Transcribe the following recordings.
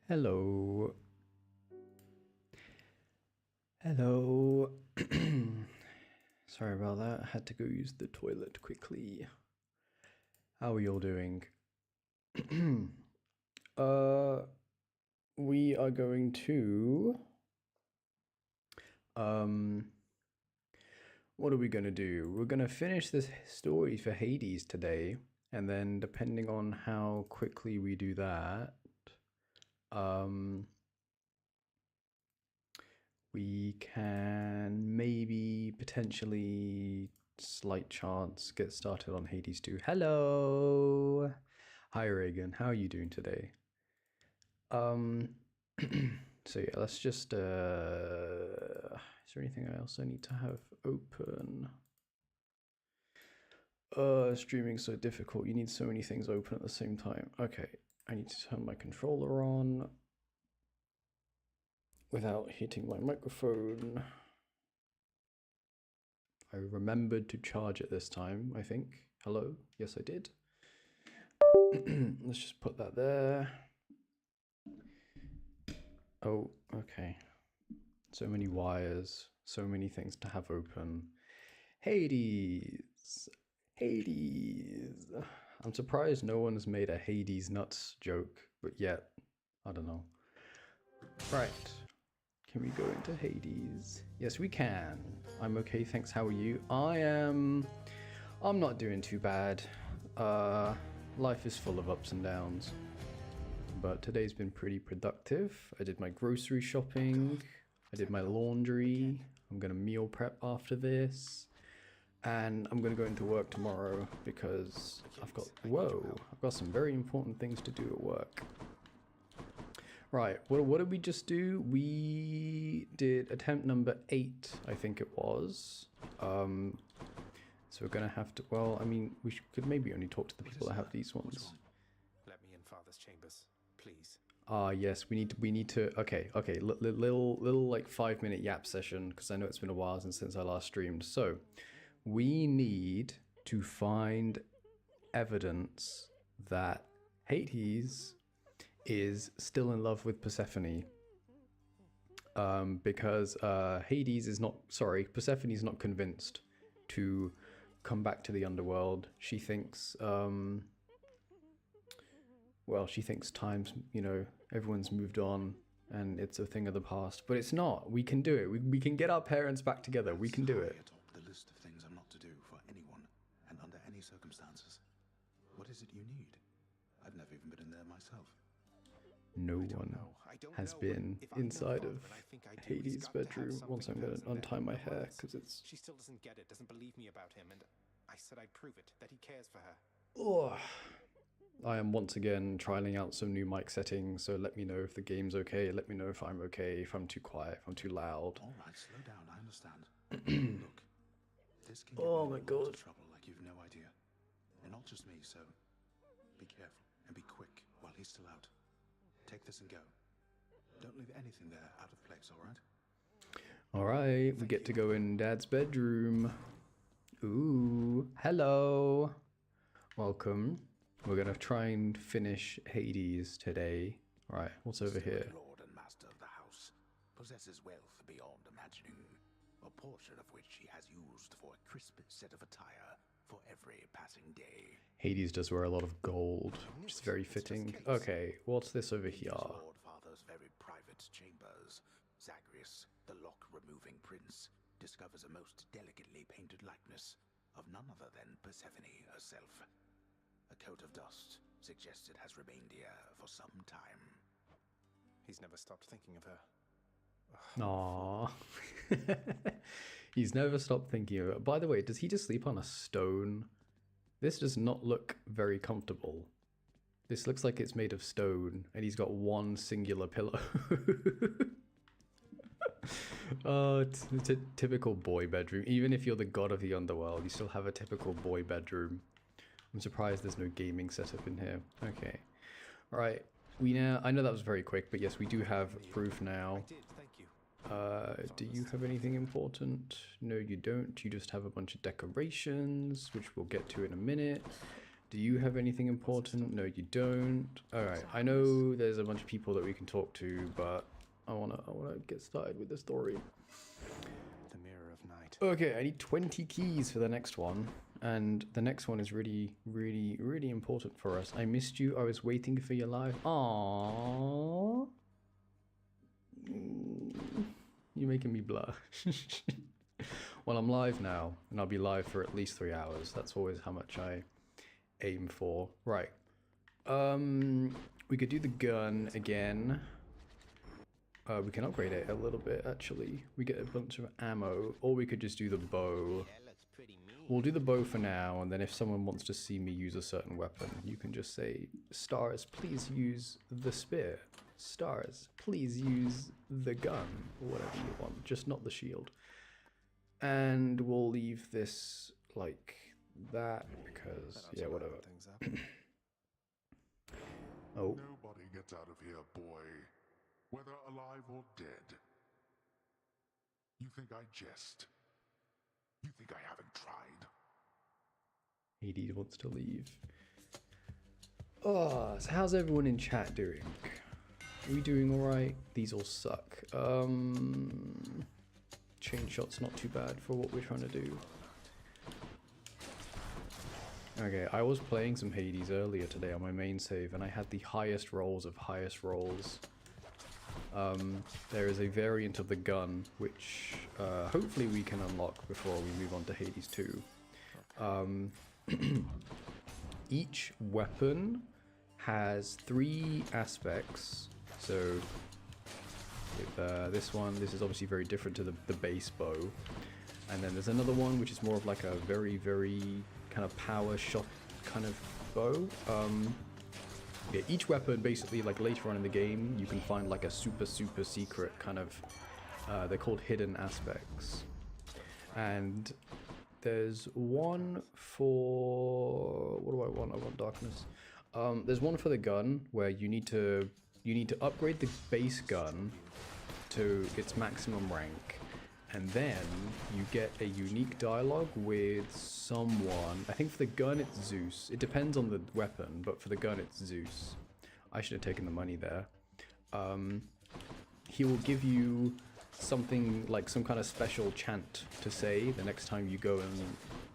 Hello. Hello. Sorry about that. I had to go use the toilet quickly. How are you all doing? We are going to what are we gonna do? We're gonna finish this story for Hades today, and then depending on how quickly we do that, we can maybe potentially slight chance get started on Hades 2. Hello. Hi Reagan, how are you doing today? So yeah, let's just is there anything else I need to have open? Streaming's so difficult. You need so many things open at the same time. Okay, I need to turn my controller on without hitting my microphone. I remembered to charge it this time, I think. Hello? Yes, I did. Let's just put that there. Oh, okay. So many wires, so many things to have open. Hades! Hades! I'm surprised no one's made a Hades nuts joke, but yet, I don't know. Right. Can we go into Hades? Yes, we can. I'm okay, thanks. How are you? I'm not doing too bad. Life is full of ups and downs. But today's been pretty productive. I did my grocery shopping. I did my laundry. I'm gonna meal prep after this. And I'm gonna go into work tomorrow because I've got some very important things to do at work. Right, what did we just do? We did attempt number 8, I think it was. So we're gonna have to, well, I mean, we could maybe only talk to the people that have these ones. Let me in Father's chambers, please. Yes, we need to, okay, little like 5-minute yap session, because I know it's been a while since I last streamed. So, we need to find evidence that Hades is still in love with Persephone. Because Persephone is not convinced to come back to the underworld. She thinks, she thinks time's, everyone's moved on and it's a thing of the past. But it's not. We can do it. We can get our parents back together. We can do it. Atop the list of things I'm not to do for anyone and under any circumstances. What is it you need? I've never even been in there myself. No one has been inside of Hades' bedroom. Once I'm going to untie my hair because it's... She still doesn't get it, doesn't believe me about him, and I said I'd prove it, that he cares for her. Oh, I am once again trialing out some new mic settings, so let me know if the game's okay, let me know if I'm okay, if I'm too quiet, if I'm too loud. All right, slow down, I understand. Look, this can get me in a lot of trouble like you've no idea. And not just me, so be careful and be quick while he's still out. Take this and go. Don't leave anything there out of place, all right? All right, we get to go in Dad's bedroom. Ooh, hello. Welcome. We're going to try and finish Hades today. All right, what's over here? Lord and master of the house possesses wealth beyond imagining, a portion of which he has used for a crisp set of attire for every passing day. Hades does wear a lot of gold, which is very fitting. Okay, what's this over here? Lord Father's very private chambers. Zagreus, the lock-removing prince, discovers a most delicately painted likeness of none other than Persephone herself. A coat of dust suggests it has remained here for some time. He's never stopped thinking of her. Aww. He's never stopped thinking of it. By the way, does he just sleep on a stone? This does not look very comfortable. This looks like it's made of stone, and he's got one singular pillow. Oh, it's a typical boy bedroom. Even if you're the god of the underworld, you still have a typical boy bedroom. I'm surprised there's no gaming setup in here. Okay. All right. I know that was very quick, but yes, we do have proof now. I did, thank you. Do you have anything important? No, you don't. You just have a bunch of decorations, which we'll get to in a minute. Do you have anything important? No, you don't. Alright, I know there's a bunch of people that we can talk to, but I wanna get started with the story. The Mirror of Night. Okay, I need 20 keys for the next one. And the next one is really, really, really important for us. I missed you. I was waiting for your live. Aww. You're making me blush. Well, I'm live now, and I'll be live for at least 3 hours. That's always how much I aim for. Right. We could do the gun again. We can upgrade it a little bit, actually. We get a bunch of ammo, or we could just do the bow. We'll do the bow for now, and then if someone wants to see me use a certain weapon, you can just say, Stars, please use the spear. Stars, please use the gun, or whatever you want, just not the shield. And we'll leave this like that, because, yeah, whatever. Oh. Nobody gets out of here, boy, whether alive or dead. You think I jest? You think I haven't tried? Hades wants to leave. Oh, so how's everyone in chat doing? Are we doing alright? These all suck. Chain shot's not too bad for what we're trying to do. Okay, I was playing some Hades earlier today on my main save, and I had the highest rolls of highest rolls. There is a variant of the gun, which hopefully we can unlock before we move on to Hades 2. Each weapon has 3 aspects. So with this one, this is obviously very different to the base bow. And then there's another one which is more of like a very, very kind of power shot kind of bow. Yeah, each weapon basically, like later on in the game, you can find like a super secret kind of, they're called hidden aspects. And there's one for, what do I want? I want darkness. There's one for the gun where you need to upgrade the base gun to its maximum rank. And then you get a unique dialogue with someone. I think for the gun it's Zeus. It depends on the weapon, but for the gun it's Zeus. I should have taken the money there. He will give you something like some kind of special chant to say the next time you go and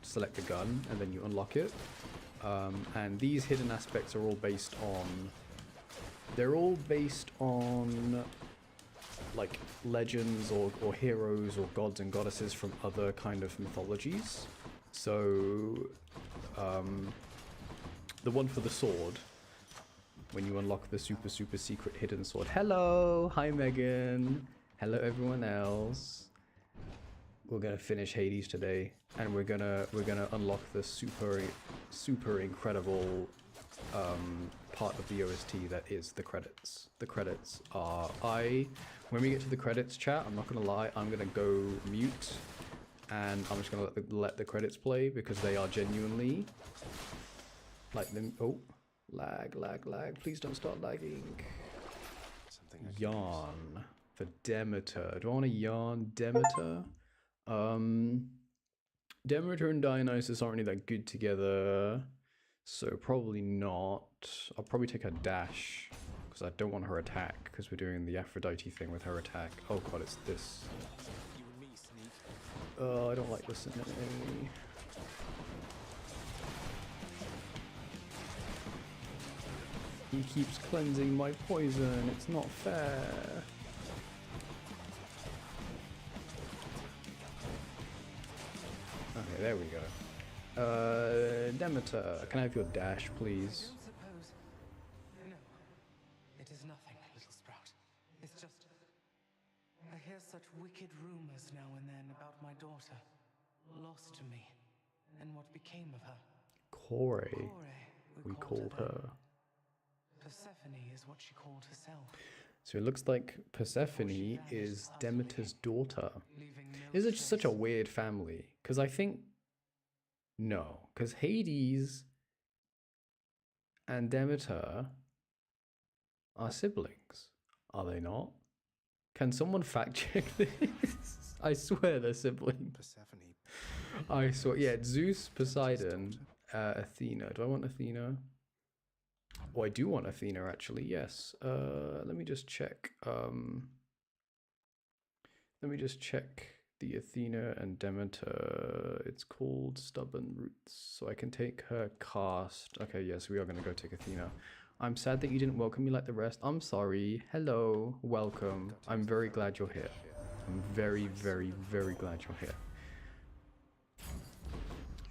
select the gun, and then you unlock it. And these hidden aspects are all based on... They're all based on like legends or heroes or gods and goddesses from other kind of mythologies. So the one for the sword, when you unlock the super secret hidden sword. Hello, hi Megan. Hello everyone else. We're gonna finish Hades today, and we're gonna unlock the super incredible part of the OST that is the credits. The credits are when we get to the credits, chat, I'm not gonna lie, I'm gonna go mute and I'm just gonna let the credits play, because they are genuinely like them. Oh, lag. Please don't start lagging. Yarn for Demeter. Do I want to yarn Demeter? Demeter and Dionysus aren't really that good together, so probably not. I'll probably take her dash, because I don't want her attack, because we're doing the Aphrodite thing with her attack. Oh god, it's this. Oh, I don't like this enemy. He keeps cleansing my poison. It's not fair. Okay, there we go. Demeter, can I have your dash, please? No, it is nothing, little sprout. It's just... I hear such wicked rumors now and then about my daughter. Lost to me. And what became of her. Corey, we called her. Persephone is what she called herself. So it looks like Persephone is Demeter's daughter. Is it such a weird family? Because I think... No, because Hades and Demeter are siblings. Are they not? Can someone fact check this? I swear they're siblings. Persephone. I swear, yeah, Zeus, Poseidon, Athena. Do I want Athena? Oh, I do want Athena, actually, yes. Let me just check. Let me just check the Athena and Demeter. It's called Stubborn Roots, so I can take her cast. Okay, yes, we are going to go take Athena. I'm sad that you didn't welcome me like the rest. I'm sorry. Hello, welcome. I'm very glad you're here. I'm very, very, very glad you're here.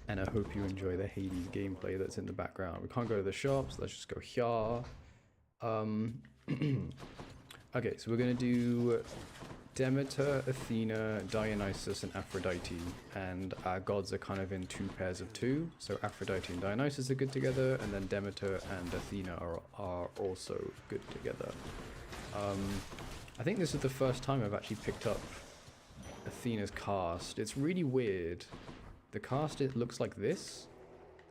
And I hope you enjoy the Hades gameplay that's in the background. We can't go to the shops. Let's just go here. Okay, so we're going to do Demeter, Athena, Dionysus, and Aphrodite. And our gods are kind of in two pairs of two. So Aphrodite and Dionysus are good together, and then Demeter and Athena are also good together. I think this is the first time I've actually picked up Athena's cast. It's really weird. The cast, it looks like this,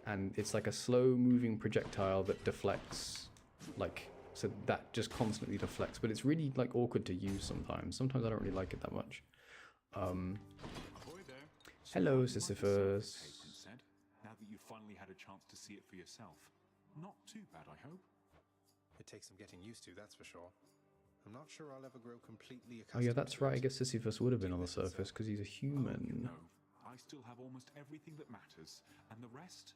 and it's like a slow moving projectile that deflects, like, so that just constantly deflects, but it's really like awkward to use sometimes. Sometimes I don't really like it that much. Hello, Sisyphus. Now that you've finally had a chance to see it for yourself. Not too bad, I hope. It takes some getting used to, that's for sure. I'm not sure I'll ever grow completely Oh accustomed yeah, that's to right. I it. guess Sisyphus would have been on the surface because he's a human. I still have almost everything that matters, and the rest,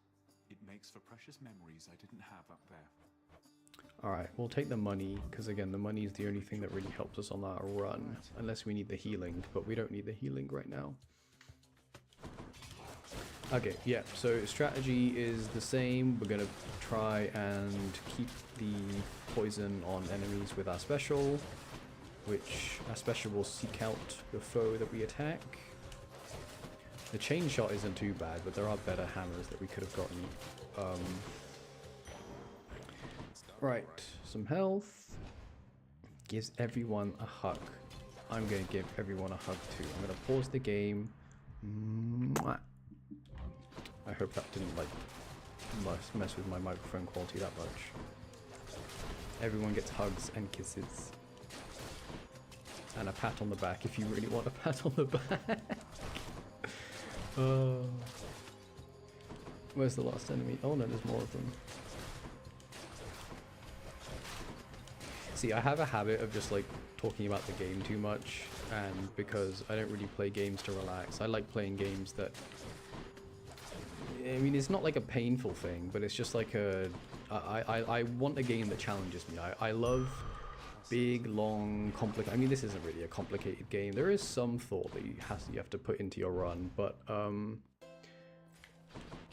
it makes for precious memories I didn't have up there. Alright, we'll take the money, because again, the money is the only thing that really helps us on our run, unless we need the healing, but we don't need the healing right now. Okay, yeah, so strategy is the same. We're going to try and keep the poison on enemies with our special, which our special will seek out the foe that we attack. The chain shot isn't too bad, but there are better hammers that we could have gotten. Right, some health. Gives everyone a hug. I'm going to give everyone a hug too. I'm going to pause the game. Mwah. I hope that didn't like mess with my microphone quality that much. Everyone gets hugs and kisses. And a pat on the back if you really want a pat on the back. Where's the last enemy? Oh no, there's more of them. See, I have a habit of just like talking about the game too much, and because I don't really play games to relax, I like playing games that, I mean, it's not like a painful thing, but it's just like I want a game that challenges me. I love big, long, complicated, I mean, this isn't really a complicated game. There is some thought that you have to put into your run, but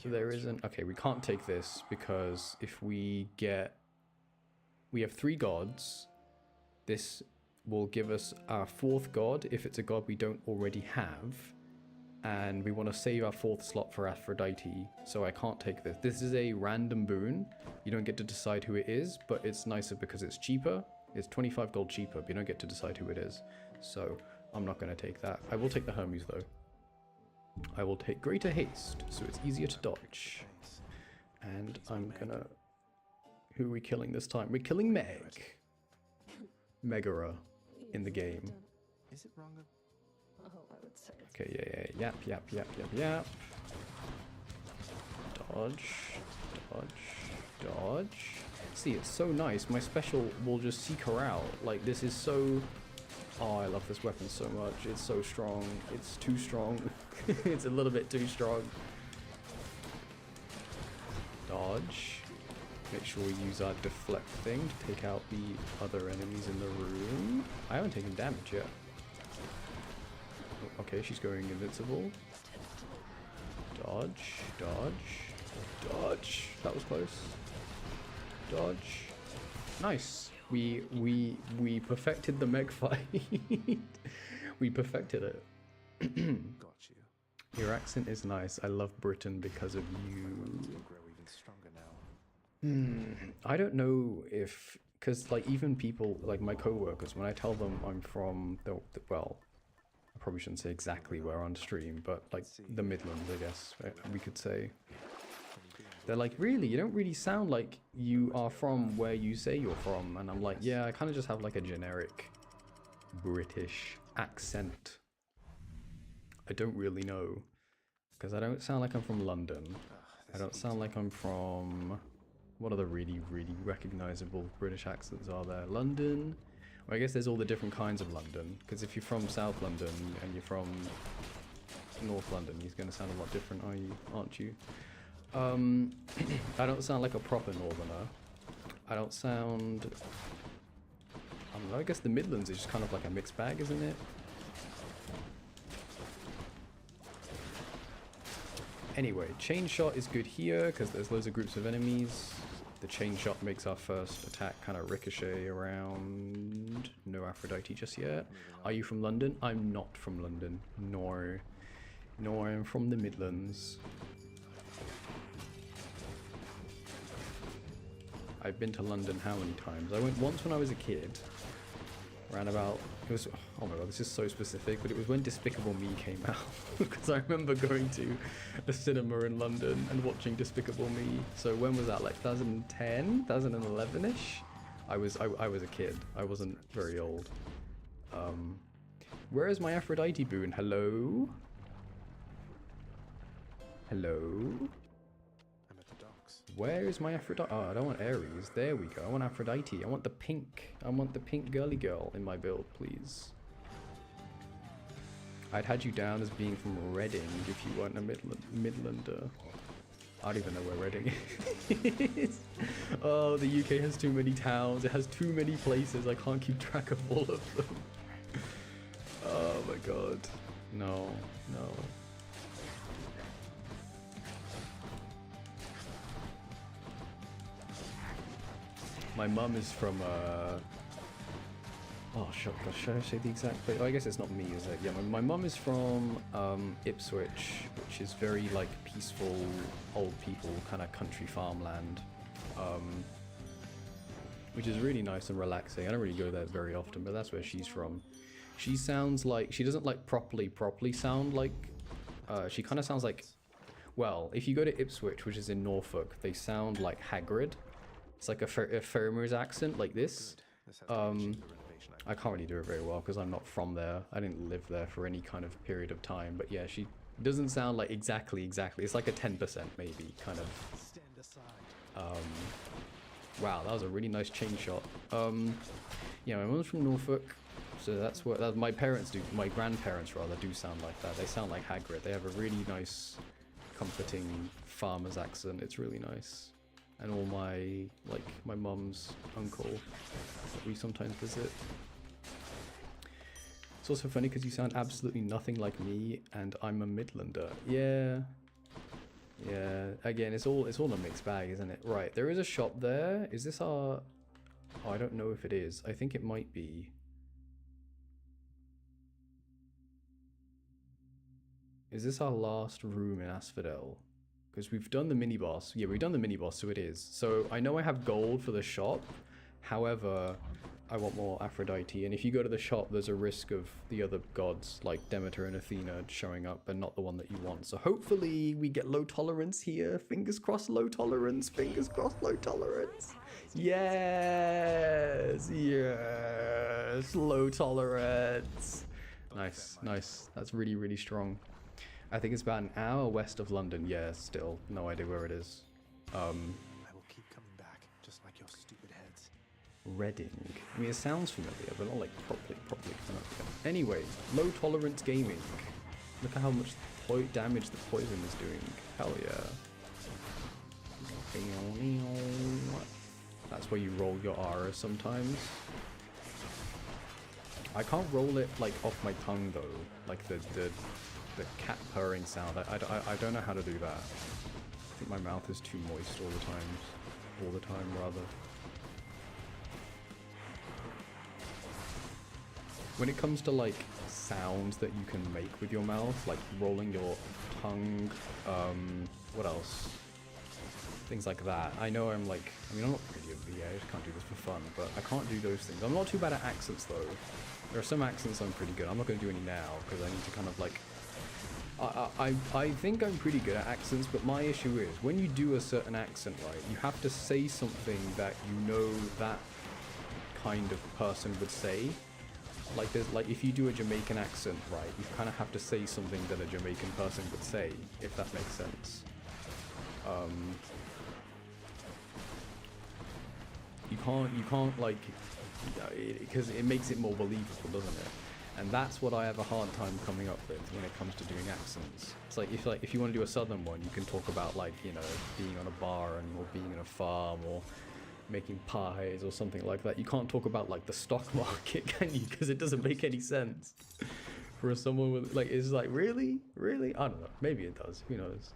there isn't. Okay, we can't take this because if we have 3 gods. This will give us our 4th god if it's a god we don't already have. And we want to save our 4th slot for Aphrodite, so I can't take this. This is a random boon. You don't get to decide who it is, but it's nicer because it's cheaper. It's 25 gold cheaper, but you don't get to decide who it is. So I'm not going to take that. I will take the Hermes though. I will take Greater Haste, so it's easier to dodge. And I'm gonna... Who are we killing this time? We're killing Meg. Megara in the game. Is it wrong? Oh, I would say it's Okay, yeah. Yap. Dodge. See, it's so nice. My special will just seek her out. Like, this is so... Oh, I love this weapon so much. It's so strong. It's too strong. It's a little bit too strong. Dodge. Make sure we use our deflect thing to take out the other enemies in the room. I haven't taken damage yet. Okay, she's going invincible. Dodge. That was close. Dodge. Nice. We perfected the Meg fight. We perfected it. Got you. Your accent is nice. I love Britain because of you. You'll grow even stronger now. I don't know if, because like even people like my co-workers, when I tell them I'm from well, I probably shouldn't say exactly where on stream, but like the Midlands, I guess we could say. They're like, really? You don't really sound like you are from where you say you're from. And I'm like, yeah, I kind of just have like a generic British accent. I don't really know, because I don't sound like I'm from London. I don't sound like I'm from... What other really, really recognizable British accents are there? London? Well, I guess there's all the different kinds of London, because if you're from South London and you're from North London, you're going to sound a lot different, aren't you? I don't sound like a proper northerner. I don't sound... I don't know, I guess the Midlands is just kind of like a mixed bag, isn't it? Anyway, chain shot is good here because there's loads of groups of enemies. The chain shot makes our first attack kind of ricochet around. No Aphrodite just yet. Are you from London? I'm not from London. No. No, I am from the Midlands. I've been to London how many times? I went once when I was a kid. Around about, it was, oh my god, this is so specific, but it was when Despicable Me came out. Because I remember going to a cinema in London and watching Despicable Me. So when was that, like 2010, 2011-ish? I was a kid. I wasn't very old. Where is my Aphrodite boon? Hello? Hello? I'm at the docks. Where is my Aphrodite? Oh, I don't want Ares. There we go. I want Aphrodite. I want the pink. I want the pink girly girl in my build, please. I'd had you down as being from Reading if you weren't a Midlander. I don't even know where Reading is. Oh, the UK has too many towns. It has too many places. I can't keep track of all of them. Oh my god. No, no. My mum is from, oh, should I say the exact place? Oh, I guess it's not me, is it? Yeah, my mum is from Ipswich, which is very, like, peaceful, old people, kind of country farmland, which is really nice and relaxing. I don't really go there very often, but that's where she's from. She sounds like, she doesn't, like, properly sound like, she kind of sounds like, well, if you go to Ipswich, which is in Norfolk, they sound like Hagrid. It's like a farmer's accent, like this. I can't really do it very well because I'm not from there. I didn't live there for any kind of period of time. But yeah, she doesn't sound like exactly. It's like a 10% maybe, kind of. Wow, that was a really nice chain shot. Yeah, my mom's from Norfolk, so that's what my parents do. My grandparents rather do sound like that. They sound like Hagrid. They have a really nice, comforting farmer's accent. It's really nice. And all my mum's uncle that we sometimes visit. It's also funny because you sound absolutely nothing like me, and I'm a Midlander. Yeah. Yeah. Again, it's all a mixed bag, isn't it? Right. There is a shop there. Is this our? Oh, I don't know if it is. I think it might be. Is this our last room in Asphodel? Because we've done the mini-boss. Yeah, we've done the mini-boss, so it is. So I know I have gold for the shop. However, I want more Aphrodite. And if you go to the shop, there's a risk of the other gods, like Demeter and Athena, showing up, but not the one that you want. So hopefully we get low tolerance here. Fingers crossed, low tolerance. Fingers crossed, low tolerance. Yes! Yes! Low tolerance. Nice, nice. That's really, really strong. I think it's about an hour west of London. Yeah, still. No idea where it is. I will keep coming back, just like your stupid heads. Reading. I mean, it sounds familiar, but not like properly familiar. Anyway, low tolerance gaming. Look at how much damage the poison is doing. Hell yeah. That's where you roll your aura sometimes. I can't roll it like off my tongue though, like the cat purring sound. I don't know how to do that. I think my mouth is too moist all the time rather. When it comes to like sounds that you can make with your mouth, like rolling your tongue, what else? Things like that. I know I'm like, I mean I'm not really a VA, I just can't do this for fun, but I can't do those things. I'm not too bad at accents though. There are some accents I'm pretty good. I'm not going to do any now because I need to kind of like I think I'm pretty good at accents, but my issue is when you do a certain accent, right, you have to say something that you know that kind of person would say. Like there's like if you do a Jamaican accent, right, you kind of have to say something that a Jamaican person would say, if that makes sense. You can't like, because it makes it more believable, doesn't it? And that's what I have a hard time coming up with when it comes to doing accents. It's like if you want to do a southern one, you can talk about like, you know, being on a bar or being in a farm or making pies or something like that. You can't talk about like the stock market, can you? Because it doesn't make any sense for someone with like, it's like, really? I don't know. Maybe it does. Who knows?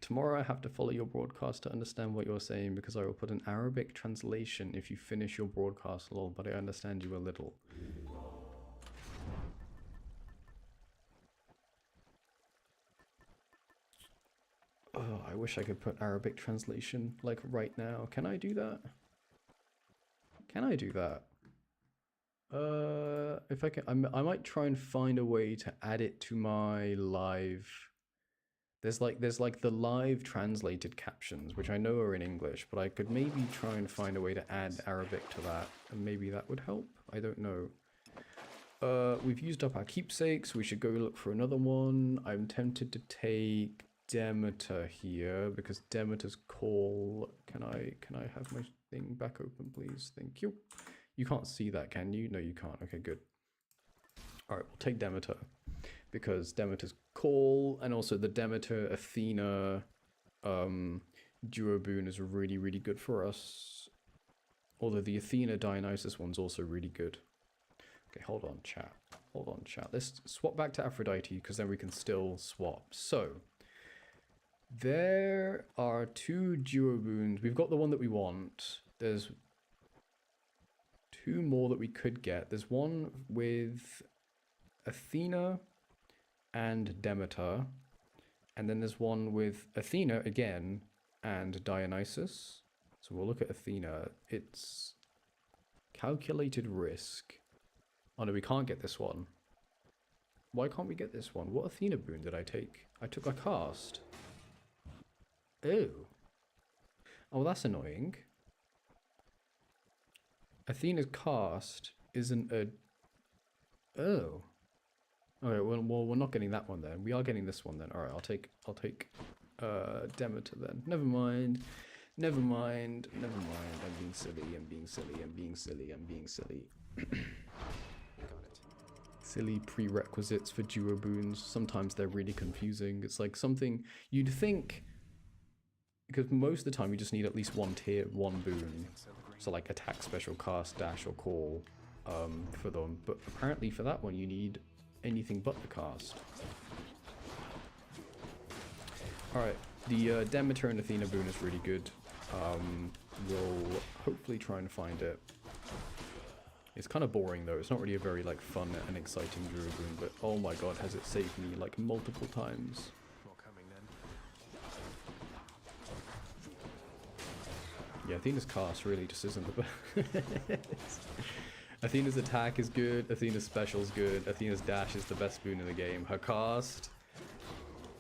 Tomorrow I have to follow your broadcast to understand what you're saying because I will put an Arabic translation if you finish your broadcast, lol, but I understand you a little. Oh, I wish I could put Arabic translation like right now. Can I do that? Can I do that? If I can, I might try and find a way to add it to my live. There's like the live translated captions, which I know are in English, but I could maybe try and find a way to add Arabic to that, and maybe that would help. I don't know. We've used up our keepsakes. We should go look for another one. I'm tempted to take Demeter here because Demeter's call. Can I have my thing back open, please? Thank you. You can't see that, can you? No, you can't. Okay, good. All right, we'll take Demeter because Demeter's call and also the Demeter Athena duo boon is really, really good for us. Although the Athena Dionysus one's also really good. Okay, hold on, chat. Hold on, chat. Let's swap back to Aphrodite because then we can still swap. So there are two duo boons. We've got the one that we want. There's two more that we could get. There's one with Athena and Demeter, and then there's one with Athena again and Dionysus. So we'll look at Athena. It's calculated risk. Oh no, we can't get this one. Why can't we get this one? What Athena boon did I take? I took a cast. Oh. Oh, that's annoying. Athena's cast isn't a... Oh. Okay, well, we're not getting that one then. We are getting this one then. All right, I'll take Demeter then. Never mind. Never mind. Never mind. I'm being silly. I'm being silly. I'm being silly. I'm being silly. Got it. Silly prerequisites for duo boons. Sometimes they're really confusing. It's like something you'd think, because most of the time you just need at least one tier, one boon. So like attack, special, cast, dash, or call for them. But apparently for that one you need anything but the cast. Alright, the Demeter and Athena boon is really good. We'll hopefully try and find it. It's kind of boring though. It's not really a very like fun and exciting duo boon, but oh my god, has it saved me like multiple times. More coming then. Yeah, Athena's cast really just isn't the best. Athena's attack is good, Athena's special is good, Athena's dash is the best boon in the game. Her cast,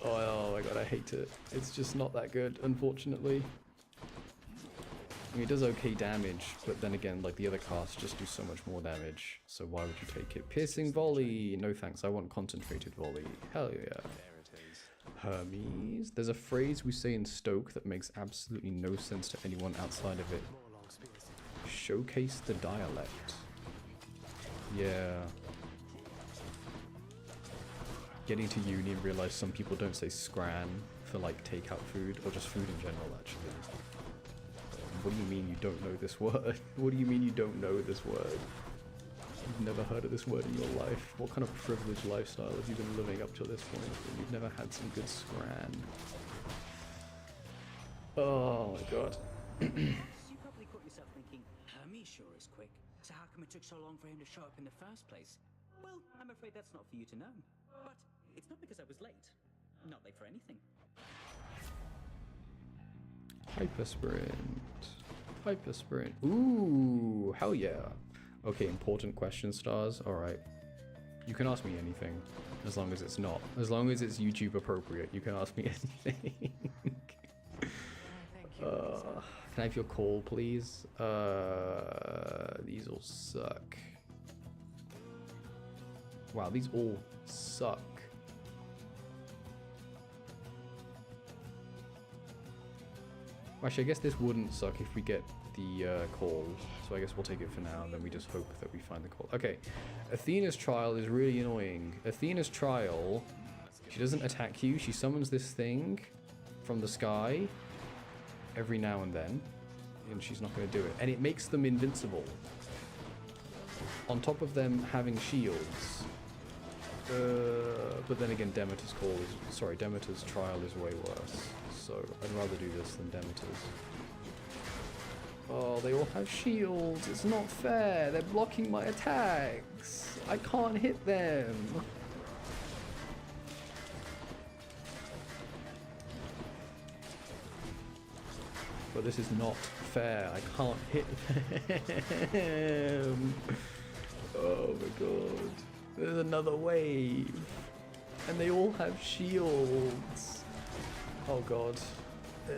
oh my god, I hate it. It's just not that good, unfortunately. I mean, it does okay damage, but then again, like the other casts just do so much more damage. So why would you take it? Piercing volley! No thanks, I want concentrated volley. Hell yeah. There it is. Hermes. There's a phrase we say in Stoke that makes absolutely no sense to anyone outside of it. More long spears. Showcase the dialect. Yeah. Getting to uni and realize some people don't say scran for like takeout food or just food in general actually. What do you mean you don't know this word? What do you mean you don't know this word? You've never heard of this word in your life? What kind of privileged lifestyle have you been living up to this point? You've never had some good scran. Oh my god. You probably caught yourself thinking, Hermes sure is quick. So how come it took so long for him to show up in the first place? Well, I'm afraid that's not for you to know. But it's not because I was late. Not late for anything. Hyper sprint. Hyper sprint. Ooh, hell yeah. Okay, important question, stars. Alright. You can ask me anything. As long as it's not. As long as it's YouTube appropriate, you can ask me anything. Can I have your call, please? These all suck. Wow, these all suck. Actually, I guess this wouldn't suck if we get the call. So I guess we'll take it for now, and then we just hope that we find the call. Okay, Athena's trial is really annoying. Athena's trial, she doesn't attack you. She summons this thing from the sky every now and then, and she's not going to do it. And it makes them invincible. On top of them having shields. But then again, Demeter's trial is way worse. So I'd rather do this than Demeter's. Oh, they all have shields. It's not fair. They're blocking my attacks. I can't hit them. But this is not fair. I can't hit them. Oh my god. There's another wave. And they all have shields. Oh god. I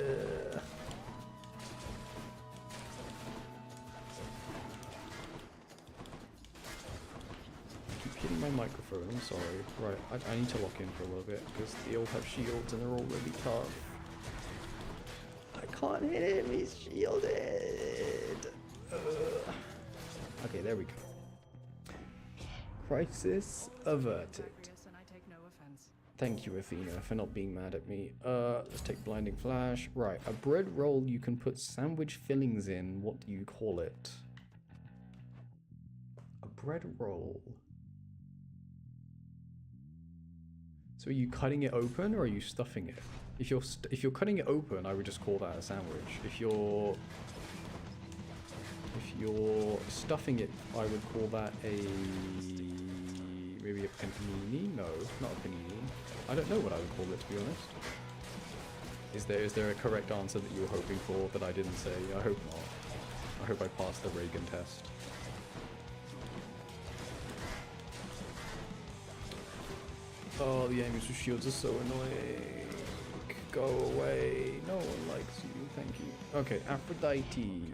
keep hitting my microphone, I'm sorry. Right, I need to lock in for a little bit because they all have shields and they're all really tough. I can't hit him, he's shielded. Okay, there we go. Crisis averted. Thank you, Athena, for not being mad at me. Let's take Blinding Flash. Right, a bread roll you can put sandwich fillings in. What do you call it? A bread roll. So are you cutting it open or are you stuffing it? If you're cutting it open, I would just call that a sandwich. If you're stuffing it, I would call that maybe a panini? No, not a panini. I don't know what I would call it, to be honest. Is there a correct answer that you were hoping for that I didn't say? I hope not. I hope I passed the Reagan test. Oh, the enemies with shields are so annoying. Go away. No one likes you. Thank you. Okay, Aphrodite.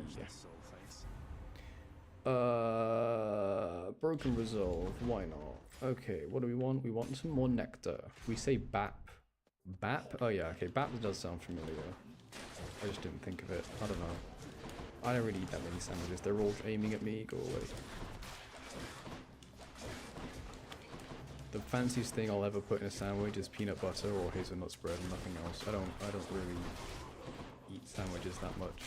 Broken Resolve. Why not? Okay, what do we want? We want some more nectar. We say BAP. BAP? Oh yeah, okay, BAP does sound familiar. I just didn't think of it. I don't know. I don't really eat that many sandwiches. They're all aiming at me. Go away. The fanciest thing I'll ever put in a sandwich is peanut butter or hazelnut spread and nothing else. I don't really eat sandwiches that much.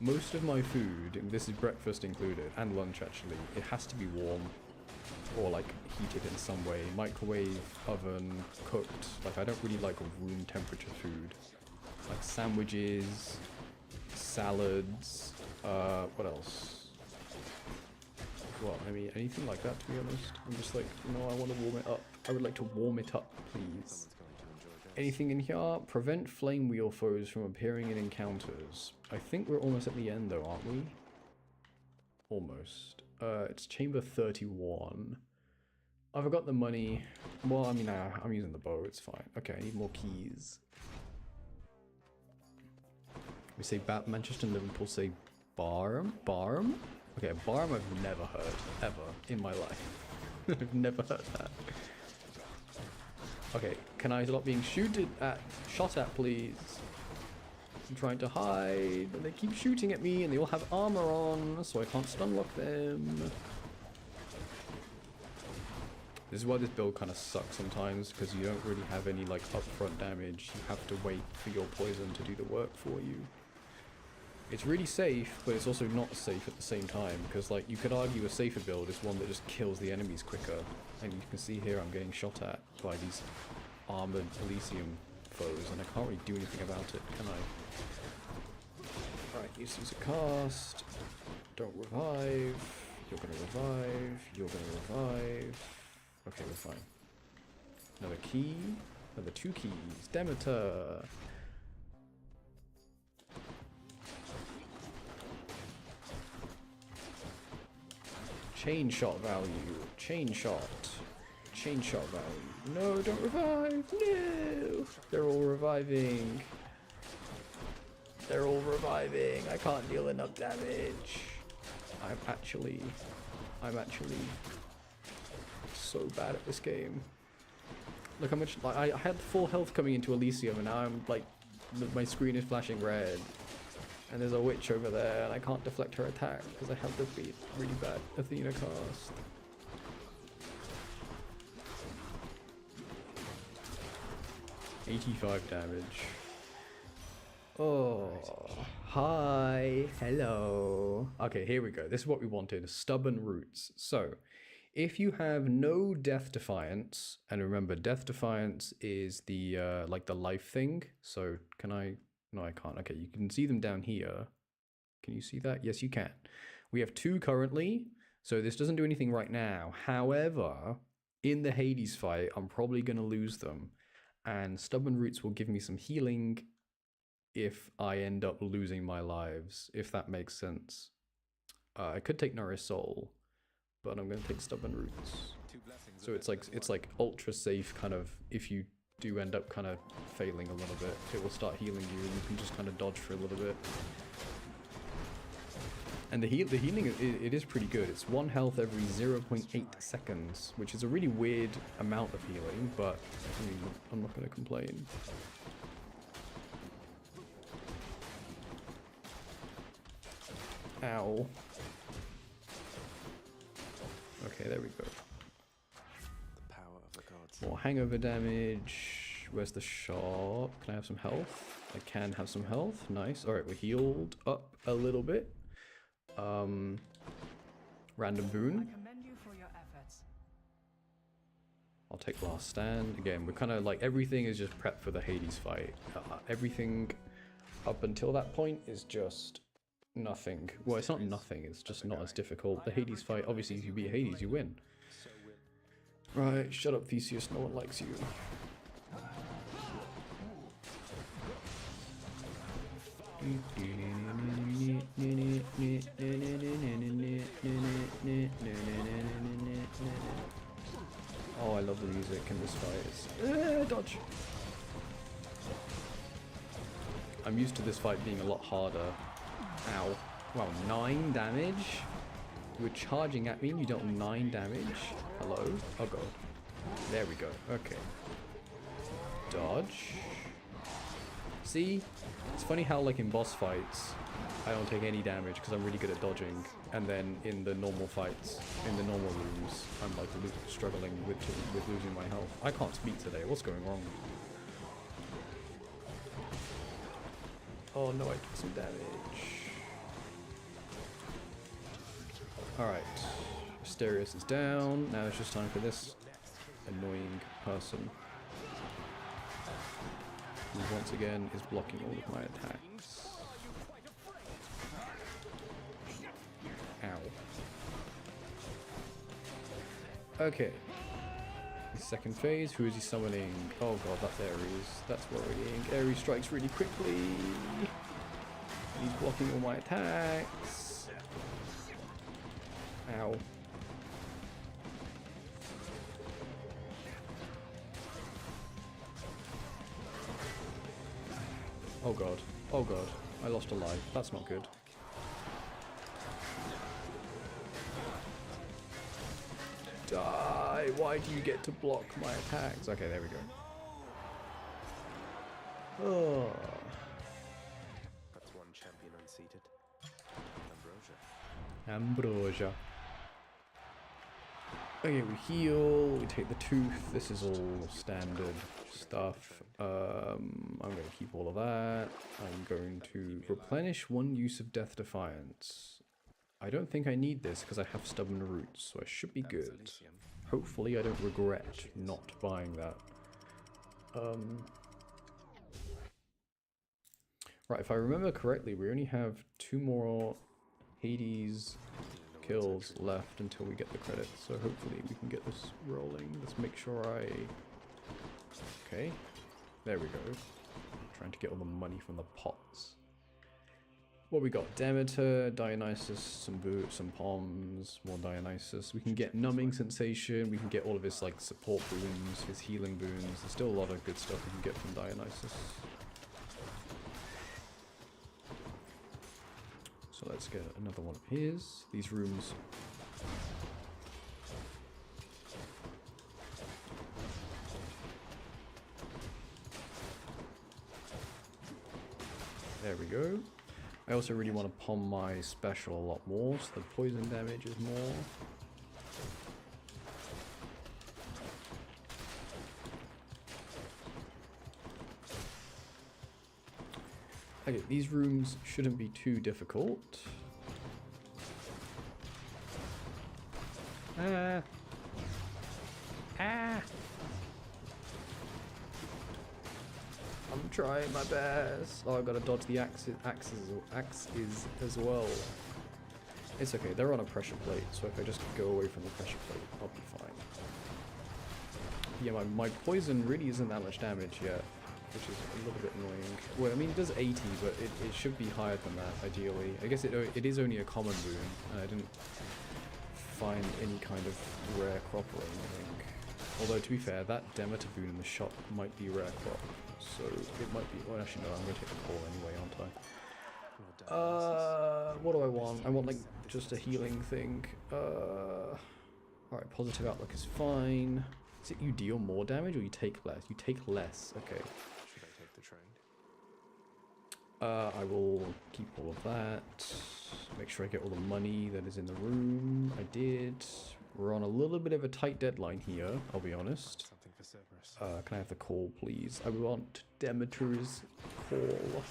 Most of my food, and this is breakfast included, and lunch actually, it has to be warm. Or like heated in some way. Microwave, oven, cooked. Like I don't really like room temperature food. Like sandwiches, salads, what else? Well, I mean, anything like that, to be honest. I'm just like, no, I want to warm it up. I would like to warm it up, please. Anything in here? Prevent flame wheel foes from appearing in encounters. I think we're almost at the end, though, aren't we? Almost. It's chamber 31. I forgot the money. Well, I mean, I'm using the bow. It's fine. Okay, I need more keys. We say Manchester and Liverpool say Barham? Barham? Okay, Barham I've never heard, ever, in my life. I've never heard that. Okay, can I stop being shot at, please? I'm trying to hide, and they keep shooting at me, and they all have armor on, so I can't stunlock them. This is why this build kind of sucks sometimes, because you don't really have any, like, upfront damage. You have to wait for your poison to do the work for you. It's really safe, but it's also not safe at the same time, because, like, you could argue a safer build is one that just kills the enemies quicker. And you can see here I'm getting shot at by these armored Elysium foes, and I can't really do anything about it, can I? Right, use a cast. Don't revive. You're gonna revive. You're gonna revive. Okay, we're fine. Another key. Another 2 keys. Demeter. Chain shot value. Chain shot. Chain shot value. No, don't revive. No. They're all reviving. They're all reviving. I can't deal enough damage. I'm actually so bad at this game. Look how much, like, I had full health coming into Elysium and now I'm like my screen is flashing red. And there's a witch over there, and I can't deflect her attack because I have the really bad Athena cast. $85 damage. Oh, hi, hello. Okay, here we go. This is what we wanted, stubborn roots. So, if you have no Death Defiance, and remember, Death Defiance is the like the life thing. So, can I? No, I can't. Okay, you can see them down here. Can you see that? Yes, you can. We have 2 currently, so this doesn't do anything right now. However, in the Hades fight, I'm probably going to lose them. And Stubborn Roots will give me some healing if I end up losing my lives, if that makes sense. I could take Nourish Soul, but I'm going to take Stubborn Roots. So it's like ultra safe kind of, if you do end up kind of failing a little bit, it will start healing you and you can just kind of dodge for a little bit. And the healing, it is pretty good. It's 1 health every 0.8 seconds, which is a really weird amount of healing, but I mean, I'm not going to complain. Ow. Okay, there we go. The power of the gods. More hangover damage. Where's the shop? Can I have some health? I can have some health. Nice. Alright, we're healed up a little bit. Random boon. I commend you for your efforts. I'll take Last Stand. Again, we're kind of like, everything is just prep for the Hades fight. Everything up until that point is just nothing. Well, it's not nothing, it's just not as difficult. The Hades fight, obviously if you beat Hades, you win. Right, shut up Theseus, no one likes you. Oh, I love the music in this fight. Dodge! I'm used to this fight being a lot harder. Ow. Wow, 9 damage? You were charging at me and you dealt 9 damage? Hello? Oh god. There we go. Okay. Dodge. See? It's funny how, like, in boss fights, I don't take any damage because I'm really good at dodging. And then in the normal fights, in the normal rooms, I'm, like, struggling with losing my health. I can't speak today. What's going wrong? Oh no, I took some damage. Alright. Asterius is down. Now it's just time for this annoying person, who once again is blocking all of my attacks. Ow. Okay. The second phase, who is he summoning? Oh god, that's Ares. That's worrying. Ares strikes really quickly. He's blocking all my attacks. Ow. Oh god. Oh god. I lost a life. That's not good. Die! Why do you get to block my attacks? Okay, there we go. Oh. That's one champion unseated. Ambrosia. Ambrosia. Okay, we heal, we take the tooth. This is all standard stuff. I'm going to keep all of that. I'm going to replenish 1 use of Death Defiance. I don't think I need this because I have Stubborn Roots, so I should be good. Hopefully I don't regret not buying that. Right, if I remember correctly, we only have 2 more Hades kills left until we get the credits, so hopefully we can get this rolling. Let's make sure Okay, there we go. Trying to get all the money from the pots. What we got? Demeter, Dionysus, some Poms, more Dionysus. We can get Numbing Sensation, we can get all of his like support boons, his healing boons. There's still a lot of good stuff we can get from Dionysus. So let's get another one of his. These rooms. There we go. I also really want to palm my special a lot more, so the poison damage is more. Okay, these rooms shouldn't be too difficult. Ah! Ah! I'm trying my best. Oh, I've got to dodge the axes as well. It's okay, they're on a pressure plate, so if I just go away from the pressure plate, I'll be fine. Yeah, my poison really isn't that much damage yet, which is a little bit annoying. Well, I mean, it does 80, but it should be higher than that, ideally. I guess it is only a common boon, and I didn't find any kind of rare crop or anything. Although, to be fair, that Demeter boon in the shop might be rare crop, so it might be... Well, actually, no, I'm going to take the call anyway, aren't I? What do I want? I want, like, just a healing thing. Alright, positive outlook is fine. Is it you deal more damage or you take less? You take less, okay. Should I take the trade? I will keep all of that. Make sure I get all the money that is in the room. I did. We're on a little bit of a tight deadline here, I'll be honest. Something for Cerberus. Can I have the call, please? I want Demeter's call.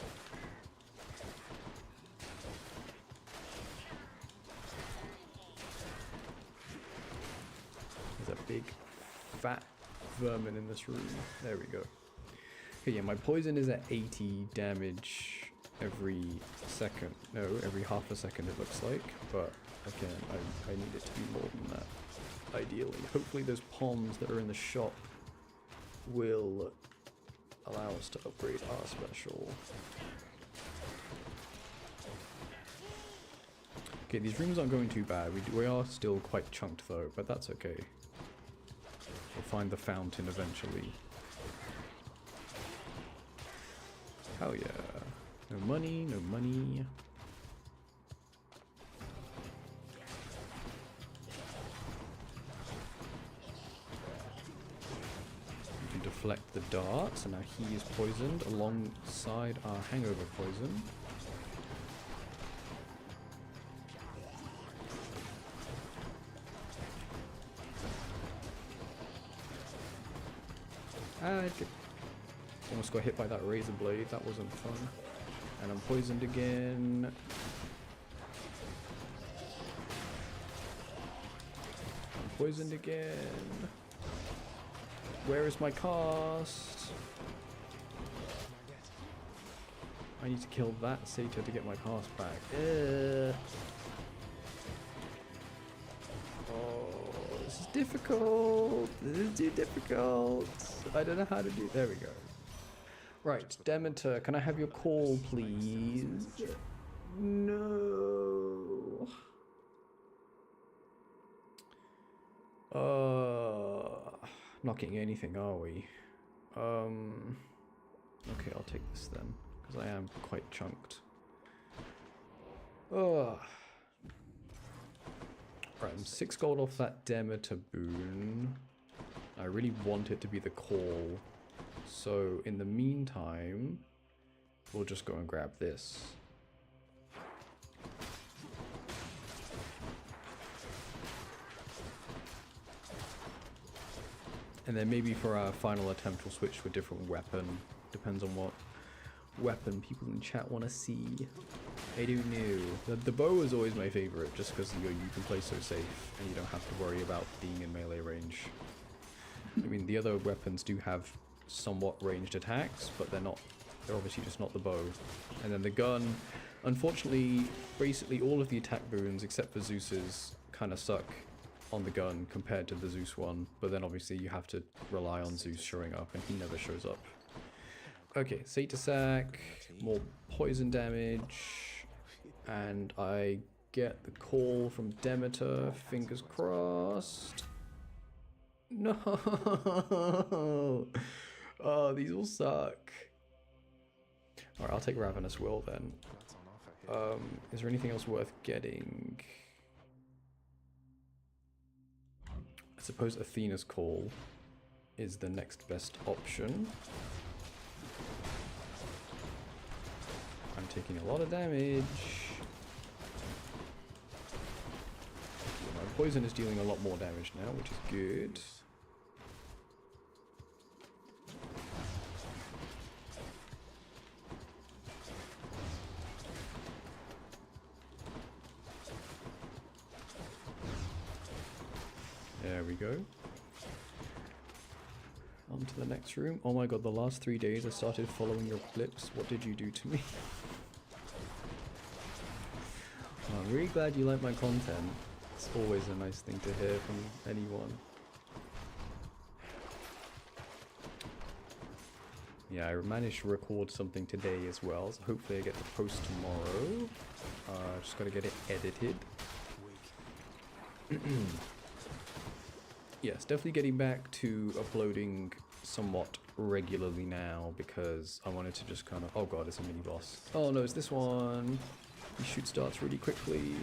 There's a big fat vermin in this room. There we go. Okay, yeah, my poison is at 80 damage every second. No, every half a second it looks like. But again, I need it to be more than that. Ideally. Hopefully those palms that are in the shop will allow us to upgrade our special. Okay, these rooms aren't going too bad. We are still quite chunked though, but that's okay. We'll find the fountain eventually. Hell yeah. No money, no money. We can deflect the darts, and now he is poisoned alongside our hangover poison. I almost got hit by that razor blade, that wasn't fun. And I'm poisoned again. I'm poisoned again. Where is my cast? I need to kill that satyr to get my cast back. This is difficult. This is too difficult. I don't know how to do. There we go. Right, Demeter, can I have your call, please? No. Not getting anything, are we? Okay, I'll take this then, because I am quite chunked. Right, I'm 6 gold off that Demeter boon. I really want it to be the call. So in the meantime, we'll just go and grab this. And then maybe for our final attempt, we'll switch to a different weapon. Depends on what weapon people in chat want to see. I don't know. The bow is always my favorite, just because you can play so safe and you don't have to worry about being in melee range. I mean, the other weapons do have somewhat ranged attacks, but they're obviously just not the bow. And then the gun, unfortunately, basically all of the attack boons except for Zeus's kind of suck on the gun compared to the Zeus one, but then obviously you have to rely on Zeus showing up, and he never shows up. Okay, Satyr sack, more poison damage, and I get the call from Demeter, fingers crossed. No! Oh, these will suck. Alright, I'll take Ravenous Will then. Is there anything else worth getting? I suppose Athena's Call is the next best option. I'm taking a lot of damage. My poison is dealing a lot more damage now, which is good. There we go. On to the next room. Oh my god, the last 3 days I started following your clips. What did you do to me? I'm really glad you like my content. It's always a nice thing to hear from anyone. Yeah, I managed to record something today as well, so hopefully I get to post tomorrow. Just gotta get it edited. Yes, definitely getting back to uploading somewhat regularly now because I wanted to just kind of... Oh god, it's a mini boss. Oh no, it's this one. He shoots darts really quickly.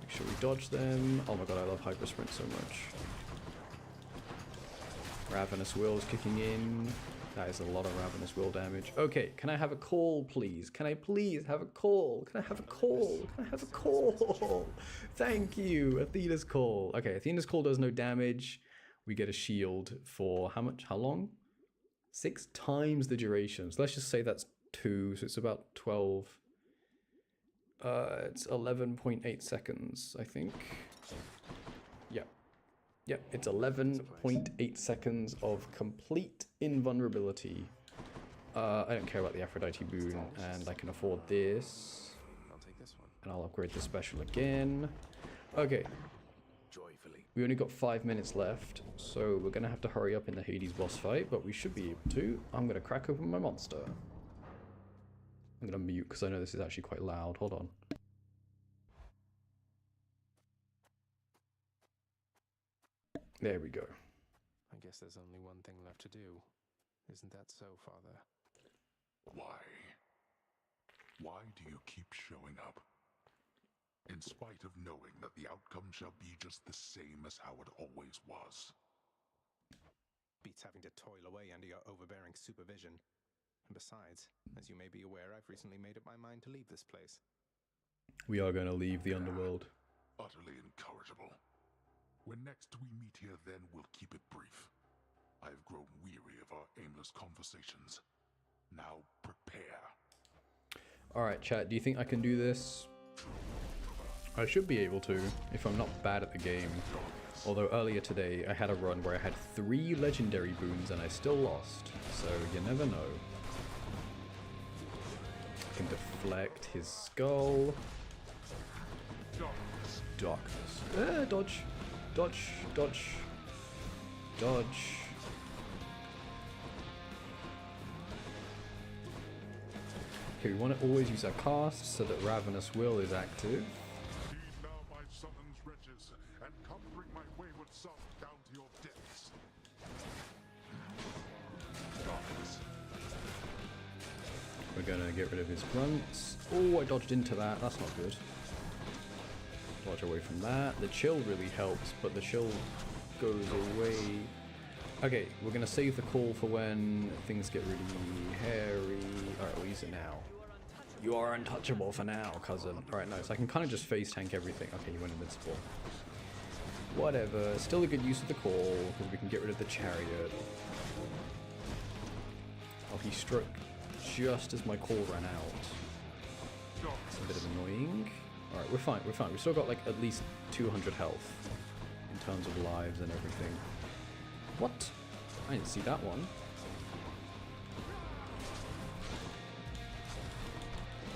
Make sure we dodge them. Oh my god, I love hyper sprint so much. Ravenous Will is kicking in. That is a lot of Ravenous Will damage. Okay, can I have a call, please? Can I please have a call? Can I have a call? Can I have a call? Thank you, Athena's call. Okay, Athena's call does no damage. We get a shield for how much? How long? 6 times the duration. So let's just say that's 2, so it's about 12. It's 11.8 seconds, I think. Yeah. Yep, it's 11.8 seconds of complete invulnerability. I don't care about the Aphrodite boon, and I can afford this. I'll take this one. And I'll upgrade the special again. Okay. Joyfully. We only got 5 minutes left, so we're gonna have to hurry up in the Hades boss fight, but we should be able to. I'm gonna crack open my monster. I'm gonna mute because I know this is actually quite loud. Hold on. There we go. I guess there's only one thing left to do. Isn't that so, Father? Why? Why do you keep showing up? In spite of knowing that the outcome shall be just the same as how it always was. Beats having to toil away under your overbearing supervision. And besides, as you may be aware, I've recently made up my mind to leave this place. We are going to leave the Underworld. Utterly incorrigible. When next we meet here, then we'll keep it brief. I have grown weary of our aimless conversations. Now prepare. Alright, chat, do you think I can do this? I should be able to, if I'm not bad at the game. Although earlier today, I had a run where I had 3 legendary boons and I still lost. So, you never know. I can deflect his skull. Darkness. Dodge. Dodge. Dodge. Dodge. Okay, we want to always use our cast so that Ravenous Will is active. Heed now my summons, wretches, and come bring my wayward son down to your depths. Darkness. We're gonna get rid of his grunts. Oh, I dodged into that. That's not good. Dodge away from that. The chill really helps, but the chill goes away. Okay, we're gonna save the call for when things get really hairy. Alright, we'll use it now. You are untouchable for now, cousin. Alright, nice. I can kind of just face tank everything. Okay, you went invincible. Whatever. Still a good use of the call, because we can get rid of the chariot. Oh, he struck just as my call ran out. It's a bit of annoying. Alright, we're fine, we're fine. We've still got like at least 200 health in terms of lives and everything. What? I didn't see that one.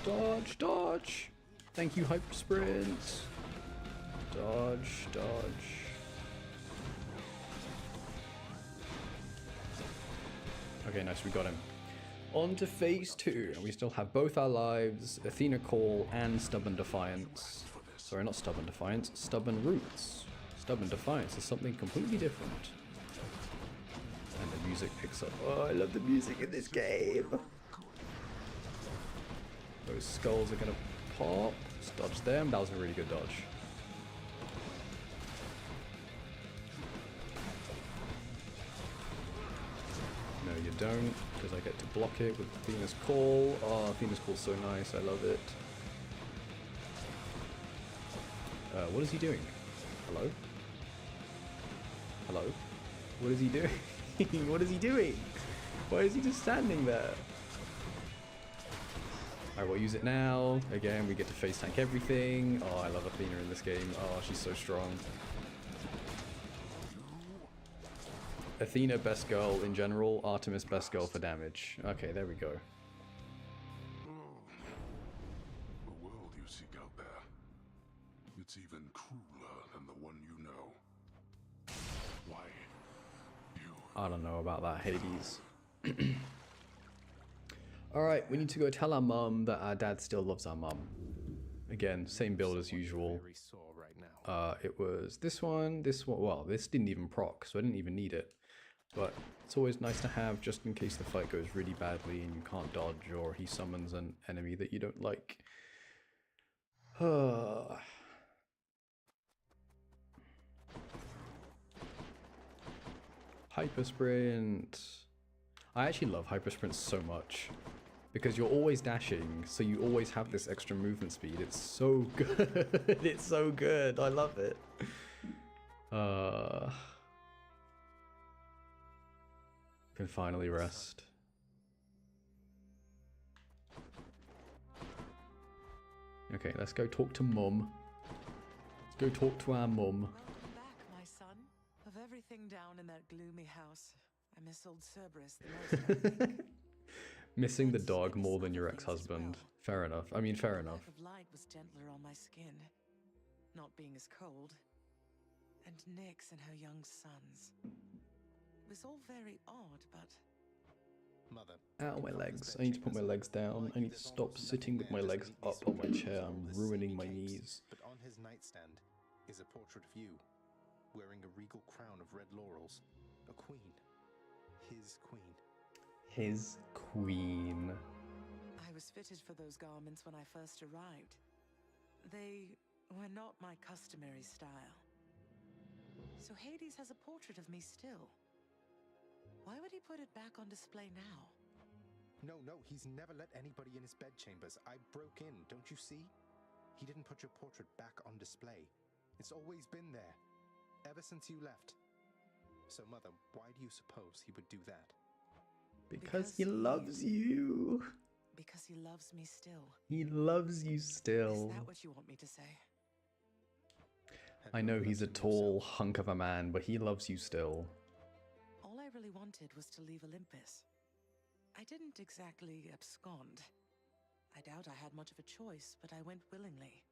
Dodge, dodge! Thank you, Hyper Sprint! Dodge, dodge. Okay, nice, we got him. On to phase 2, and we still have both our lives, Athena Call and Stubborn Defiance. Sorry, not Stubborn Defiance, Stubborn Roots. Stubborn Defiance is something completely different. And the music picks up. Oh, I love the music in this game! Those skulls are gonna pop. Just dodge them. That was a really good dodge. No, you're don't, because I get to block it with Athena's Call. Oh, Athena's Call's so nice, I love it. What is he doing? Hello? Hello? What is he doing? What is he doing? Why is he just standing there? Alright, we'll use it now. Again, we get to face tank everything. Oh, I love Athena in this game. Oh, she's so strong. Athena, best girl in general. Artemis, best girl for damage. Okay, there we go. The world you seek out there, it's even crueler than the one you know. Why? You... I don't know about that, Hades. Alright, we need to go tell our mum that our dad still loves our mum. Again, same build as usual. Very sore right now. It was this one, well, this didn't even proc, so I didn't even need it. But it's always nice to have just in case the fight goes really badly and you can't dodge or he summons an enemy that you don't like. Hyper Sprint. I actually love Hyper Sprint so much because you're always dashing, so you always have this extra movement speed. It's so good. It's so good. I love it. Can finally rest. Okay, let's go talk to Mum. Let's go talk to our Mum. Welcome back, my son. Of everything down in that gloomy house, I miss old Cerberus the most, I think. Missing the dog more than your ex-husband. Fair enough. I mean, fair enough. The light was gentler on my skin, not being as cold. And Nyx and her young sons. It was all very odd, but... Mother, Ow, my legs. I need to put my legs down. I need to stop sitting with my legs up on my chair. I'm ruining my knees. But on his nightstand is a portrait of you, wearing a regal crown of red laurels. A queen. His queen. His queen. I was fitted for those garments when I first arrived. They were not my customary style. So Hades has a portrait of me still. Why would he put it back on display now? No, he's never let anybody in his bedchambers. I broke in, don't you see? He didn't put your portrait back on display. It's always been there, ever since you left. So, Mother, why do you suppose he would do that? Because he loves you. Because he loves me still. He loves you still. Is that what you want me to say? I know he's a tall hunk of a man, but he loves you still. All I really wanted was to leave Olympus. I didn't exactly abscond. I doubt I had much of a choice, but I went willingly.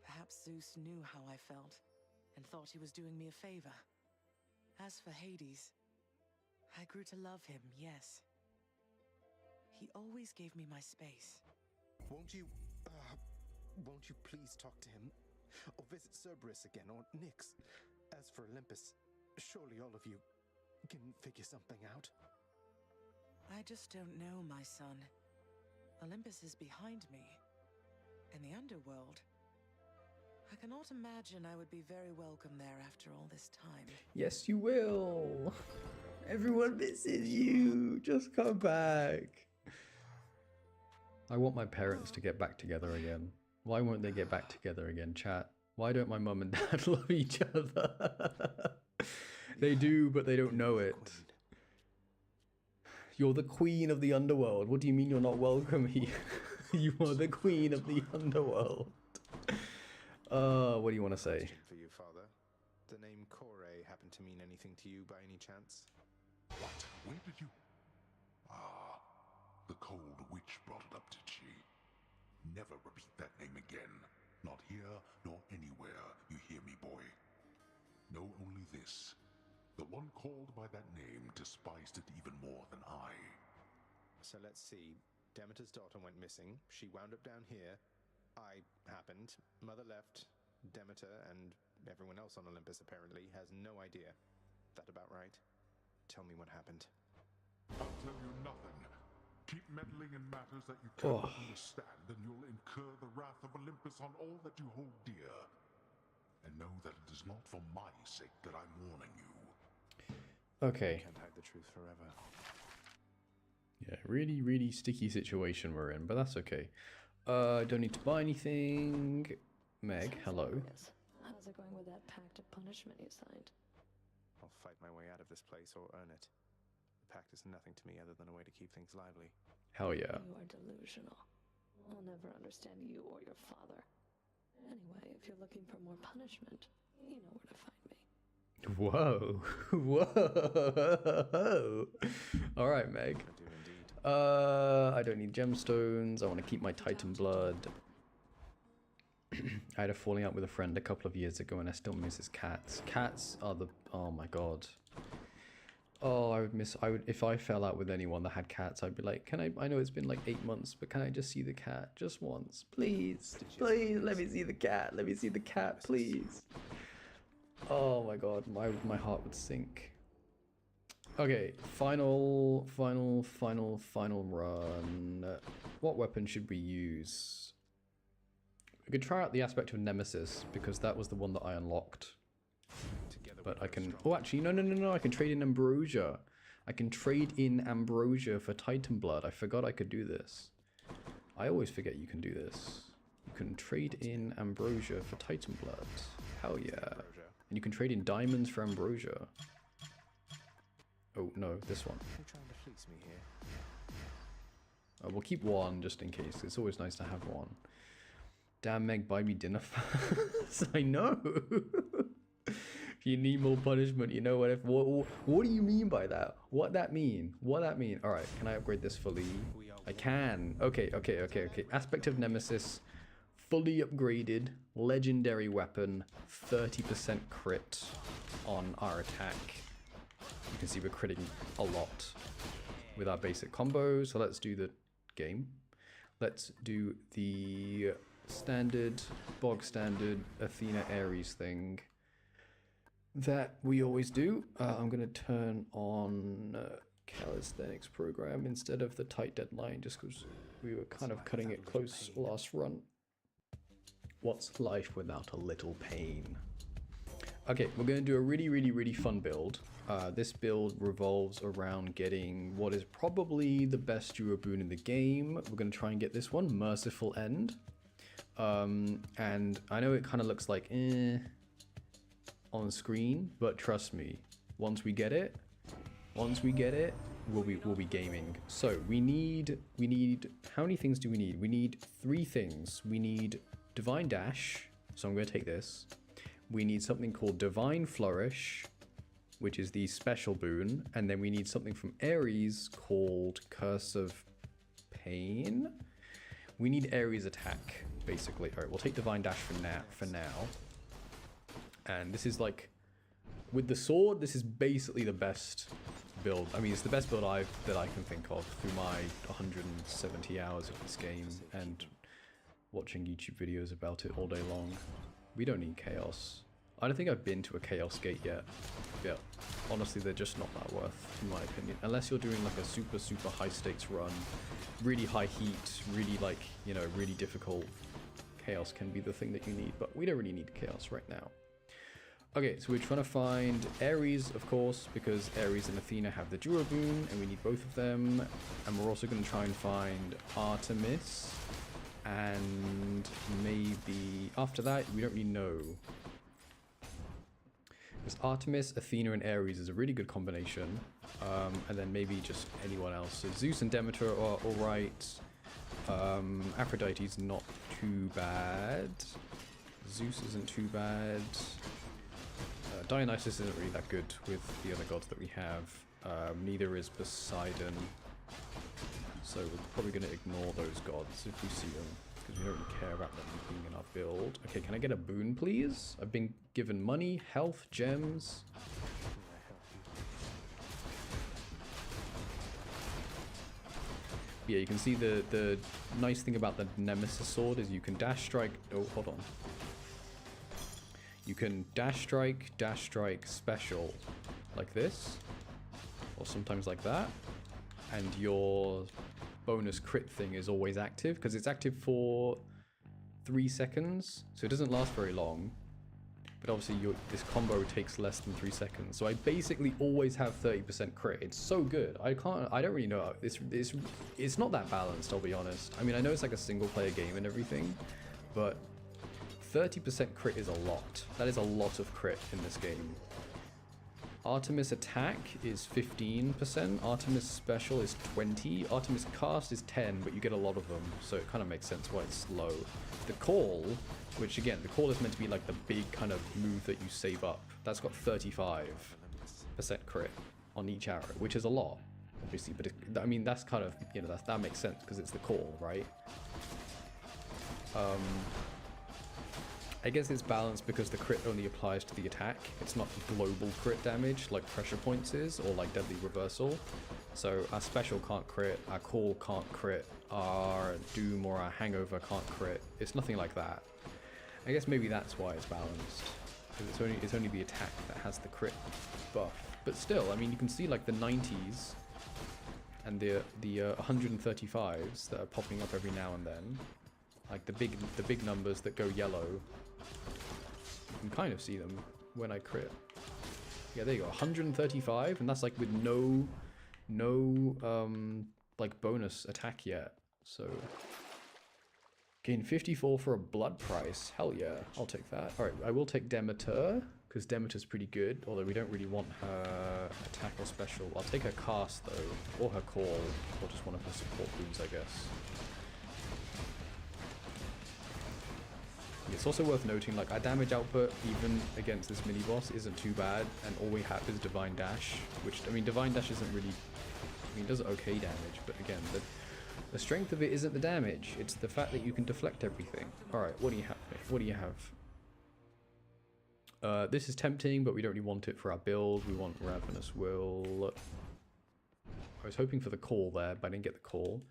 Perhaps Zeus knew how I felt, and thought he was doing me a favor. As for Hades, I grew to love him, yes. He always gave me my space. Won't you please talk to him? Or visit Cerberus again, or Nyx? As for Olympus, surely all of you can figure something out. I just don't know, my son. Olympus is behind me. And the Underworld. I cannot imagine I would be very welcome there after all this time. Yes, you will. Everyone misses you. Just come back. I want my parents to get back together again. Why won't they get back together again, chat? Why don't my mum and dad love each other? They do, but they don't know it. You're the queen of the underworld. What do you mean you're not welcome here? You are the queen of the underworld. What do you want to say? For you, Father. The name Kore happen to mean anything to you by any chance? What? Where did you... Ah, the cold witch brought it up, did she? Never repeat that name again. Not here, nor anywhere. You hear me, boy? Know only this. The one called by that name despised it even more than I. So let's see. Demeter's daughter went missing. She wound up down here. I happened. Mother left. Demeter and everyone else on Olympus apparently has no idea. That about right? Tell me what happened. I'll tell you nothing. Keep meddling in matters that you cannot understand, and you'll incur the wrath of Olympus on all that you hold dear. And know that it is not for my sake that I'm warning you. Okay. You can't hide the truth forever. Yeah, really, really sticky situation we're in, but that's okay. Don't need to buy anything. Meg, hello. How's it going with that pact of punishment you signed? I'll fight my way out of this place or earn it. The pact is nothing to me other than a way to keep things lively. Hell yeah. You are delusional. I'll never understand you or your father. Anyway, if you're looking for more punishment, you know where to find me. Whoa. Whoa. Alright, Meg. I do indeed. I don't need gemstones. I want to keep my Titan blood. I had a falling out with a friend a couple of years ago and I still miss his cats. Cats are the... Oh my god. Oh, I would if I fell out with anyone that had cats, I'd be like, I know it's been like 8 months, but can I just see the cat just once? Please. Please, let me see the cat. Let me see the cat, please. Oh my god, my heart would sink. Okay, final run. What weapon should we use? We could try out the aspect of Nemesis, because that was the one that I unlocked. But I can... Oh, actually, no, I can trade in Ambrosia. I can trade in Ambrosia for Titan Blood. I forgot I could do this. I always forget you can do this. You can trade in Ambrosia for Titan Blood. Hell yeah. And you can trade in diamonds for Ambrosia. Oh, no, this one. You're trying to fleece me here. We'll keep one just in case. It's always nice to have one. Damn, Meg, buy me dinner first. I know. If you need more punishment, you know what? What do you mean by that? What that mean? What that mean? All right, can I upgrade this fully? I can. Okay. Aspect of Nemesis, fully upgraded, legendary weapon, 30% crit on our attack. You can see we're critting a lot with our basic combo. So let's do the game. Let's do the standard, bog standard Athena Ares thing that we always do. I'm going to turn on calisthenics program instead of the tight deadline just because we were kind of cutting it close last run. What's life without a little pain? Okay, we're going to do a really fun build. This build revolves around getting what is probably the best duo boon in the game. We're going to try and get this one, Merciful End. And I know it kind of looks like on screen, but trust me, once we get it, we'll be gaming. So we need how many things do we need? We need 3 things. We need Divine Dash, so I'm going to take this. We need something called Divine Flourish, which is the special boon, and then we need something from Ares called Curse of Pain. We need Ares attack, basically. All right, we'll take Divine Dash for now. And this is like, with the sword, this is basically the best build. I mean, it's the best build that I can think of through my 170 hours of this game and watching YouTube videos about it all day long. We don't need chaos. I don't think I've been to a chaos gate yet. Yeah, honestly, they're just not that worth, in my opinion. Unless you're doing like a super high stakes run, really high heat, really like, you know, really difficult. Chaos can be the thing that you need, but we don't really need chaos right now. Okay, so we're trying to find Ares, of course, because Ares and Athena have the duo boon, and we need both of them. And we're also going to try and find Artemis. And maybe after that, we don't really know. Because Artemis, Athena, and Ares is a really good combination. And then maybe just anyone else. So Zeus and Demeter are alright. Aphrodite's not too bad. Zeus isn't too bad. Dionysus isn't really that good with the other gods that we have. Neither is Poseidon. So we're probably going to ignore those gods if we see them, because we don't really care about them being in our build. Okay, can I get a boon, please? I've been given money, health, gems. Yeah, you can see the nice thing about the Nemesis sword is you can dash strike. Oh, hold on. You can dash strike, special, like this, or sometimes like that, and your bonus crit thing is always active, because it's active for 3 seconds, so it doesn't last very long, but obviously this combo takes less than 3 seconds. So I basically always have 30% crit. It's so good. I don't really know. It's not that balanced, I'll be honest. I mean, I know it's like a single player game and everything, but 30% crit is a lot. That is a lot of crit in this game. Artemis attack is 15%, Artemis special is 20, Artemis cast is 10, but you get a lot of them, so it kind of makes sense why it's slow. The call, which again, the call is meant to be like the big kind of move that you save up, that's got 35% crit on each arrow, which is a lot, obviously, but I mean, that's kind of, you know, that makes sense because it's the call, right? I guess it's balanced because the crit only applies to the attack. It's not global crit damage like pressure points is, or like deadly reversal. So our special can't crit, our call can't crit, our doom or our hangover can't crit. It's nothing like that. I guess maybe that's why it's balanced, because it's only the attack that has the crit buff. But still, I mean, you can see like the 90s and the 135s that are popping up every now and then, like the big numbers that go yellow. You can kind of see them when I crit. Yeah, there you go, 135, and that's like with no like bonus attack yet. So gain 54 for a blood price. Hell yeah, I'll take that. All right, I will take Demeter because Demeter's pretty good, although we don't really want her attack or special. I'll take her cast though, or her call, or just one of her support boons, I guess. It's also worth noting, like, our damage output, even against this mini-boss, isn't too bad, and all we have is Divine Dash, which, I mean, Divine Dash isn't really, I mean, it does okay damage, but again, the strength of it isn't the damage, it's the fact that you can deflect everything. Alright, what do you have, mate? What do you have? This is tempting, but we don't really want it for our build. We want Ravenous Will. I was hoping for the call there, but I didn't get the call.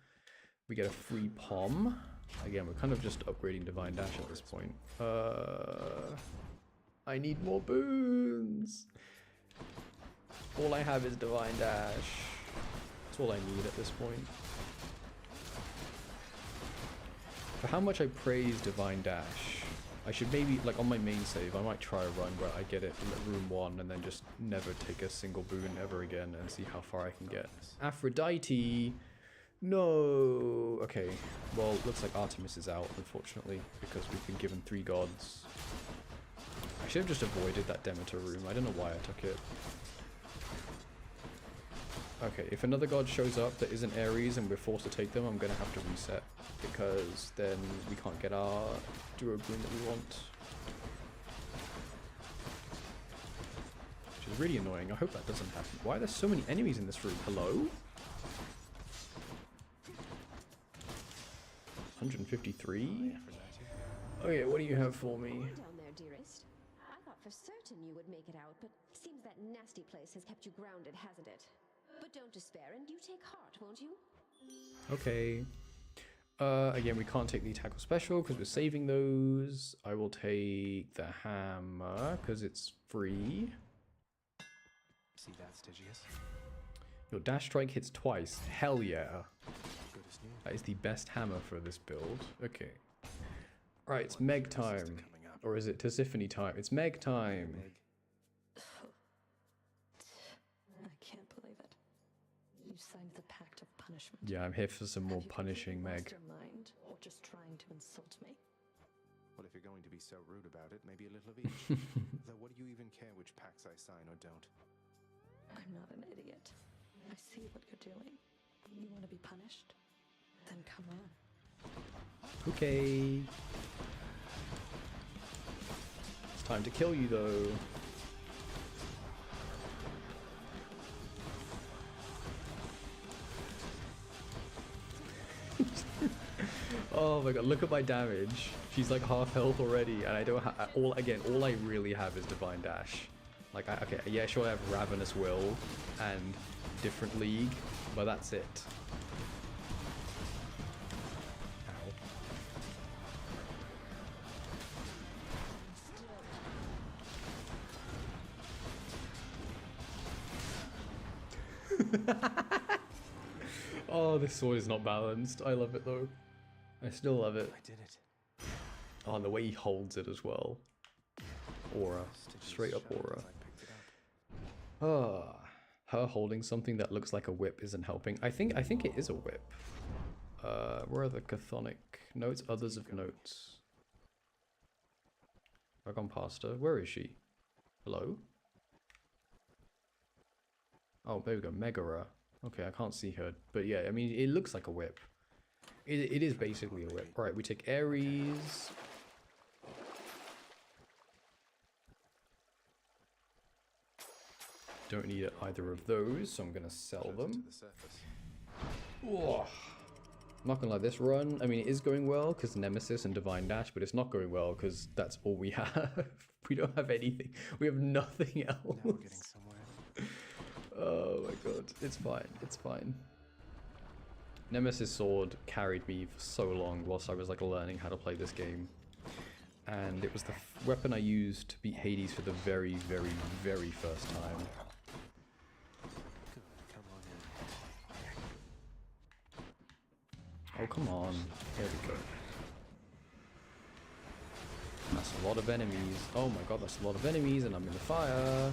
We get a free Pom. Again, we're kind of just upgrading Divine Dash at this point. I need more boons! All I have is Divine Dash. That's all I need at this point. For how much I praise Divine Dash, I should maybe, like on my main save, I might try a run where I get it in room 1 and then just never take a single boon ever again and see how far I can get. Aphrodite! No! Okay, well, looks like Artemis is out, unfortunately, because we've been given 3 gods. I should have just avoided that Demeter room. I don't know why I took it. Okay, if another god shows up that isn't Ares and we're forced to take them, I'm gonna have to reset, because then we can't get our duo boon that we want. Which is really annoying. I hope that doesn't happen. Why are there so many enemies in this room? Hello? 153? Okay, what do you have for me? Down there, dearest. I thought for certain you would make it out, but seems that nasty place has kept you grounded, hasn't it? But don't despair, and you take heart, won't you? Okay. Again, we can't take the attack or special because we're saving those. I will take the hammer because it's free. See that, Stygius? Your dash strike hits twice. Hell yeah. That is the best hammer for this build. Okay. Right, it's Meg time. Or is it Tisiphone time? It's Meg time. I can't believe it. You signed the pact of punishment. Yeah, I'm here for some more punishing Meg. Have you completely lost your mind, or just trying to insult me? Well, if you're going to be so rude about it, maybe a little of each. Though what do you even care which pacts I sign or don't? I'm not an idiot. I see what you're doing. You want to be punished? Then come on. Okay. It's time to kill you, though. Oh my god, look at my damage. She's like half health already, and I don't have all I really have is Divine Dash. Like, okay, yeah, sure, I have Ravenous Will and Different League, but that's it. Oh, this sword is not balanced. I love it though. I still love it. I did it. Oh, and the way he holds it as well. Aura. Straight up aura. Ah, her holding something that looks like a whip isn't helping. I think it is a whip. Where are the chthonic notes? Others of notes. I've gone past her. Where is she? Hello? Oh, there we go. Megara. Okay, I can't see her. But yeah, I mean, it looks like a whip. It is basically a whip. Alright, we take Ares. Don't need either of those, so I'm going to sell them. Oh, I'm not going to let this run. I mean, it is going well because Nemesis and Divine Dash, but it's not going well because that's all we have. We don't have anything. We have nothing else. Now we're getting somewhere. Oh my god. It's fine. It's fine. Nemesis Sword carried me for so long whilst I was like learning how to play this game. And it was the weapon I used to beat Hades for the very, very, very first time. Oh, come on. There we go. That's a lot of enemies. Oh my god, that's a lot of enemies and I'm in the fire.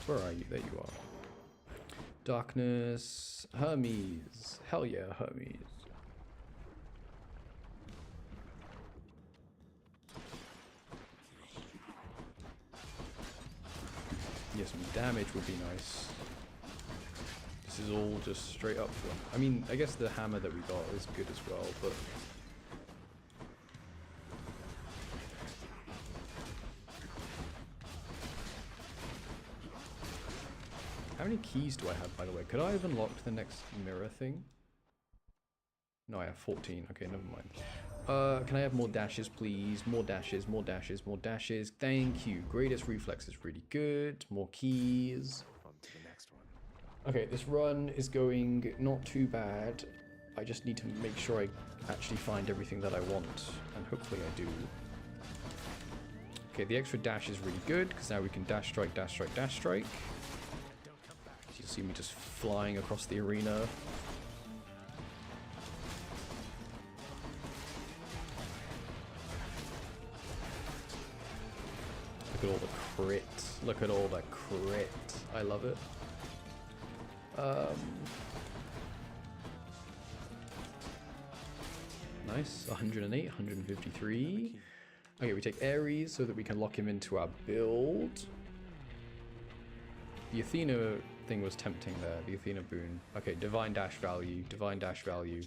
Where are you? There you are. Darkness. Hermes. Hell yeah, Hermes. Yeah, some damage would be nice. This is all just straight up fun. I mean, I guess the hammer that we got is good as well, but... How many keys do I have, by the way? Could I have unlocked the next mirror thing? No, I have 14. Okay, never mind. Can I have more dashes, please? More dashes, more dashes, more dashes. Thank you. Greatest reflex is really good. More keys. On to the next one. Okay, this run is going not too bad. I just need to make sure I actually find everything that I want. And hopefully I do. Okay, the extra dash is really good, because now we can dash strike, dash strike, dash strike. You'll see me just flying across the arena. Look at all the crit. Look at all the crit. I love it. Nice. 108, 153. Okay, we take Ares so that we can lock him into our build. The Athena thing was tempting there, the Athena boon. Okay, divine dash value, divine dash value.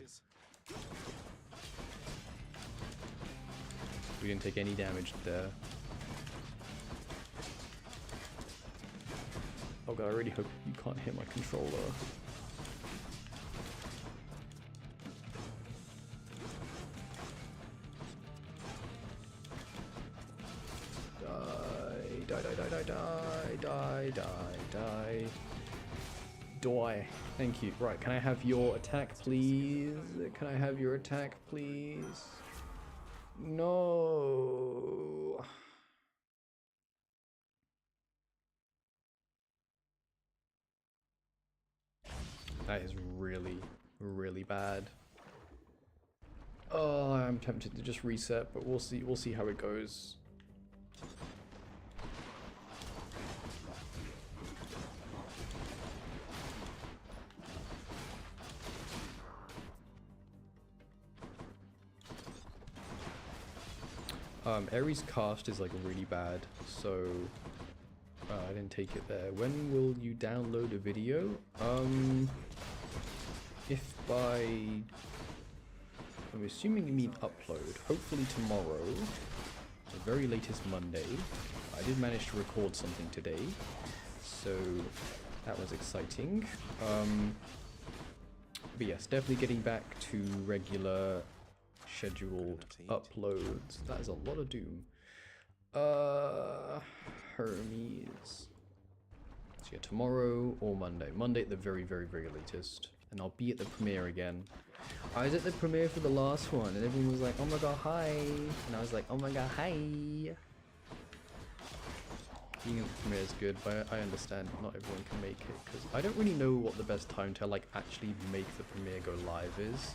We didn't take any damage there. Oh god, I really hope you can't hit my controller. Die, die, die, die, die, die, die, die. Die. Thank you. Right, can I have your attack, please? Can I have your attack, please? No. That is really, really bad. Oh, I'm tempted to just reset, but we'll see. We'll see how it goes. Ares cast is like really bad, so I didn't take it there. When will you download a video? If by, I'm assuming you mean upload, hopefully tomorrow, the very latest Monday. I did manage to record something today, so that was exciting. But yes, definitely getting back to regular scheduled uploads. That is a lot of doom. Hermes. So yeah, tomorrow or Monday. Monday at the very, very, very latest. And I'll be at the premiere again. I was at the premiere for the last one and everyone was like, oh my god, hi. And I was like, oh my god, hi. being at the premiere is good, but I understand not everyone can make it, because I don't really know what the best time to like actually make the premiere go live is.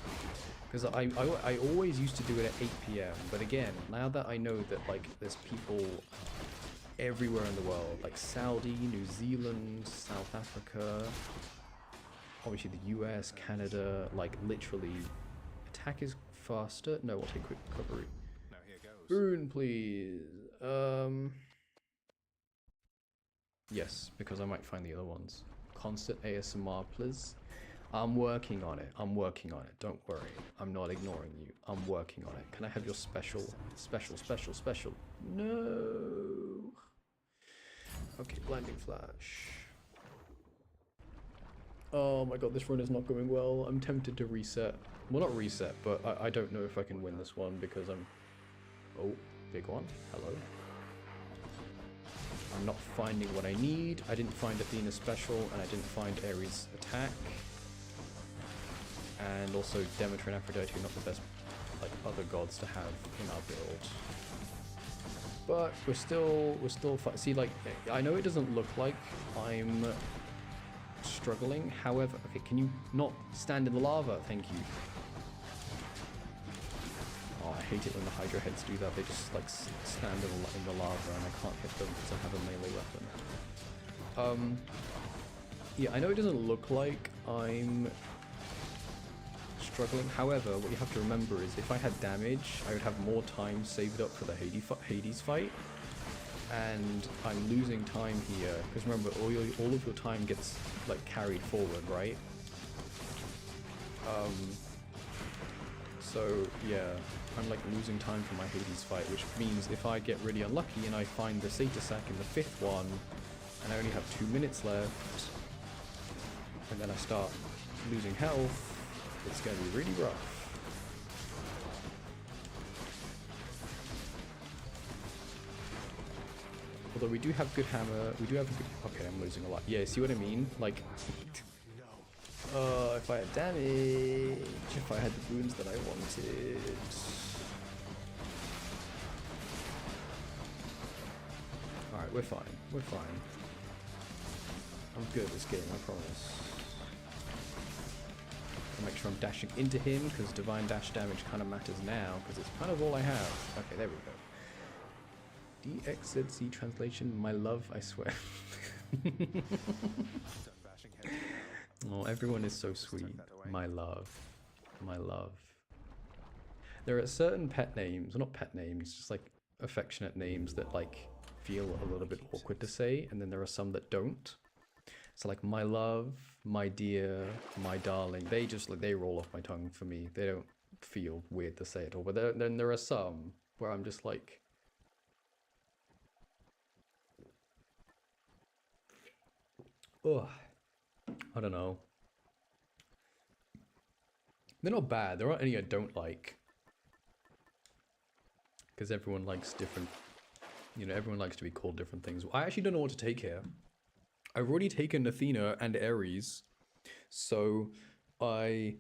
Because I always used to do it at 8 PM, but again, now that I know that like there's people everywhere in the world, like Saudi, New Zealand, South Africa, obviously the US, Canada, like literally, attack is faster. No, we'll take quick recovery. Now here goes. Boon, please. Yes, because I might find the other ones. Constant ASMR, please. I'm working on it. I'm working on it. Don't worry. I'm not ignoring you. I'm working on it. Can I have your special? No. Okay, blinding flash. Oh my god, this run is not going well. I'm tempted to reset. Well, not reset, but I don't know if I can win this one because I'm... Oh, big one. Hello. I'm not finding what I need. I didn't find Athena's special, and I didn't find Ares' attack. And also Demeter and Aphrodite are not the best like other gods to have in our build. But we're still see, like, I know it doesn't look like I'm struggling. However, okay, can you not stand in the lava? Thank you. Oh, I hate it when the Hydra heads do that. They just like stand in the lava and I can't hit them because I have a melee weapon. Yeah, I know it doesn't look like I'm struggling. However, what you have to remember is if I had damage, I would have more time saved up for the Hades fight. And I'm losing time here because remember, all of your time gets like carried forward, right? So yeah, I'm like losing time for my Hades fight, which means if I get really unlucky and I find the Satyr sack in the 5th one, and I only have 2 minutes left, and then I start losing health, it's going to be really rough. Although we do have good hammer, we do have a good... Okay, I'm losing a lot. Yeah, see what I mean? Like... if I had damage, if I had the boons that I wanted... Alright, we're fine. We're fine. I'm good at this game, I promise. I'll make sure I'm dashing into him, because divine dash damage kind of matters now, because it's kind of all I have. Okay, there we go. DXZC translation, my love, I swear. Oh, everyone is so sweet. My love. My love. There are certain pet names, well, not pet names, just like affectionate names that like feel a little bit awkward to say, and then there are some that don't. So like my love, my dear, my darling, they just like, they roll off my tongue for me. They don't feel weird to say at all. But then there are some where I'm just like, oh, I don't know. They're not bad. There aren't any I don't like. Because everyone likes different, you know, everyone likes to be called different things. I actually don't know what to take here. I've already taken Athena and Ares. So okay,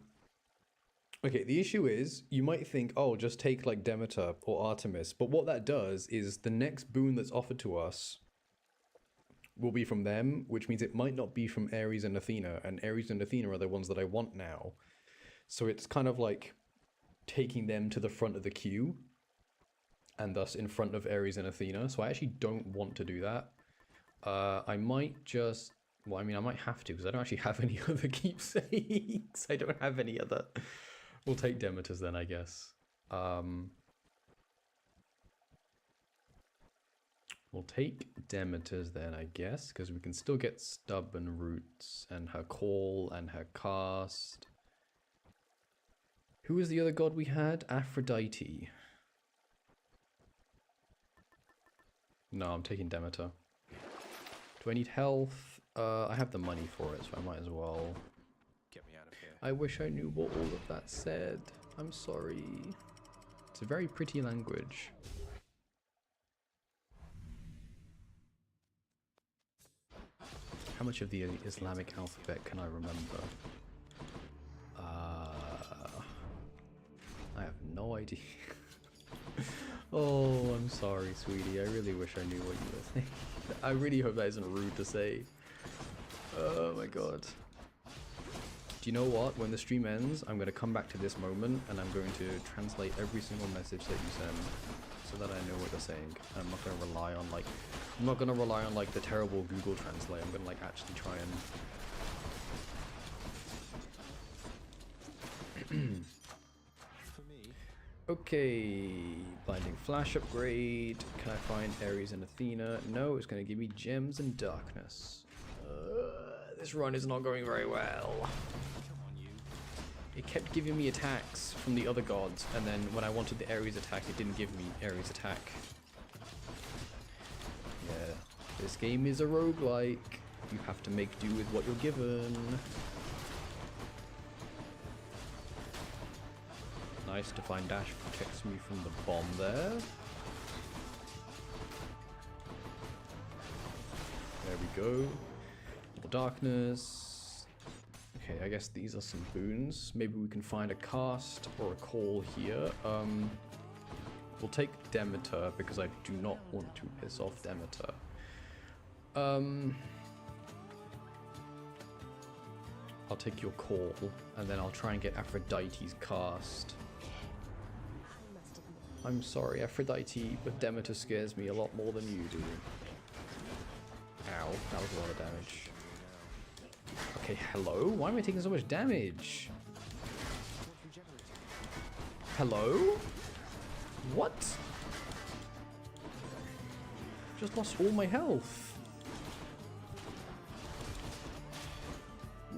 the issue is, you might think, oh, just take like Demeter or Artemis. But what that does is the next boon that's offered to us will be from them, which means it might not be from Ares and Athena, and Ares and Athena are the ones that I want now. So it's kind of like taking them to the front of the queue, and thus in front of Ares and Athena. So I actually don't want to do that. I might just, well, I mean, I might have to, because I don't actually have any other keepsakes. I don't have any other. We'll take Demeter's then, I guess. We'll take Demeter's then, I guess, because we can still get Stubborn Roots and her call and her cast. Who was the other god we had? Aphrodite. No, I'm taking Demeter. Do I need health? I have the money for it, so I might as well. Get me out of here. I wish I knew what all of that said. I'm sorry. It's a very pretty language. How much of the Islamic alphabet can I remember? I have no idea. Oh, I'm sorry, sweetie. I really wish I knew what you were saying. I really hope that isn't rude to say. Oh my god. Do you know what? When the stream ends, I'm going to come back to this moment and I'm going to translate every single message that you send so that I know what you're saying. And I'm not going to rely on like the terrible Google Translate. I'm going to like actually try and For me, okay, blinding flash upgrade. Can I find Ares and Athena? No, it's going to give me gems and darkness. This run is not going very well. come on, you. It kept giving me attacks from the other gods, and then when I wanted the Ares attack, it didn't give me Ares attack. Yeah, this game is a roguelike. You have to make do with what you're given. Nice, Divine Dash protects me from the bomb there. There we go. More darkness. Okay, I guess these are some boons. Maybe we can find a cast or a call here. We'll take Demeter because I do not want to piss off Demeter. I'll take your call and then I'll try and get Aphrodite's cast. I'm sorry, Aphrodite, but Demeter scares me a lot more than you do. Ow, that was a lot of damage. Okay, hello? Why am I taking so much damage? Hello? What? Just lost all my health.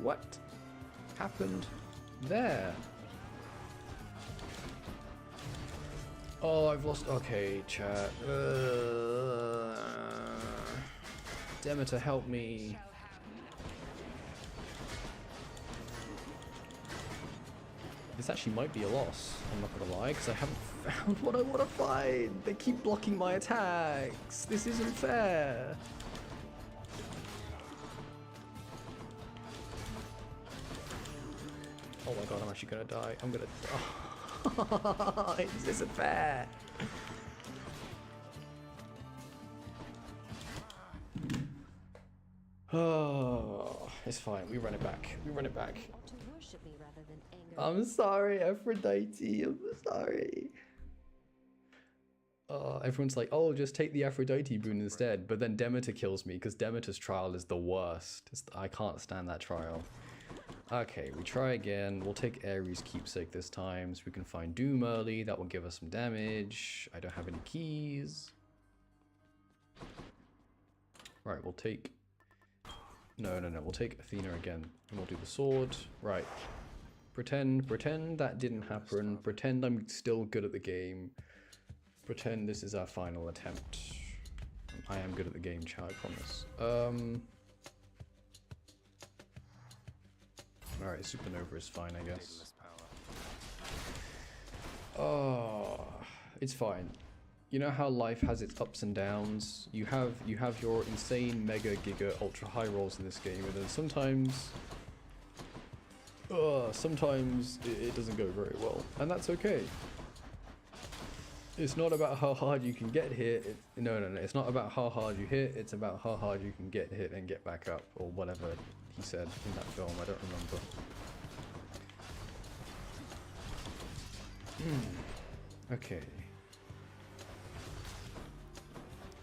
What happened there? Oh, I've lost. Okay, chat. Demeter, help me. This actually might be a loss, I'm not gonna lie, because I haven't found what I want to find. They keep blocking my attacks. This isn't fair. Oh my god, I'm actually gonna die. I'm gonna. Oh, this isn't fair. Oh, it's fine. We run it back. We run it back. To worship me rather than anger. I'm sorry, Aphrodite. I'm sorry. Everyone's like, oh, just take the Aphrodite boon instead. But then Demeter kills me because Demeter's trial is the worst. I can't stand that trial. Okay, we try again. We'll take Ares' keepsake this time so we can find Doom early. That will give us some damage. I don't have any keys. Right, we'll take... No. We'll take Athena again. And we'll do the sword. Right. Pretend that didn't happen. Pretend I'm still good at the game. Pretend this is our final attempt. I am good at the game, chat, I promise. Alright, Supernova is fine, I guess. Oh, it's fine. You know how life has its ups and downs? You have your insane, mega, giga, ultra high rolls in this game, and then sometimes it doesn't go very well, and that's okay. It's not about how hard you can get hit. No. It's not about how hard you hit. It's about how hard you can get hit and get back up, or whatever he said in that film. I don't remember. Okay.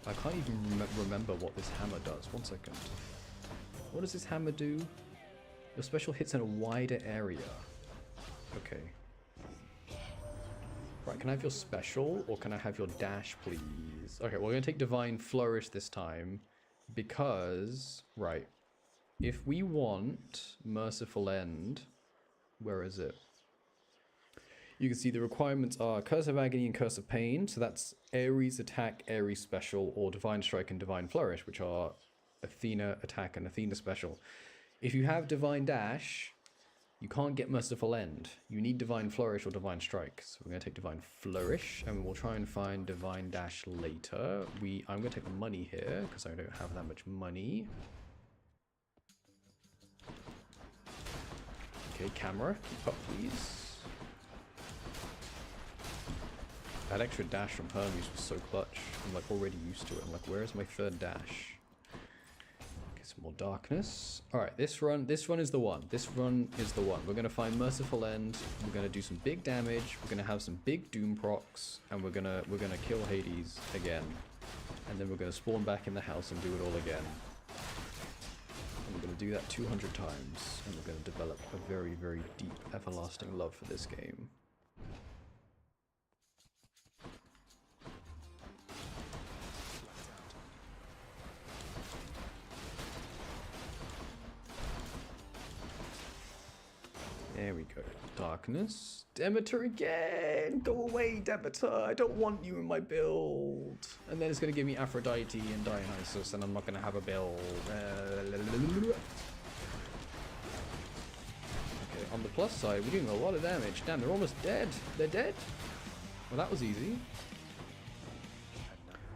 I can't even remember what this hammer does. 1 second. What does this hammer do? Your special hits in a wider area. Okay. Right, can I have your special, or can I have your dash, please? Okay, we're going to take Divine Flourish this time, because... Right. If we want Merciful End... Where is it? You can see the requirements are Curse of Agony and Curse of Pain, so that's Ares Attack, Ares Special, or Divine Strike and Divine Flourish, which are Athena Attack and Athena Special. If you have Divine Dash... You can't get Merciful End. You need Divine Flourish or Divine Strike. So we're going to take Divine Flourish, and we'll try and find Divine Dash later. I'm going to take the money here, because I don't have that much money. Okay, camera, keep up, please. That extra dash from Hermes was so clutch. I'm like already used to it. I'm like, where is my third dash? some more darkness. All right, this run is the one. This run is the one. We're gonna find Merciful End. We're gonna do some big damage. We're gonna have some big Doom procs, and we're gonna kill Hades again, and then we're gonna spawn back in the house and do it all again. And we're gonna do that 200 times, and we're gonna develop a very, very deep, everlasting love for this game. There we go. Darkness. Demeter again! Go away, Demeter! I don't want you in my build! And then it's going to give me Aphrodite and Dionysus, and I'm not going to have a build. Okay, on the plus side, we're doing a lot of damage. Damn, they're almost dead. They're dead? Well, that was easy.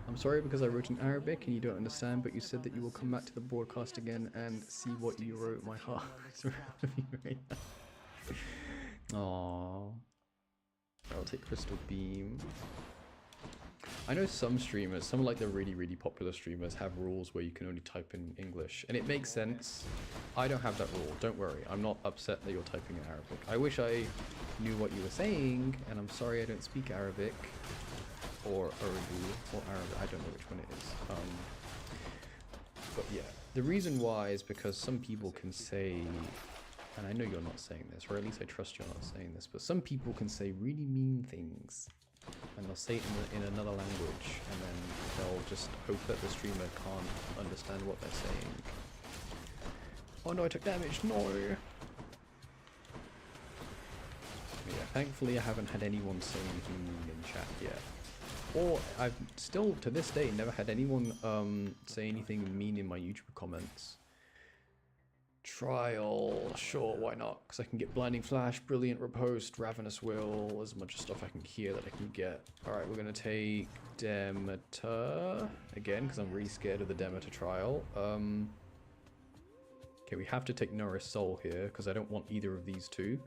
I'm sorry because I wrote in Arabic and you don't understand, but you said that you will come back to the broadcast again and see what you wrote. My heart is around you right now. Aww. I'll take Crystal Beam. I know some streamers, some like the really, really popular streamers have rules where you can only type in English. And it makes sense. I don't have that rule. Don't worry. I'm not upset that you're typing in Arabic. I wish I knew what you were saying, and I'm sorry I don't speak Arabic. Or Urdu, or Arabic. I don't know which one it is. But yeah. The reason why is because some people can say... And I know you're not saying this, or at least I trust you're not saying this, but some people can say really mean things, and they'll say it in another language, and then they'll just hope that the streamer can't understand what they're saying. Oh no, I took damage, no! But yeah, thankfully I haven't had anyone say anything mean in chat yet. Or I've still, to this day, never had anyone say anything mean in my YouTube comments. Trial, sure, why not? Because I can get Blinding Flash, Brilliant Riposte, Ravenous Will, there's a bunch of stuff I can hear that I can get. Alright, we're going to take Demeter, again, because I'm really scared of the Demeter trial. Okay, we have to take Nourished Soul here, because I don't want either of these two.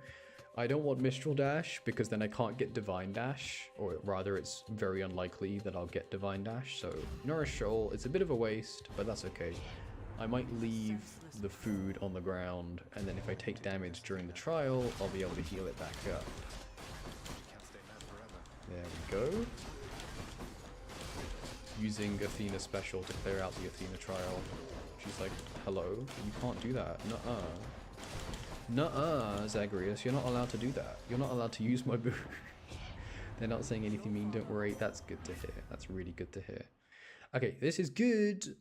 I don't want Mistral Dash, because then I can't get Divine Dash, or rather it's very unlikely that I'll get Divine Dash, so Nourished Soul, it's a bit of a waste, but that's okay. I might leave the food on the ground, and then if I take damage during the trial, I'll be able to heal it back up. There we go. Using Athena special to clear out the Athena trial. She's like, hello, you can't do that. Nuh-uh. Nuh-uh, Zagreus, you're not allowed to do that. You're not allowed to use my boo. They're not saying anything mean, don't worry. That's good to hear. That's really good to hear. Okay, this is good.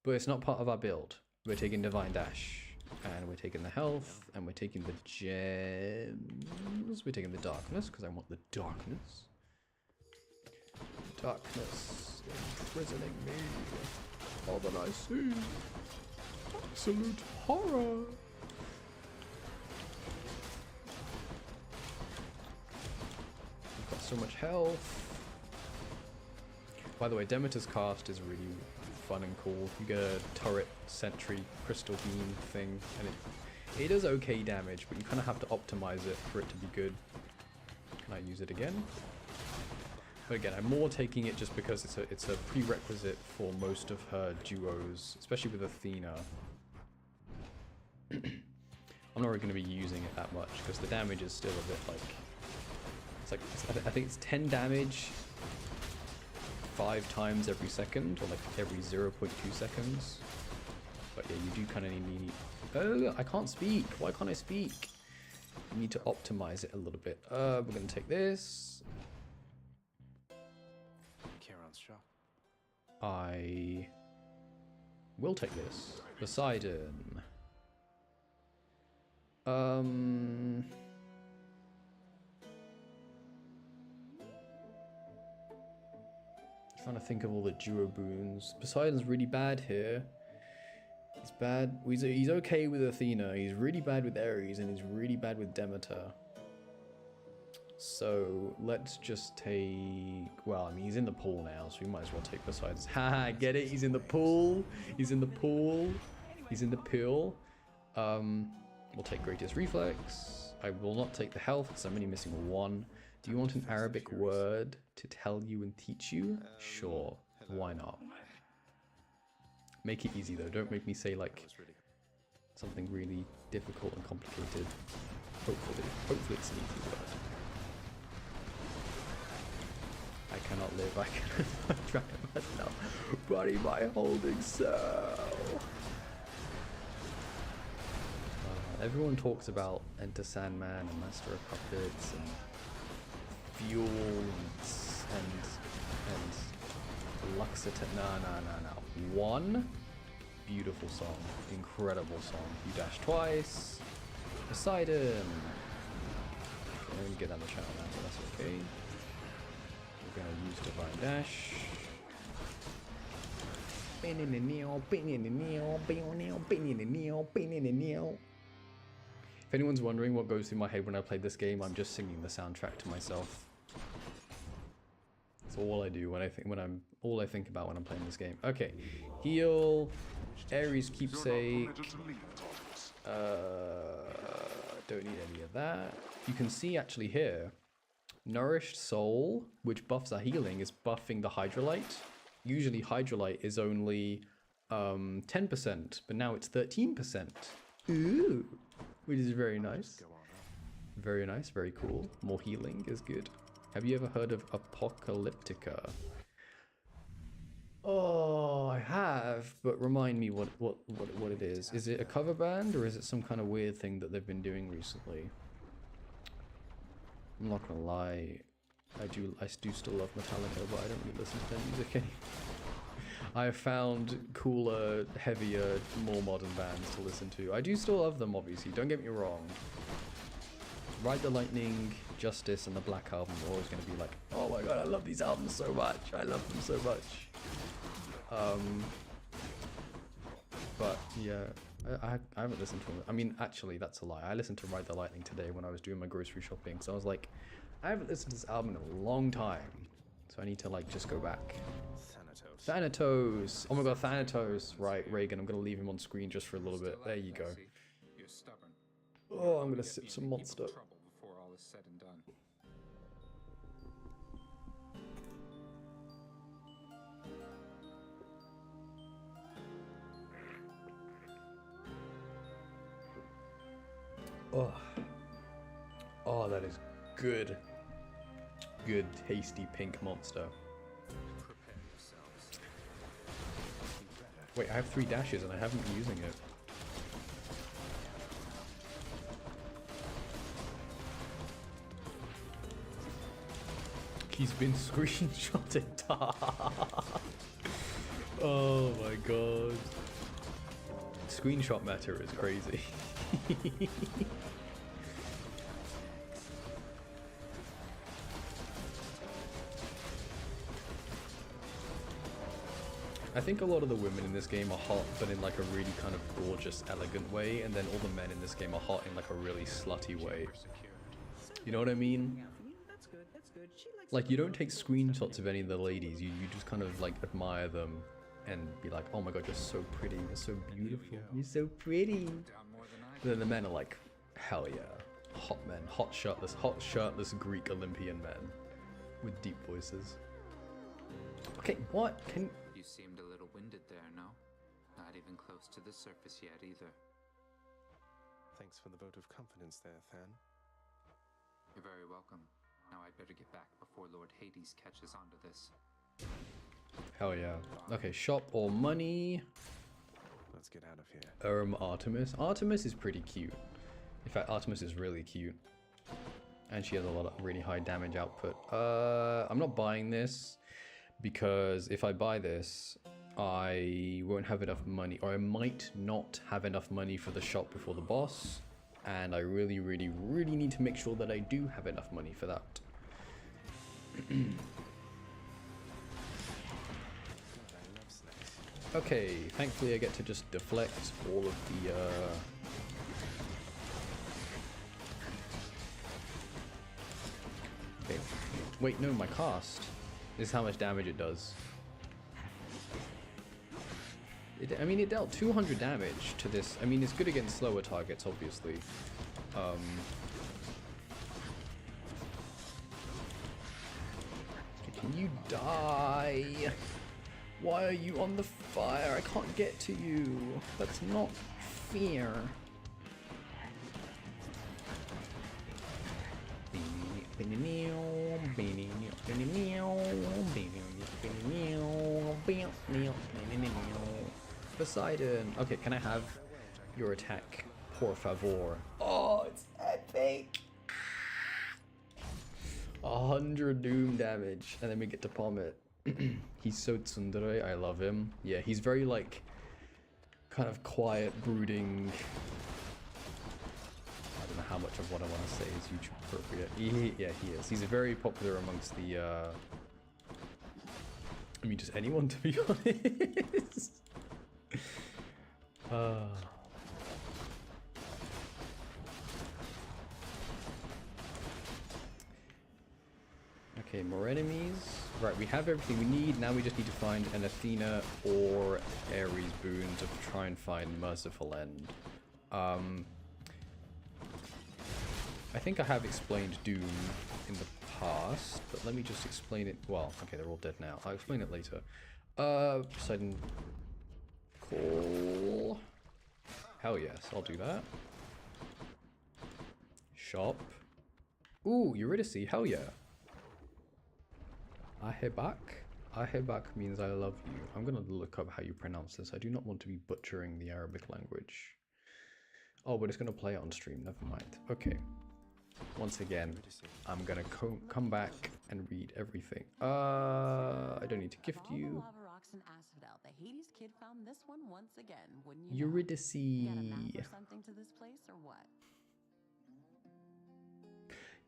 But it's not part of our build. We're taking Divine Dash, and we're taking the health, and we're taking the gems. We're taking the darkness, because I want the darkness. Darkness imprisoning me. All that I see. Absolute horror. We've got so much health. By the way, Demeter's cast is really fun and cool. You get a turret, sentry, crystal beam thing, and it does okay damage, but you kind of have to optimize it for it to be good. Can I use it again? But again, I'm more taking it just because it's a prerequisite for most of her duos, especially with Athena. I'm not really going to be using it that much because the damage is still a bit like I think it's 10 damage 5 times every second, or like every 0.2 seconds. But yeah, you do kind of need... Oh, I can't speak. Why can't I speak? You need to optimize it a little bit. We're going to take this. Kieran's shop. I will take this. Poseidon. Trying to think of all the duo boons. Poseidon's really bad here. He's bad. He's okay with Athena. He's really bad with Ares, and he's really bad with Demeter. So let's just take... Well, I mean, he's in the pool now, so we might as well take Poseidon. Haha, get it? He's in the pool. He's in the pool. He's in the pool. We'll take Greatest Reflex. I will not take the health because I'm only missing 1. Do you want an Arabic word to tell you and teach you? Sure, why not? Make it easy though. Don't make me say like That was really something really difficult and complicated. Hopefully it's an easy word. I cannot live. I cannot try myself. Body my holding cell. Everyone talks about Enter Sandman and Master of Puppets and Fuel and Luxita. No. One beautiful song, incredible song. You dash twice. Poseidon. Okay, let me get down the channel now, but that's okay. We're gonna use Divine Dash. If anyone's wondering what goes through my head when I play this game, I'm just singing the soundtrack to myself. That's all I do when I think about when I'm playing this game. Okay, heal, Ares keepsake. Don't need any of that. You can see actually here, Nourished Soul, which buffs our healing, is buffing the Hydrolite. Usually Hydrolite is only 10%, but now it's 13%. Ooh, which is very nice. Very nice, very cool. More healing is good. Have you ever heard of Apocalyptica? Oh, I have, but remind me what it is. Is it a cover band or is it some kind of weird thing that they've been doing recently? I'm not gonna lie, I do still love Metallica, but I don't really listen to their music anymore. I have found cooler, heavier, more modern bands to listen to. I do still love them, obviously, don't get me wrong. Ride the Lightning, Justice, and the Black Album are always going to be like, oh my god, I love these albums so much. I love them so much. But yeah, I haven't listened to them. I mean, actually, that's a lie. I listened to Ride the Lightning today when I was doing my grocery shopping. So I was like, I haven't listened to this album in a long time. So I need to like just go back. Thanatos. Oh my god, Thanatos. Right, Reagan, I'm going to leave him on screen just for a little bit. There you go. Oh, I'm going to sip some Monster. Before all is said and done. Oh, that is good. Good, tasty pink Monster. Wait, I have 3 dashes and I haven't been using it. He's been screenshotted. Oh my god. Screenshot meta is crazy. I think a lot of the women in this game are hot, but in like a really kind of gorgeous, elegant way, and then all the men in this game are hot in like a really slutty way. You know what I mean? Like, you don't take screenshots of any of the ladies, you just kind of like admire them and be like, oh my god, you're so pretty, you're so beautiful, you're so pretty. But then the men are like, hell yeah, hot men, hot shirtless Greek Olympian men with deep voices. Okay, what? You seemed a little winded there, no? Not even close to the surface yet either. Thanks for the vote of confidence there, Than. You're very welcome. Now I'd better get back before Lord Hades catches on to this. Hell yeah. Okay, shop or money. Let's get out of here. Artemis. Artemis is pretty cute. In fact, Artemis is really cute. And she has a lot of really high damage output. I'm not buying this because if I buy this, I won't have enough money, or I might not have enough money for the shop before the boss. And I really, really, really need to make sure that I do have enough money for that. Okay, thankfully I get to just deflect all of the okay. Wait, no, my cast. This is how much damage it does. I mean, it dealt 200 damage to this. I mean, it's good against slower targets, obviously. Can you die? Why are you on the fire? I can't get to you. That's not fair. Poseidon. Okay, can I have your attack? Por favor. Oh, it's epic. 100 doom damage, and then we get to palm it. He's so tsundere, I love him. Yeah, he's very like kind of quiet, brooding. I don't know how much of what I want to say is YouTube appropriate. Yeah, he is. He's very popular amongst the I mean, just anyone, to be honest. Okay, more enemies. Right, we have everything we need. Now we just need to find an Athena or Ares boon to try and find Merciful End. I think I have explained Doom in the past, but let me just explain it. Well, okay, they're all dead now. I'll explain it later. Poseidon call. Hell yes, I'll do that. Shop. Ooh, Eurydice, hell yeah. Ahebak? Ahebak means I love you. I'm gonna look up how you pronounce this. I do not want to be butchering the Arabic language. Oh, but it's gonna play it on stream, never mind. Okay. Once again, I'm gonna come back and read everything. I don't need to gift you. The Hades kid found this one once again, wouldn't you? Eurydice. Got a map or something to this place or what?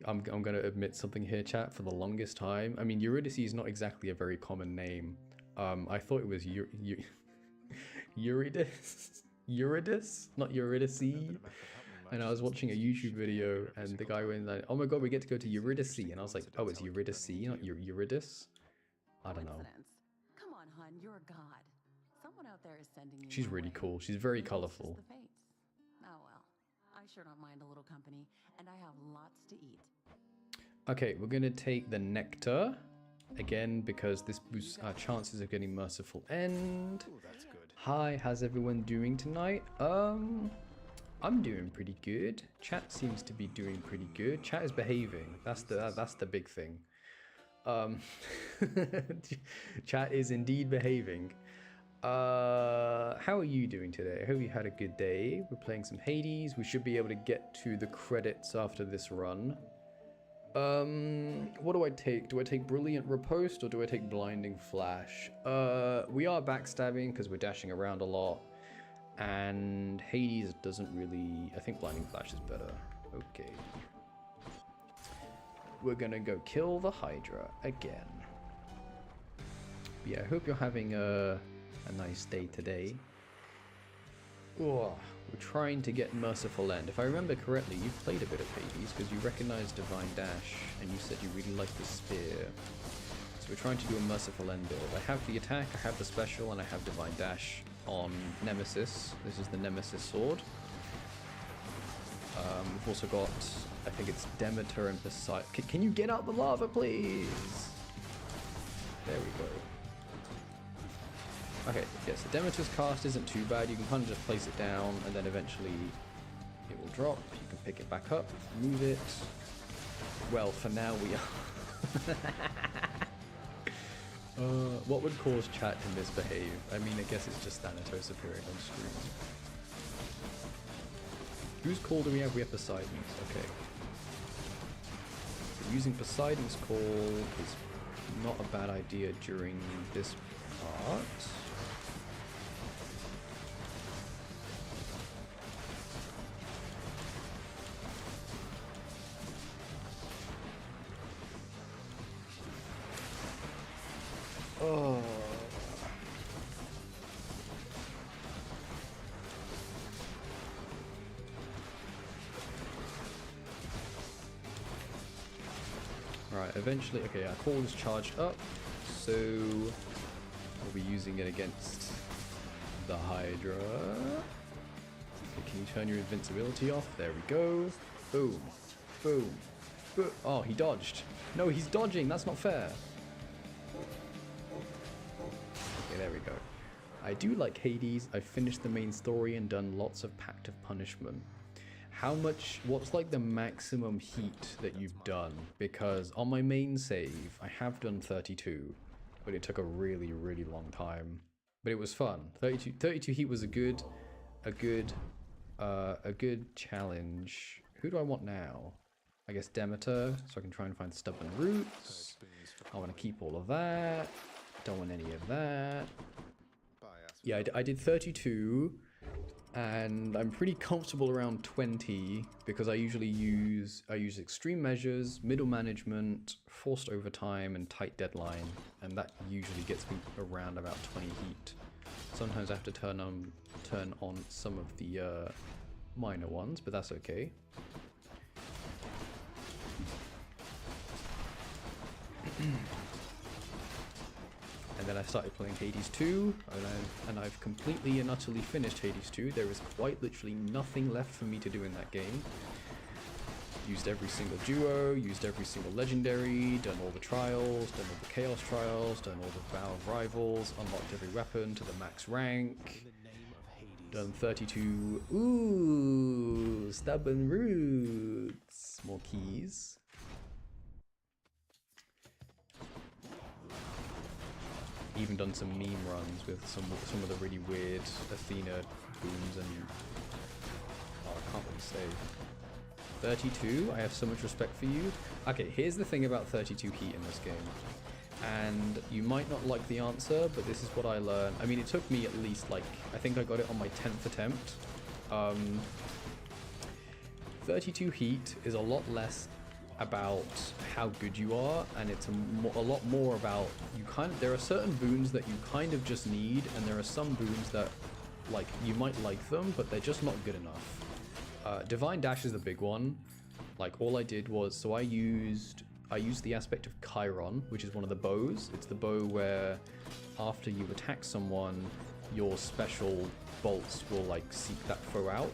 I'm gonna admit something here, chat. For the longest time, I mean, Eurydice is not exactly a very common name. I thought it was Eurydice, Eurydice, not Eurydice. And I was watching a YouTube video, and the guy went like, "Oh my god, we get to go to Eurydice," and I was like, "Oh, it's Eurydice, not Eurydice." I don't know. Come on, hun, you're a god. Someone out there is sending you. She's really cool. She's very colorful. Oh well, I sure don't mind a little company, and I have lots to eat. Okay, we're gonna take the nectar again because this boosts our chances of getting Merciful End. Ooh, that's good. Hi, how's everyone doing tonight? I'm doing pretty good. Chat seems to be doing pretty good. Chat is behaving. That's the big thing. Chat is indeed behaving. How are you doing today? I hope you had a good day. We're playing some Hades. We should be able to get to the credits after this run. What do I take? Do I take Brilliant Riposte or do I take Blinding Flash? We are backstabbing because we're dashing around a lot. And Hades doesn't really... I think Blinding Flash is better. Okay. We're gonna go kill the Hydra again. But yeah, I hope you're having a nice day today. Oh, we're trying to get Merciful End. If I remember correctly, you've played a bit of Hades because you recognized Divine Dash and you said you really liked the spear. So we're trying to do a Merciful End build. I have the attack, I have the special, and I have Divine Dash on Nemesis. This is the Nemesis sword. We've also got, I think it's Demeter and Poseidon. Can you get out the lava, please? There we go. Okay, yes, the Demeter's cast isn't too bad. You can kind of just place it down and then eventually it will drop. You can pick it back up, move it. Well, for now we are... what would cause chat to misbehave? I mean, I guess it's just Thanatos appearing on screen. Whose call do we have? We have Poseidon's. Okay. So using Poseidon's call is not a bad idea during this part. Oh. Right, eventually, okay, our call is charged up, so we'll be using it against the Hydra. Okay, can you turn your invincibility off? There we go. Boom. Boom. Boom. Oh, he dodged. No, he's dodging. That's not fair. Okay, there we go. I do like Hades. I finished the main story and done lots of Pact of Punishment. What's like the maximum heat that you've done? Because on my main save, I have done 32, but it took a really, really long time. But it was fun. 32 heat was a good challenge. Who do I want now? I guess Demeter, so I can try and find stubborn roots. I want to keep all of that. Don't want any of that. Yeah, I did 32, and I'm pretty comfortable around 20 because I usually use extreme measures, middle management, forced overtime, and tight deadline, and that usually gets me around about 20 heat. Sometimes I have to turn on some of the minor ones, but that's okay. And then I started playing Hades 2, and I've completely and utterly finished Hades 2. There is quite literally nothing left for me to do in that game. Used every single duo, used every single legendary, done all the trials, done all the chaos trials, done all the vow of rivals, unlocked every weapon to the max rank. Done 32. Ooh, stubborn roots. More keys. Even done some meme runs with some of the really weird Athena boons and I can't really say. 32, I have so much respect for you. Okay, here's the thing about 32 heat in this game. And you might not like the answer, but this is what I learned. I mean, it took me at least, like, I think I got it on my 10th attempt. 32 heat is a lot less about how good you are, and it's a lot more about there are certain boons that you kind of just need, and there are some boons that, like, you might like them, but they're just not good enough. Divine Dash is the big one. Like, all I did was, so I used the aspect of Chiron, which is one of the bows. It's the bow where after you attack someone, your special bolts will, like, seek that foe out.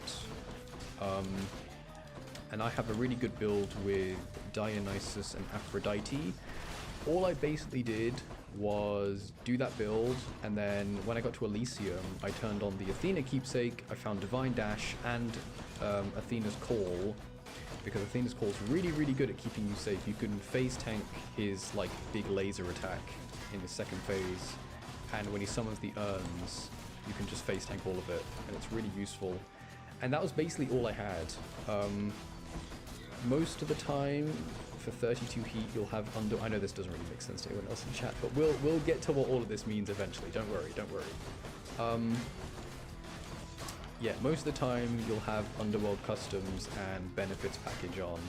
And I have a really good build with Dionysus and Aphrodite. All I basically did was do that build, and then when I got to Elysium, I turned on the Athena Keepsake, I found Divine Dash and Athena's Call, because Athena's Call is really, really good at keeping you safe. You can phase tank his, like, big laser attack in the second phase, and when he summons the urns, you can just phase tank all of it, and it's really useful. And that was basically all I had. Most of the time, for 32 heat, you'll have I know this doesn't really make sense to anyone else in chat, but we'll get to what all of this means eventually. Don't worry. Yeah, most of the time you'll have Underworld customs and benefits package on,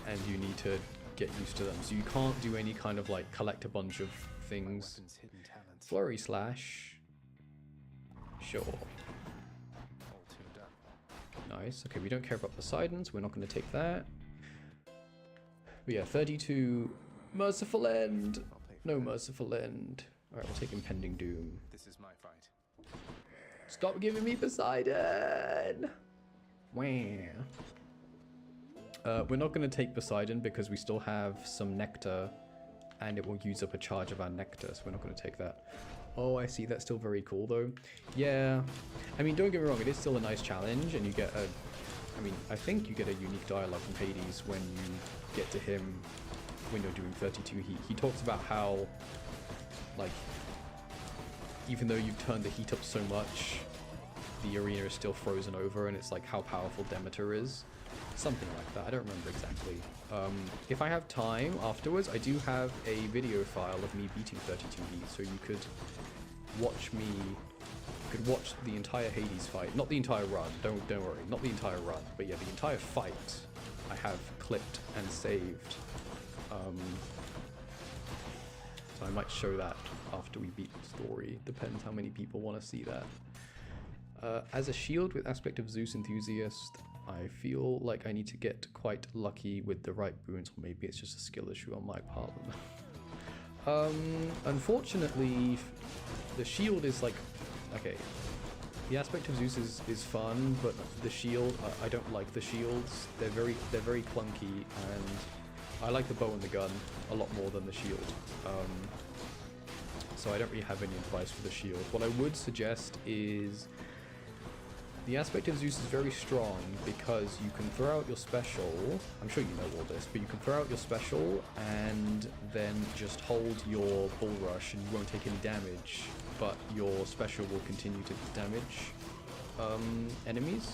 and you need to get used to them. So you can't do any kind of, like, collect a bunch of things. Flurry Slash. Sure. Nice. Okay, we don't care about Poseidon, so we're not going to take that. But yeah, 32. Merciful End. No Merciful End. Alright, we'll take Impending Doom. This is my fight. Stop giving me Poseidon! Wah. We're not going to take Poseidon because we still have some Nectar, and it will use up a charge of our Nectar, so we're not going to take that. Oh, I see. That's still very cool, though. Yeah. I mean, don't get me wrong. It is still a nice challenge, and you get a... I mean, I think you get a unique dialogue from Hades when you get to him when you're doing 32 heat. He talks about how, like, even though you've turned the heat up so much, the arena is still frozen over, and it's like how powerful Demeter is. Something like that. I don't remember exactly. If I have time afterwards, I do have a video file of me beating 32 heat, so you could watch me. You could watch the entire Hades fight, not the entire run. Don't worry, not the entire run, but yeah, the entire fight. I have clipped and saved. So I might show that after we beat the story. Depends how many people want to see that. As a shield with aspect of Zeus enthusiast, I feel like I need to get quite lucky with the right boons, or maybe it's just a skill issue on my part. Unfortunately, the shield is like, okay, the aspect of Zeus is fun, but the shield, I don't like the shields. They're very clunky, and I like the bow and the gun a lot more than the shield. so I don't really have any advice for the shield. What I would suggest is the aspect of Zeus is very strong because you can throw out your special. I'm sure you know all this, but you can throw out your special and then just hold your bull rush and you won't take any damage, but your special will continue to damage enemies.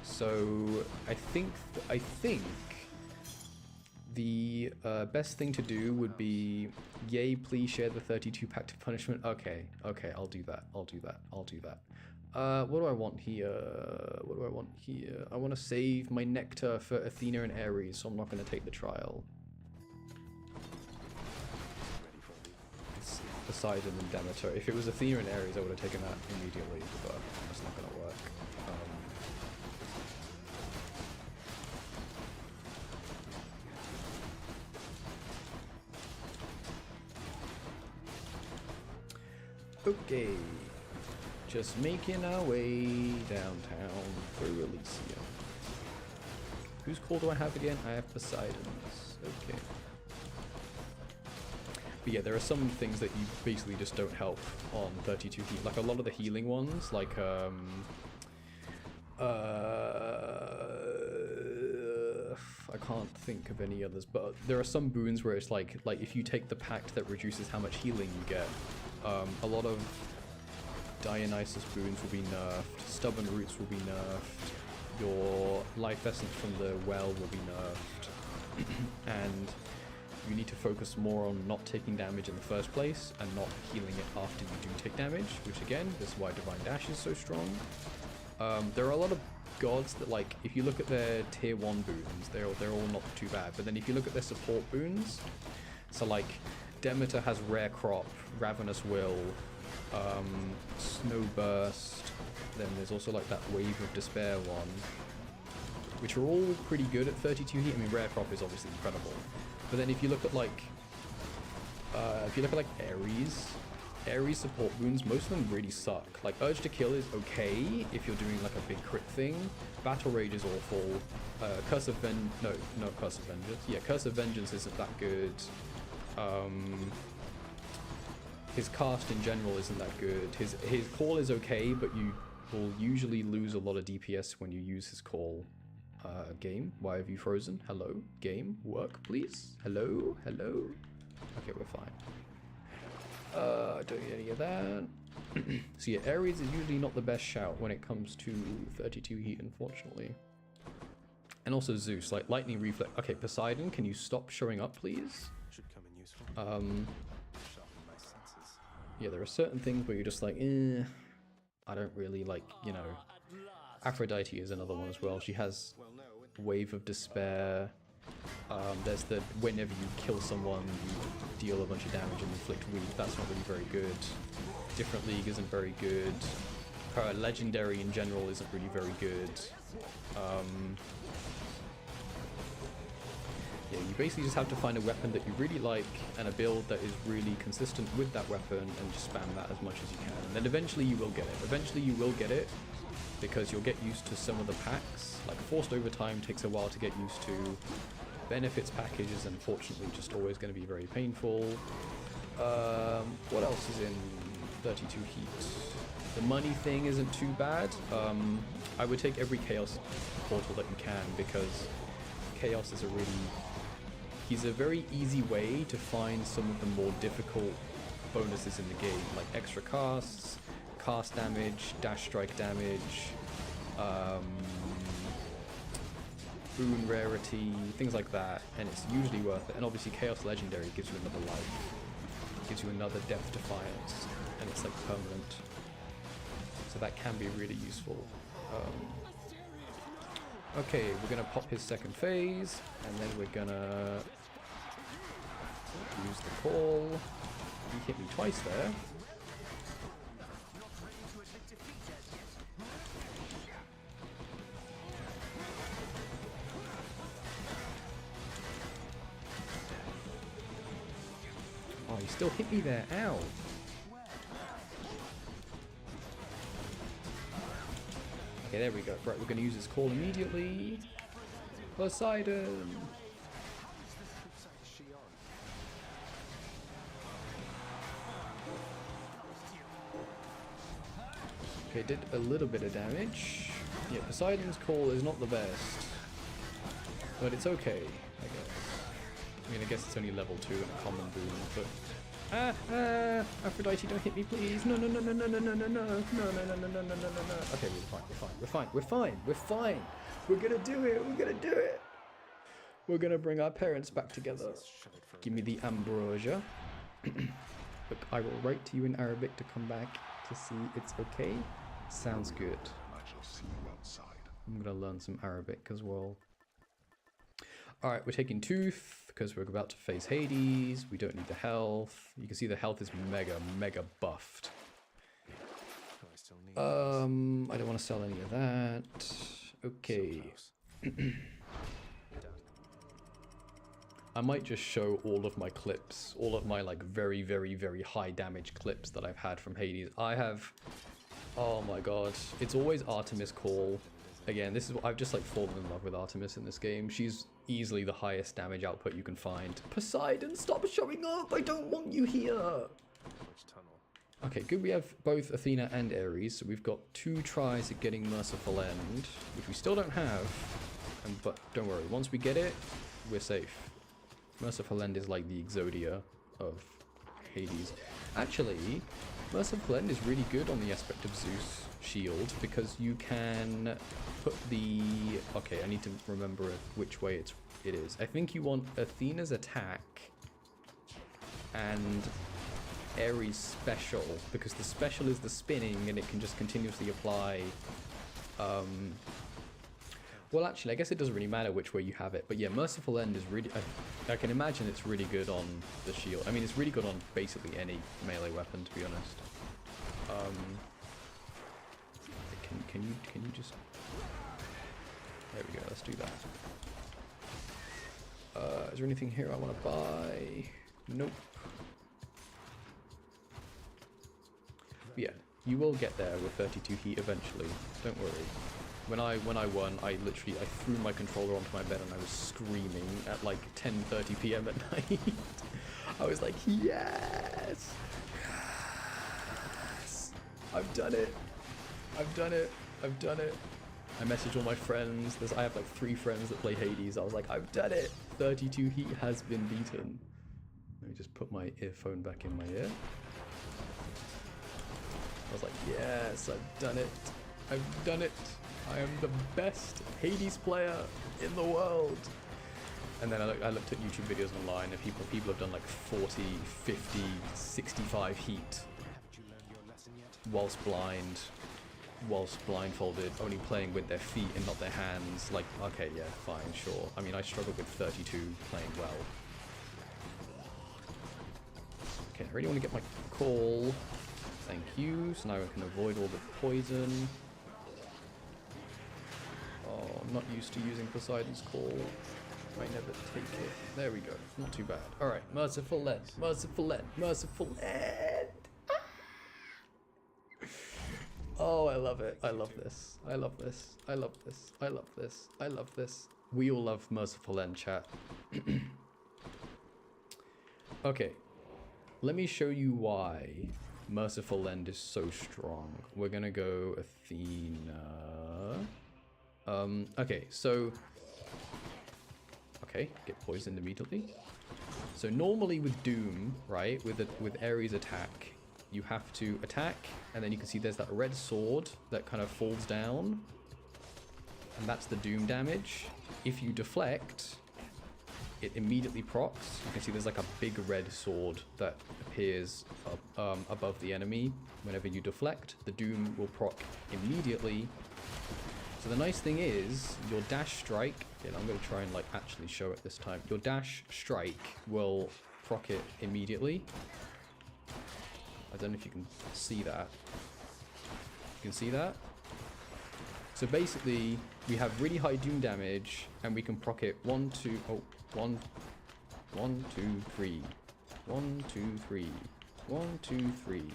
So I think the best thing to do would be, yay, please share the 32 pact of punishment. Okay, I'll do that. What do I want here? I want to save my nectar for Athena and Ares, so I'm not going to take the trial. It's Poseidon and Demeter. If it was Athena and Ares, I would have taken that immediately, but that's not going to work. Okay, just making our way downtown through Elysium. Whose call do I have again? I have Poseidon's. Okay. But yeah, there are some things that you basically just don't help on 32 heat. Like a lot of the healing ones, like I can't think of any others, but there are some boons where it's like if you take the pact that reduces how much healing you get, a lot of Dionysus boons will be nerfed, stubborn roots will be nerfed, your life essence from the well will be nerfed, and you need to focus more on not taking damage in the first place and not healing it after you do take damage, which again, this is why Divine Dash is so strong. There are a lot of gods that, like, if you look at their tier 1 boons, they're all not too bad, but then if you look at their support boons, so like Demeter has Rare Crop, Ravenous Will, Snow Burst, then there's also like that Wave of Despair one, which are all pretty good at 32 heat. I mean, Rare Crop is obviously incredible, but then if you look at like Ares support boons, most of them really suck. Like Urge to Kill is okay if you're doing like a big crit thing. Battle Rage is awful. Curse of Vengeance. Yeah, Curse of Vengeance isn't that good. His cast in general isn't that good. His call is okay, but you will usually lose a lot of DPS when you use his call. Game, why have you frozen? Hello? Game, work please? Hello? Okay, we're fine. Don't get any of that. So yeah, Ares is usually not the best shout when it comes to 32 heat, unfortunately. And also Zeus, like Lightning Reflex. Okay, Poseidon, can you stop showing up, please? Should come in useful. Sharpen my senses. Yeah, there are certain things where you're just like, I don't really like, you know. Aphrodite is another one as well. She has Wave of Despair. There's the whenever you kill someone, you deal a bunch of damage and inflict weak. That's not really very good. Different League isn't very good. Her Legendary in general isn't really very good. Yeah, you basically just have to find a weapon that you really like and a build that is really consistent with that weapon and just spam that as much as you can. And then eventually you will get it. Eventually you will get it because you'll get used to some of the packs. Like Forced Overtime takes a while to get used to. Benefits package is unfortunately just always going to be very painful. What else is in 32 heat? The money thing isn't too bad. I would take every Chaos portal that you can because Chaos is he's a very easy way to find some of the more difficult bonuses in the game, like extra casts, cast damage, dash strike damage, boon rarity, things like that, and it's usually worth it. And obviously Chaos Legendary gives you another life, gives you another Death Defiance, and it's like permanent. So that can be really useful. Okay, we're gonna pop his second phase, and then we're gonna use the call. He hit me twice there. Oh, he still hit me there. Ow. Okay, there we go. Right, we're going to use his call immediately. Poseidon! Okay, did a little bit of damage. Yeah, Poseidon's Call is not the best, but it's okay, I guess. I mean, I guess it's only level 2 and a common boon, but... Aphrodite, don't hit me, please. No, no, no, no, no, no, no, no, no, no, no, no, no, no, no, no, no. Okay, we're fine. We're gonna do it. We're gonna do it. We're gonna bring our parents back together. Give me the ambrosia. Look, I will write to you in Arabic to come back to see it's okay. Sounds good. I shall see you outside. I'm gonna learn some Arabic as well. Alright, we're taking Tooth because we're about to face Hades. We don't need the health. You can see the health is mega buffed. I don't want to sell any of that. Okay. I might just show all of my clips, all of my like very high damage clips that I've had from Hades. I have, oh my god, it's always Artemis Call. Again, this is what I've just like fallen in love with Artemis in this game. She's easily the highest damage output you can find. Poseidon, stop showing up! I don't want you here! Okay, good. We have both Athena and Ares, so we've got 2 tries at getting Merciful End, which we still don't have. But don't worry, once we get it, we're safe. Merciful End is like the Exodia of Hades. Actually, Merciful End is really good on the aspect of Zeus shield because you can put the... Okay, I need to remember which way it is. I think you want Athena's attack and Ares special, because the special is the spinning and it can just continuously apply... Well, actually, I guess it doesn't really matter which way you have it. But yeah, Merciful End is really... I can imagine it's really good on the shield. I mean, it's really good on basically any melee weapon, to be honest. Can you just... There we go, let's do that. Is there anything here I want to buy? Nope. But yeah, you will get there with 32 heat eventually. Don't worry. When I won, I threw my controller onto my bed and I was screaming at like 10:30 p.m. at night. I was like, yes! Yes! I've done it! I've done it! I've done it! I messaged all my friends. I have like 3 friends that play Hades. I was like, I've done it! 32 heat has been beaten. Let me just put my earphone back in my ear. I was like, yes, I've done it! I've done it! I am the best Hades player in the world. And then I looked at YouTube videos online and people have done like 40, 50, 65 heat whilst blindfolded, only playing with their feet and not their hands. Like, okay, yeah, fine, sure. I mean, I struggled with 32 playing well. Okay, I really want to get my call. Thank you. So now I can avoid all the poison. Oh, I'm not used to using Poseidon's Call. I never take it. There we go. Not too bad. Alright, Merciful End. Merciful End. Merciful End. Oh, I love it. I love this. I love this. I love this. I love this. I love this. We all love Merciful End, chat. Okay. Let me show you why Merciful End is so strong. We're gonna go Athena. Okay, so... Okay, get poisoned immediately. So normally with Doom, right, with Ares attack, you have to attack, and then you can see there's that red sword that kind of falls down. And that's the Doom damage. If you deflect, it immediately procs. You can see there's like a big red sword that appears above the enemy. Whenever you deflect, the Doom will proc immediately. So the nice thing is, your dash strike, and I'm going to try and like actually show it this time. Your dash strike will proc it immediately. I don't know if you can see that. You can see that? So basically, we have really high Doom damage, and we can proc it 1, 2, 1, 2, 3. 1, 2, 3. 1, 2, 3.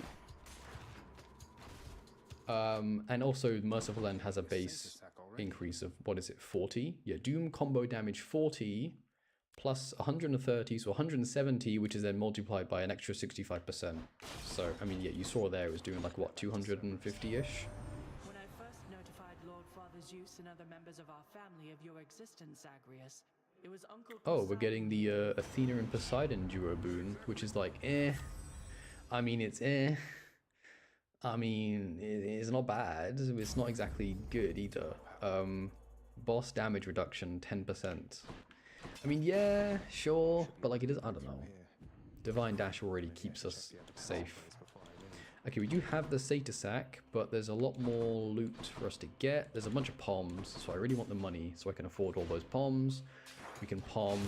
And also Merciful End has a base increase of, what is it, 40? Yeah, Doom combo damage 40 plus 130, so 170, which is then multiplied by an extra 65%. So, I mean, yeah, you saw there it was doing like, what, 250-ish? Father Zeus and other members of our family of your existence, Zagreus. It was Uncle Oh, we're getting the Athena and Poseidon duo boon, which is like, eh. I mean, it's eh. I mean, it's not bad. It's not exactly good either. Boss damage reduction, 10%. I mean, yeah, sure, but like it is, I don't know. Divine Dash already keeps us safe. Okay, we do have the Satyr Sack, but there's a lot more loot for us to get. There's a bunch of palms, so I really want the money so I can afford all those palms. We can palm...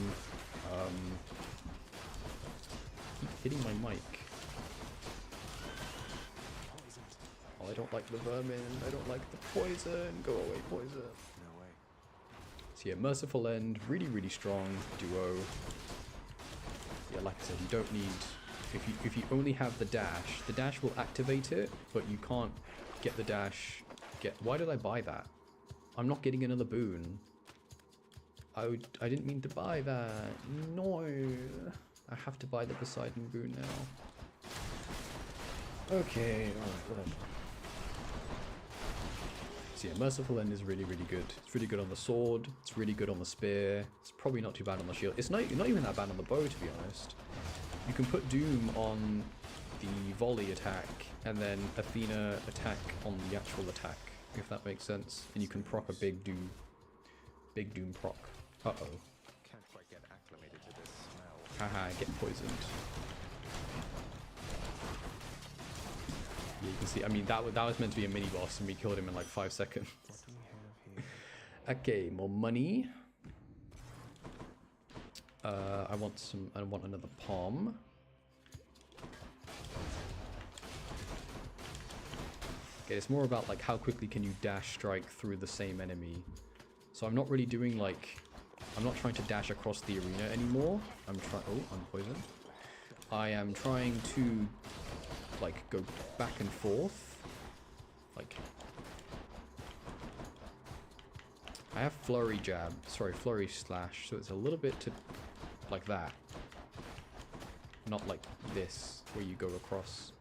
keep hitting my mic. Oh, I don't like the vermin. I don't like the poison. Go away, poison. No way. So yeah, Merciful End, really, really strong duo. Yeah, like I said, you don't need... If you only have the dash will activate it, but you can't get the dash. Why did I buy that? I'm not getting another boon. I didn't mean to buy that. No. I have to buy the Poseidon boon now. Okay, alright, whatever. So yeah, Merciful End is really, really good. It's really good on the sword. It's really good on the spear. It's probably not too bad on the shield. It's not even that bad on the bow, to be honest. You can put Doom on the volley attack, and then Athena attack on the actual attack, if that makes sense. And you can proc a big Doom proc. Uh-oh. Can't quite get acclimated to this smell. Haha, get poisoned. Yeah, you can see, I mean, that was meant to be a mini-boss, and we killed him in like 5 seconds. What do we have here? Okay, more money. I want another palm. Okay, it's more about like how quickly can you dash strike through the same enemy. So I'm not really doing like, I'm not trying to dash across the arena anymore. I'm poisoned. I am trying to like go back and forth. Like, I have flurry slash, so it's a little bit to like that, not like this where you go across.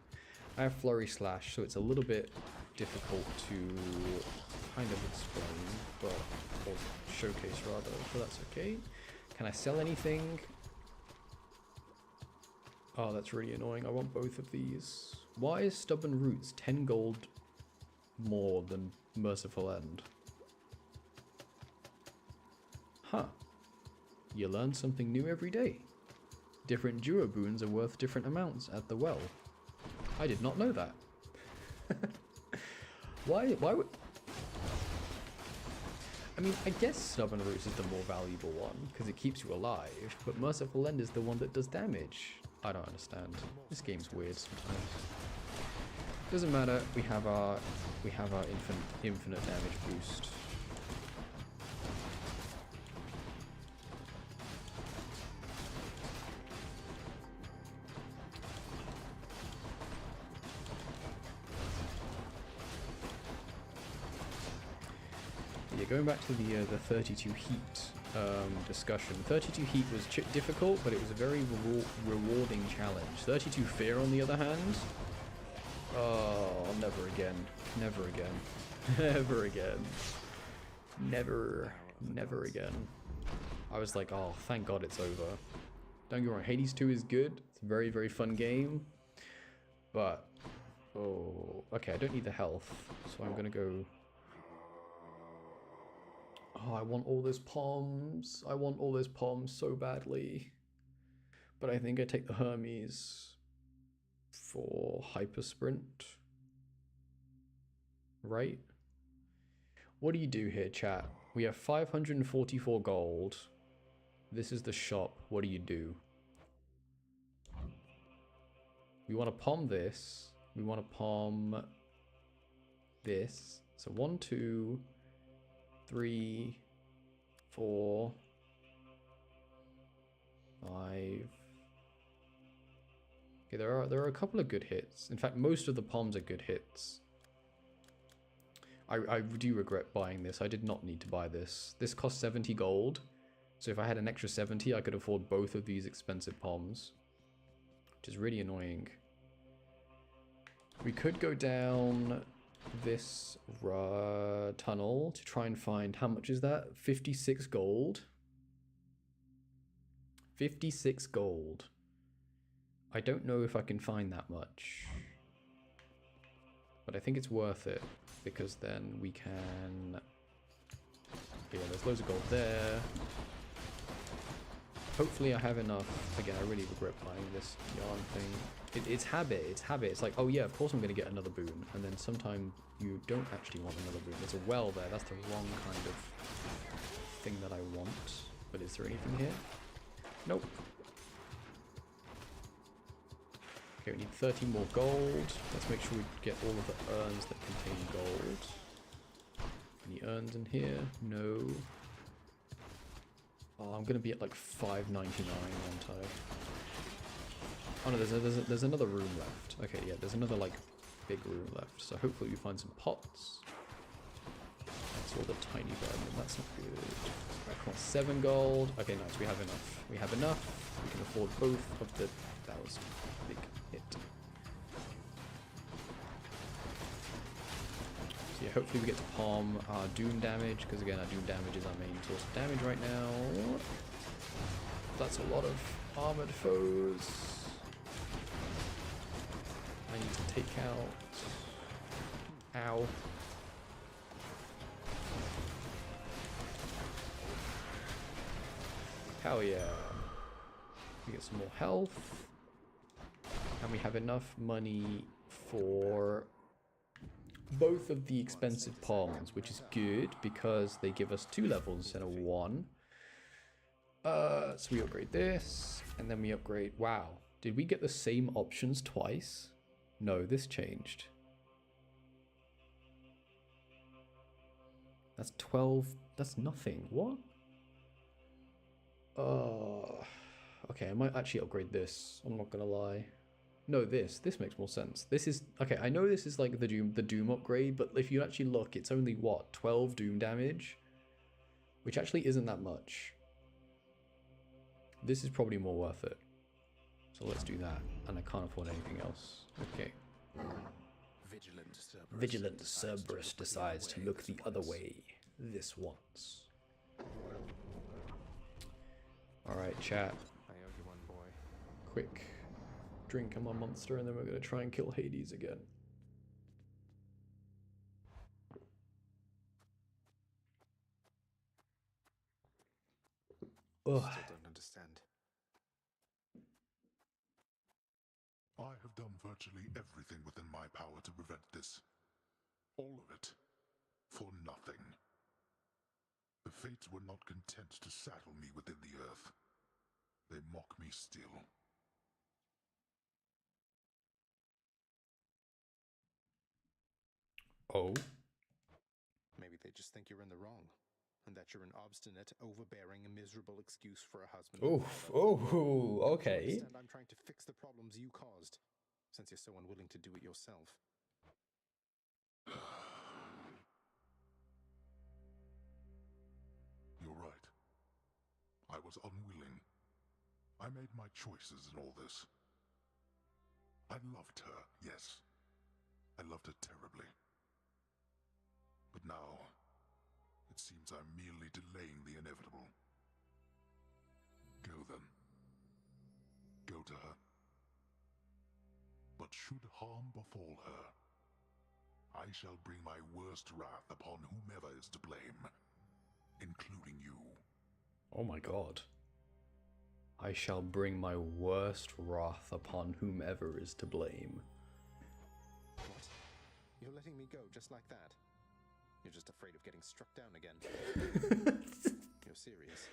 I have flurry slash, so it's a little bit difficult to kind of explain, or showcase rather, so that's okay. Can I sell anything? Oh, that's really annoying. I want both of these. Why is Stubborn Roots 10 gold more than Merciful End? Huh. You learn something new every day. Different duo boons are worth different amounts at the well. I did not know that. Why would... I mean, I guess Stubborn Roots is the more valuable one, because it keeps you alive, but Merciful End is the one that does damage. I don't understand. This game's weird sometimes. Doesn't matter, we have our infinite damage boost. Going back to the 32 heat discussion. 32 heat was difficult, but it was a very rewarding challenge. 32 fear, on the other hand, oh, never again, never again, never again, never again. I was like, oh, thank God it's over. Don't get me wrong, Hades 2 is good. It's a very, very fun game, but oh, okay, I don't need the health, so I'm gonna go. Oh, I want all those palms. I want all those palms so badly. But I think I take the Hermes for hyper sprint. Right? What do you do here, chat? We have 544 gold. This is the shop. What do you do? We want to palm this. We want to palm this. So 1, 2... 3, 4, 5. Okay, there are a couple of good hits. In fact, most of the palms are good hits. I do regret buying this. I did not need to buy this. This cost 70 gold. So if I had an extra 70, I could afford both of these expensive palms, which is really annoying. We could go down this tunnel to try and find, how much is that? 56 gold. 56 gold. I don't know if I can find that much, but I think it's worth it because then we can, yeah, there's loads of gold there. Hopefully I have enough. Again, I really regret buying this yarn thing. It's habit, it's like, oh yeah, of course I'm going to get another boon, and then sometime you don't actually want another boon. There's a well there, that's the wrong kind of thing that I want. But is there anything here? Nope. Okay, we need 30 more gold. Let's make sure we get all of the urns that contain gold. Any urns in here? No. Oh, I'm gonna be at like 5.99, aren't I? Oh no, there's another room left. Okay, yeah, there's another like big room left. So hopefully we find some pots. That's all the tiny vermin. That's not good. Right, come on, 7 gold. Okay, nice. We have enough. We have enough. We can afford both of the. That was a big hit. So yeah, hopefully we get to palm our doom damage, because again, our doom damage is our main source of damage right now. That's a lot of armored foes. I need to take out. Ow. Hell yeah. We get some more health. And we have enough money for both of the expensive palms, which is good because they give us 2 levels instead of 1. So we upgrade this, and then we upgrade... Wow. Did we get the same options twice? No, this changed. That's 12... That's nothing. What? Okay, I might actually upgrade this. I'm not gonna lie. No, this makes more sense. This is okay. I know this is like the Doom upgrade, but if you actually look, it's only what 12 Doom damage, which actually isn't that much. This is probably more worth it. So let's do that. And I can't afford anything else. Okay. Vigilant Cerberus decides to look the other way this once. Alright, chat. I owe you one, boy. Quick drink on my monster, and then we're going to try and kill Hades again. Ugh. Still don't understand. I have done virtually everything within my power to prevent this. All of it. For nothing. The fates were not content to saddle me within the earth. They mock me still. Oh? Maybe they just think you're in the wrong. And that you're an obstinate, overbearing, and miserable excuse for a husband. Okay. I'm trying to fix the problems you caused, since you're so unwilling to do it yourself. You're right. I was unwilling. I made my choices in all this. I loved her, yes. I loved her terribly. But now, it seems I'm merely delaying the inevitable. Go then. Go to her. But should harm befall her, I shall bring my worst wrath upon whomever is to blame, including you. Oh my god. I shall bring my worst wrath upon whomever is to blame. What? You're letting me go just like that? You're just afraid of getting struck down again. You're serious.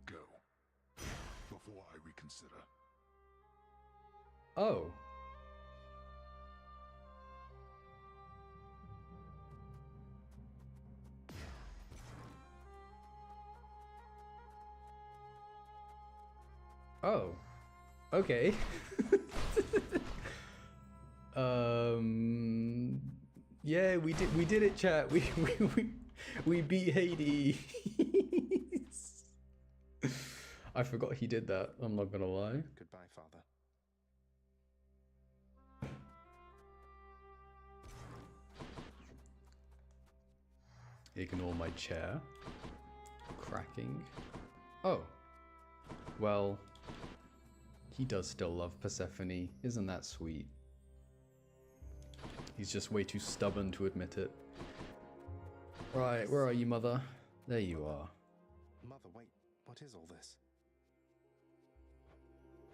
Go. Before I reconsider. Oh. Oh. Okay. Yeah, we did it, chat. We beat Hades. I forgot he did that. I'm not gonna lie. Goodbye, Father. Ignore my chair. Cracking. Oh. Well, he does still love Persephone. Isn't that sweet? He's just way too stubborn to admit it. Right, where are you, Mother? There you are. Mother, wait, what is all this?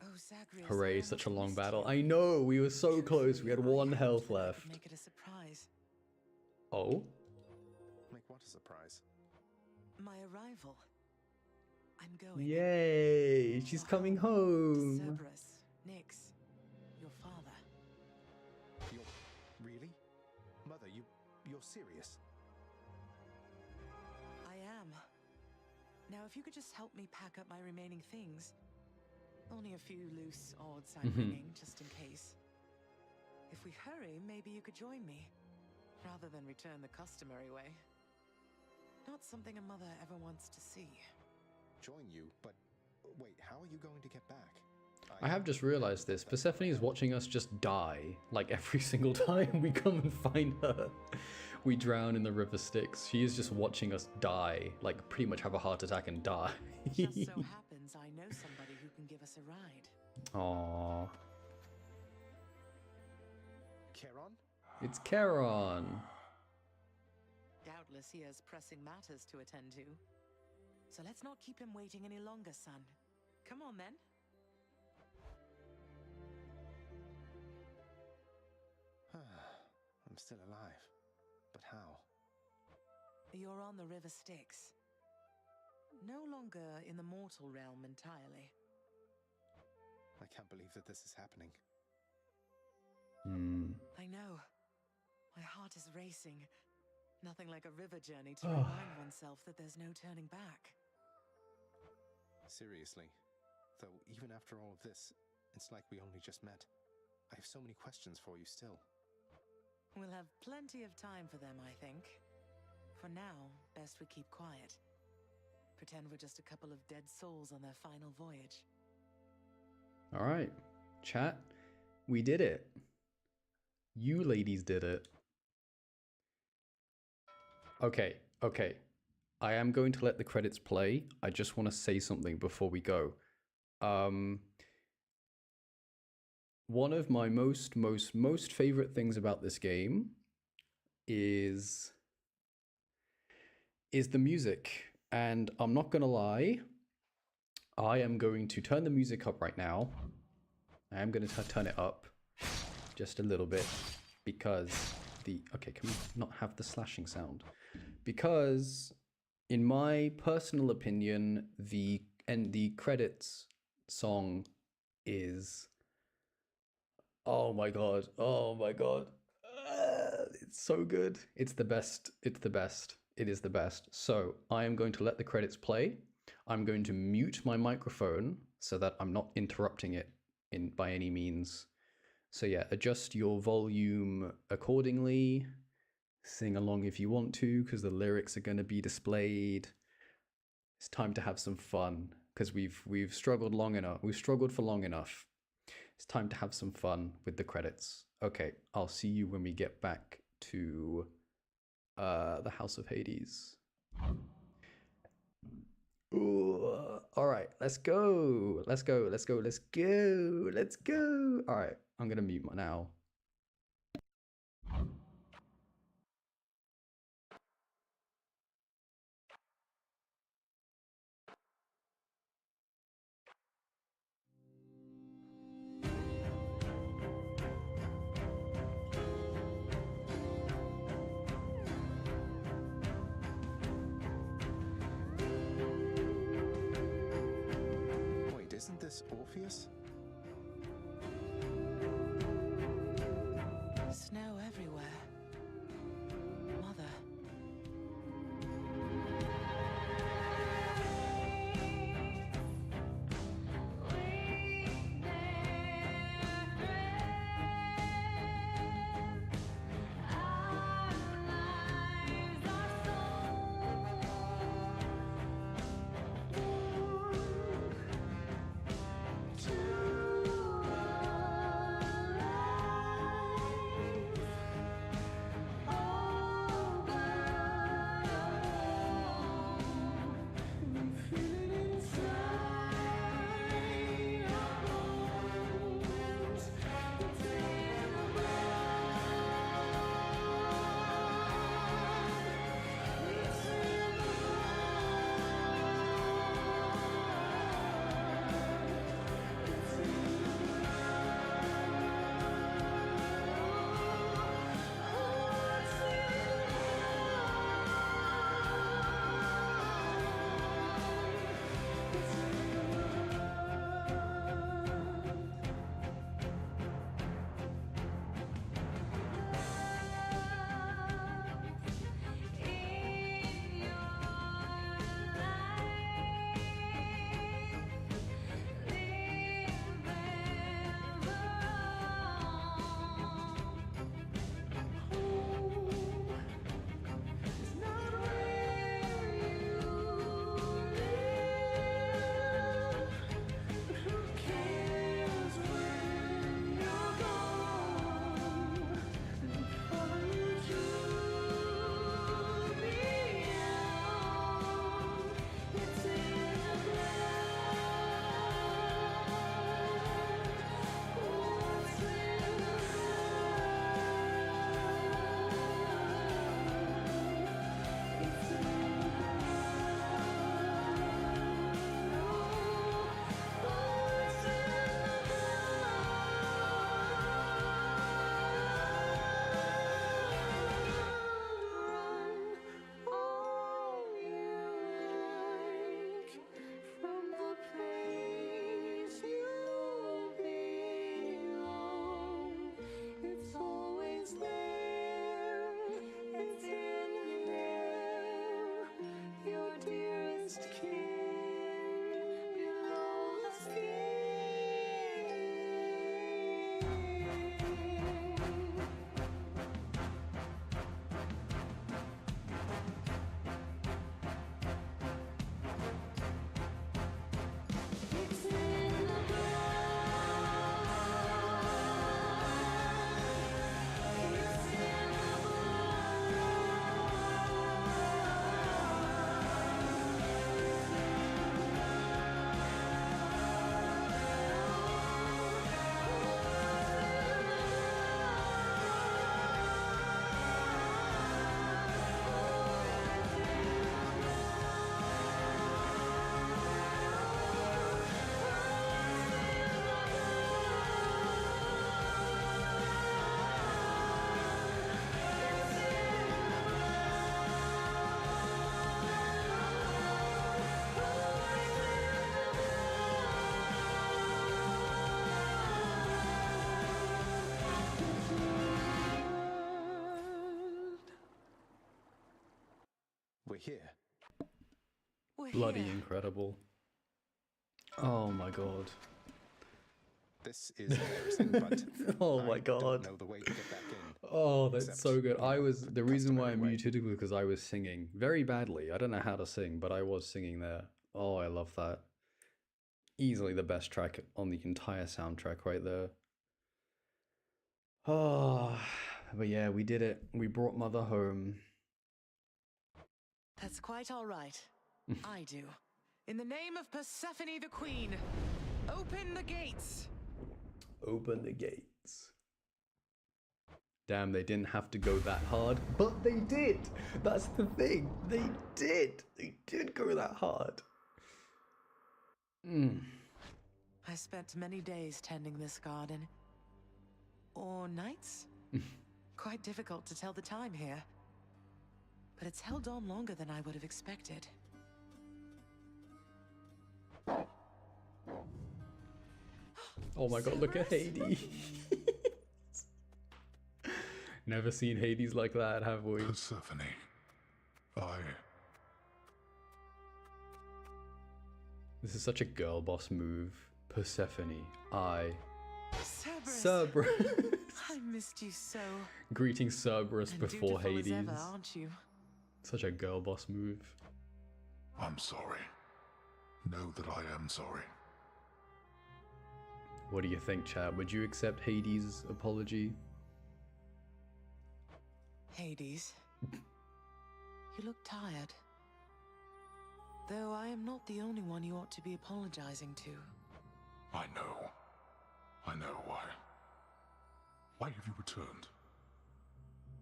Oh, Zagreus, Hooray, I such a almost long missed battle. you. I know, we were so close. We had one health I left. could make it a surprise. Oh? Make what a surprise? My arrival. I'm going. Yay! She's coming home. Cerberus, Nyx, your father. You're... really? Mother, you're serious? I am. Now, if you could just help me pack up my remaining things. Only a few loose odds I'm bringing, just in case. If we hurry, maybe you could join me, rather than return the customary way. Not something a mother ever wants to see. Join you? But wait, how are you going to get back? I have just realized this. Persephone is watching us just die, like every single time we come and find her. We drown in the river Styx. She is just watching us die, like pretty much have a heart attack and die. Just so happens I know somebody who can give us a ride. Aww. Charon? It's Charon. Doubtless he has pressing matters to attend to. So let's not keep him waiting any longer, son. Come on, then. I'm still alive. But how? You're on the river Styx. No longer in the mortal realm entirely. I can't believe that this is happening. I know. My heart is racing. Nothing like a river journey to remind oneself that there's no turning back. Seriously. Though even after all of this, it's like we only just met. I have so many questions for you still. We'll have plenty of time for them, I think. For now, best we keep quiet. Pretend we're just a couple of dead souls on their final voyage. Alright, chat. We did it. You ladies did it. Okay. I am going to let the credits play. I just want to say something before we go. One of my most favorite things about this game is the music. And I'm not gonna lie, I am going to turn the music up right now. I am going to turn it up just a little bit because okay, can we not have the slashing sound? Because in my personal opinion, the credits song is, oh my god, it's so good. It's the best. It is the best. So I am going to let the credits play. I'm going to mute my microphone so that I'm not interrupting it by any means. So yeah, adjust your volume accordingly. Sing along if you want to, because the lyrics are going to be displayed. It's time to have some fun, because we've struggled long enough. We've struggled for long enough. It's time to have some fun with the credits. Okay, I'll see you when we get back to the House of Hades. Ooh, all right, let's go. All right, I'm gonna mute now. Isn't this Orpheus? Snow everywhere. Mother. To we're here. We're Bloody here. incredible. Oh my god. This is embarrassing, but Oh I my god. don't know the way to get back in. Oh, that's Except, so good. you I know, was the the reason why I customary way. muted it was because I was singing very badly. I don't know how to sing, but I was singing there. Oh, I love that. Easily the best track on the entire soundtrack right there. Oh, but yeah, we did it. We brought Mother home. That's quite all right. I do. In the name of Persephone the Queen, open the gates! Open the gates. Damn, they didn't have to go that hard, but they did. That's the thing. They did. They did go that hard. I spent many days tending this garden. Or nights? Quite difficult to tell the time here. But it's held on longer than I would have expected. Oh my god, look at Hades. Never seen Hades like that, have we? Persephone, This is such a girl boss move. Persephone, Cerberus! Cerberus. I missed you so. Greeting Cerberus And before dutiful as Hades. ever, aren't you? Such a girl boss move. I'm sorry. Know that I am sorry. What do you think, Chad? Would you accept Hades' apology? Hades, you look tired. Though I am not the only one you ought to be apologizing to. I know. I know why. Why have you returned?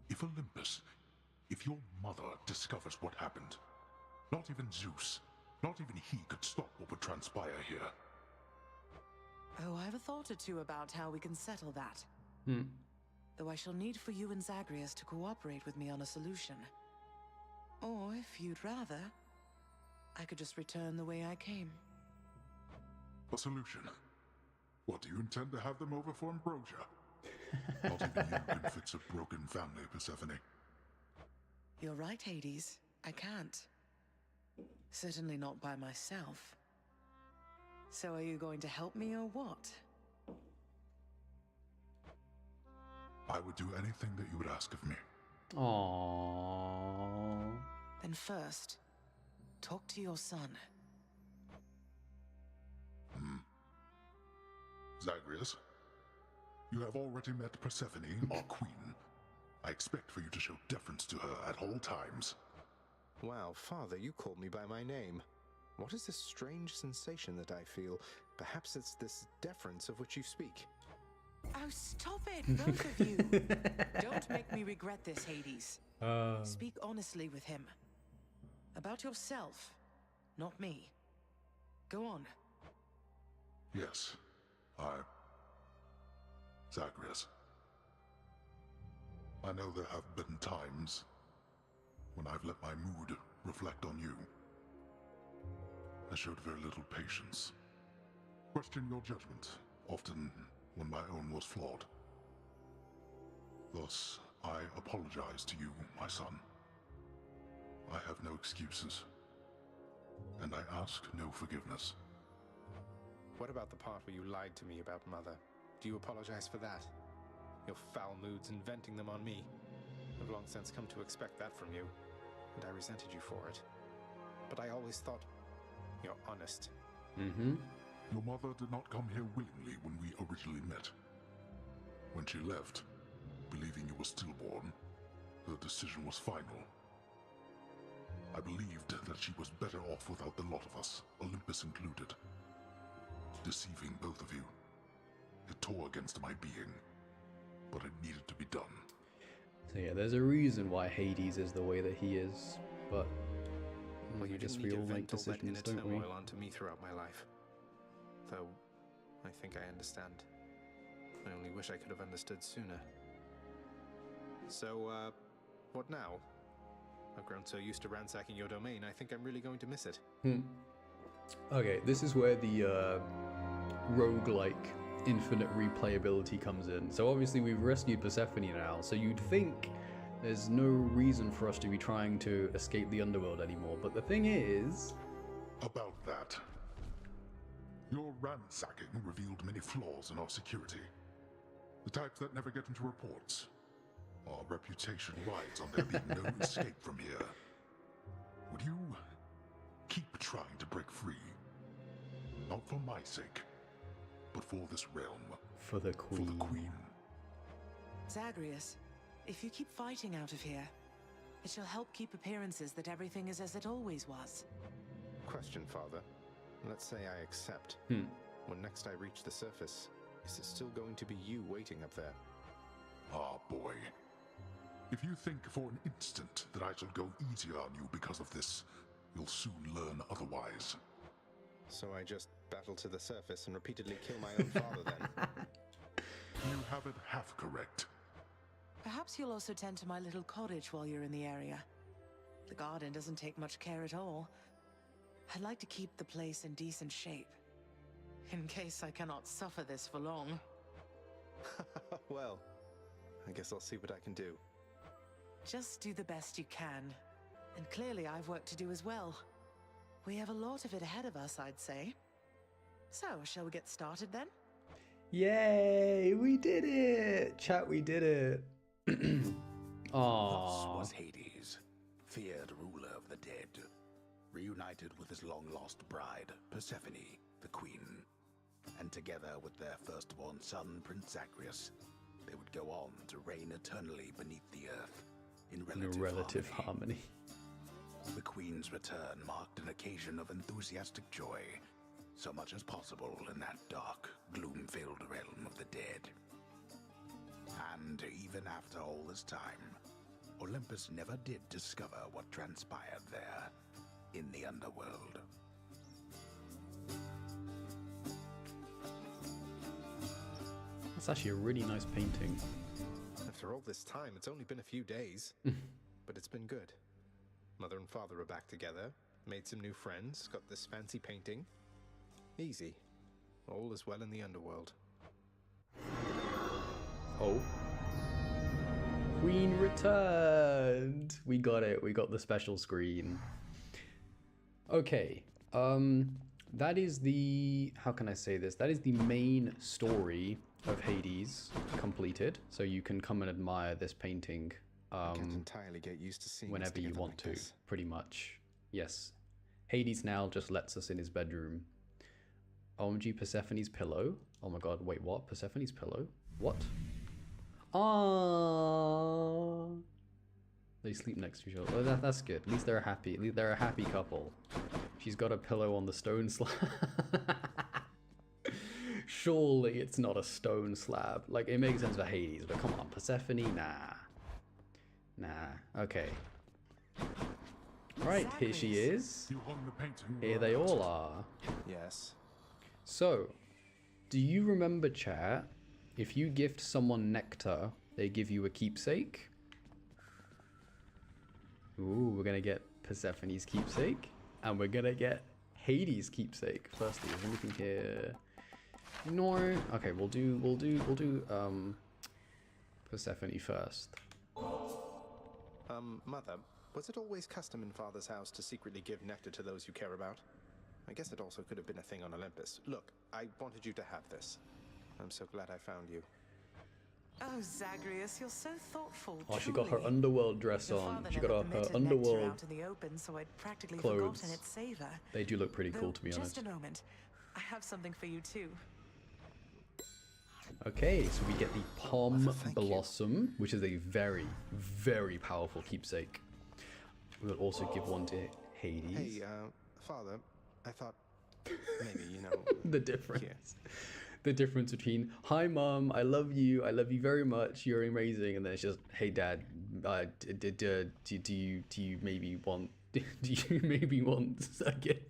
If Olympus, if your mother discovers what happened, not even Zeus, not even he could stop what would transpire here. Oh, I have a thought or two about how we can settle that. Though I shall need for you and Zagreus to cooperate with me on a solution. Or, if you'd rather, I could just return the way I came. A solution? What, do you intend to have them over for ambrosia? Not even you can fix a broken family, Persephone. You're right, Hades. I can't. Certainly not by myself. So are you going to help me or what? I would do anything that you would ask of me. Aww. Then first, talk to your son. Zagreus, you have already met Persephone, our queen. I expect for you to show deference to her at all times. Wow, Father, you called me by my name. What is this strange sensation that I feel? Perhaps it's this deference of which you speak. Oh, stop it, both of you! Don't make me regret this, Hades. Speak honestly with him. About yourself, not me. Go on. Yes, Zagreus. I know there have been times when I've let my mood reflect on you. I showed very little patience. Questioned your judgment, often when my own was flawed. Thus, I apologize to you, my son. I have no excuses, and I ask no forgiveness. What about the part where you lied to me about Mother? Do you apologize for that? Your foul moods and venting them on me. I've long since come to expect that from you, and I resented you for it. But I always thought you're honest. Your mother did not come here willingly when we originally met. When she left, believing you were stillborn, her decision was final. I believed that she was better off without the lot of us, Olympus included. Deceiving both of you. It tore against my being, but it needed to be done. So yeah, there's a reason why Hades is the way that he is, but Well, you guess didn't we need to all make vent all that inner decisions, don't we? turmoil onto me throughout my life. Though, I think I understand. I only wish I could have understood sooner. So, what now? I've grown so used to ransacking your domain, I think I'm really going to miss it. Okay, this is where the roguelike infinite replayability comes in. So obviously we've rescued Persephone now, so you'd think There's no reason for us to be trying to escape the Underworld anymore. But the thing is... About that. Your ransacking revealed many flaws in our security. The types that never get into reports. Our reputation rides on there being no escape from here. Would you keep trying to break free? Not for my sake, but for this realm. For the Queen. For the Queen. Zagreus, if you keep fighting out of here, it shall help keep appearances that everything is as it always was. Question, Father. Let's say I accept. When next I reach the surface, is it still going to be you waiting up there? Ah, boy. If you think for an instant that I shall go easier on you because of this, you'll soon learn otherwise. So I just battle to the surface and repeatedly kill my own father then? You have it half correct. Perhaps you'll also tend to my little cottage while you're in the area. The garden doesn't take much care at all. I'd like to keep the place in decent shape, in case I cannot suffer this for long. Well, I guess I'll see what I can do. Just do the best you can. And clearly I've work to do as well. We have a lot of it ahead of us, I'd say. So, shall we get started then? Yay! We did it! Chat, we did it! Thus Aww. was Hades, feared ruler of the dead, reunited with his long-lost bride, Persephone, the queen. And together with their firstborn son, Prince Zagreus, they would go on to reign eternally beneath the earth, in relative harmony. The queen's return marked an occasion of enthusiastic joy, so much as possible in that dark, gloom-filled realm of the dead. And even after all this time, Olympus never did discover what transpired there in the Underworld. That's actually a really nice painting. After all this time, it's only been a few days. But it's been good. Mother and father are back together, made some new friends, got this fancy painting. Easy. All is well in the Underworld. Oh. Queen returned! We got it. We got the special screen. Okay. That is the... How can I say this? That is the main story of Hades completed. So you can come and admire this painting I can't entirely get used to seeing whenever you want to, pretty much. Yes. Hades now just lets us in his bedroom. OMG, Persephone's pillow. Oh my god, wait, what? Persephone's pillow? What? Ah, they sleep next to each other. Oh, that's good. At least they're happy. At least they're a happy couple. She's got a pillow on the stone slab. Surely it's not a stone slab. Like, it makes sense for Hades, but come on, Persephone? Nah. Nah. Okay. Right, here she is. You hung the painting Here they all are. Yes. So, do you remember, chat, if you gift someone nectar, they give you a keepsake? Ooh, we're gonna get Persephone's keepsake, and we're gonna get Hades' keepsake. Firstly, is there anything here? No. Okay, we'll do Persephone first. Mother, was it always custom in Father's house to secretly give nectar to those you care about? I guess it also could have been a thing on Olympus. Look, I wanted you to have this. I'm so glad I found you. Oh, Zagreus, you're so thoughtful. Oh, she got her truly. underworld dress Your on. father She never got her permitted underworld nectar out in the open, so I'd practically clothes. forgotten its savor. They do look pretty cool, Though, to be honest. Just a moment. I have something for you too. Okay, so we get the Palm Blossom, which is a very, very powerful keepsake. We'll also give one to Hades. Hey, Father, I thought maybe, the difference. Yeah. The difference between, hi Mom, I love you very much, you're amazing, and then it's just, hey Dad, do you maybe want a gift?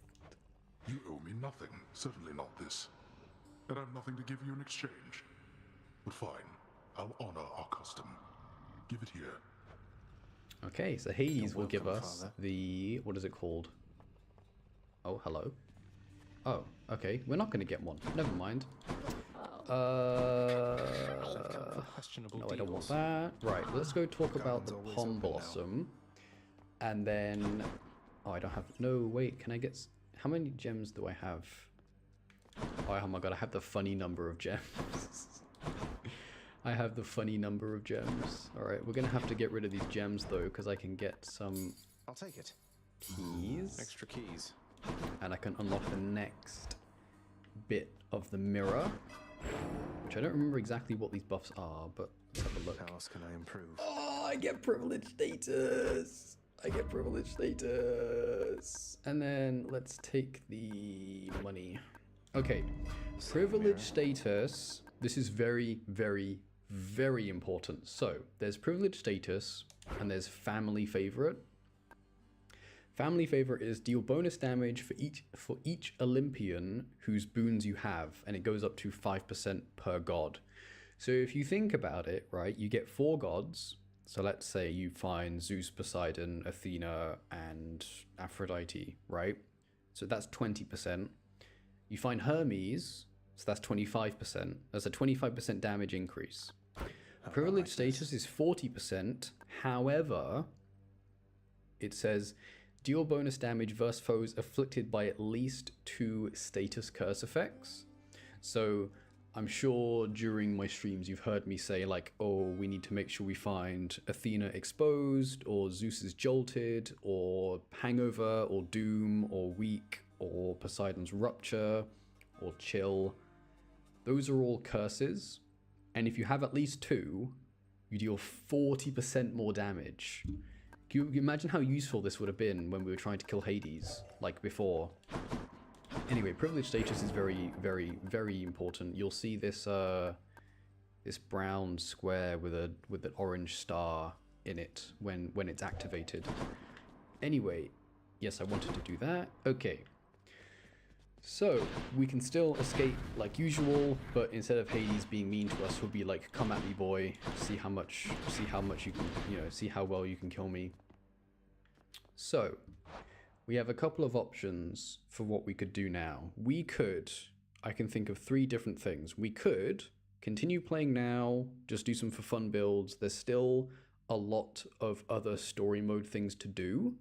You owe me nothing, certainly not this. And I've nothing to give you in exchange. But fine, I'll honor our custom. Give it here. Okay, so Hades will give us the, what is it called? Oh, hello. Oh, okay, we're not going to get one. Never mind. No, I don't want that. Right, let's go talk about the Pom Blossom. And then... Oh, I don't have... No, wait, can I get... How many gems do I have? Oh my god, I have the funny number of gems. I have the funny number of gems. Alright, we're gonna have to get rid of these gems though, because I can get some... I'll take it. Keys. Extra keys. And I can unlock the next bit of the mirror. Which I don't remember exactly what these buffs are, but let's have a look. How else can I improve? Oh, I get privilege status! I get privilege status! And then let's take the money. Okay, privilege status. This is very, very, very important. So, there's privilege status, and there's family favorite. Family favorite is deal bonus damage for each Olympian whose boons you have, and it goes up to 5% per god. So if you think about it, right, you get 4 gods. So let's say you find Zeus, Poseidon, Athena, and Aphrodite, right? So that's 20%. You find Hermes, so that's 25%. That's a 25% damage increase. Privilege status is 40%. However, it says deal bonus damage versus foes afflicted by at least 2 status curse effects. So I'm sure during my streams you've heard me say like, oh, we need to make sure we find Athena exposed, or Zeus is jolted, or hangover, or doom, or weak, or Poseidon's rupture, or chill. Those are all curses. And if you have at least 2, you deal 40% more damage. Can you imagine how useful this would have been when we were trying to kill Hades, like before? Anyway, privilege status is very, very, very important. You'll see this this brown square with an orange star in it when it's activated. Anyway, yes, I wanted to do that. Okay. So, we can still escape like usual, but instead of Hades being mean to us, he'll be like, come at me, boy, see how much you can, see how well you can kill me. So, we have a couple of options for what we could do now. I can think of 3 different things. We could continue playing now, just do some for fun builds. There's still a lot of other story mode things to do,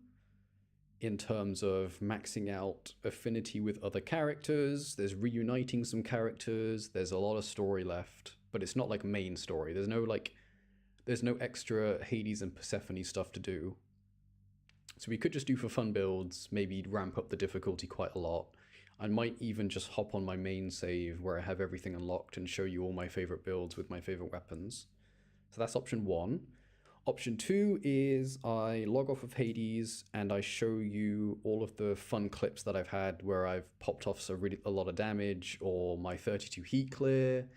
in terms of maxing out affinity with other characters, there's reuniting some characters, there's a lot of story left, but it's not like main story. There's no extra Hades and Persephone stuff to do. So we could just do for fun builds, maybe ramp up the difficulty quite a lot. I might even just hop on my main save where I have everything unlocked and show you all my favorite builds with my favorite weapons. So that's option 1. Option 2 is I log off of Hades and I show you all of the fun clips that I've had where I've popped off a lot of damage, or my 32 heat clear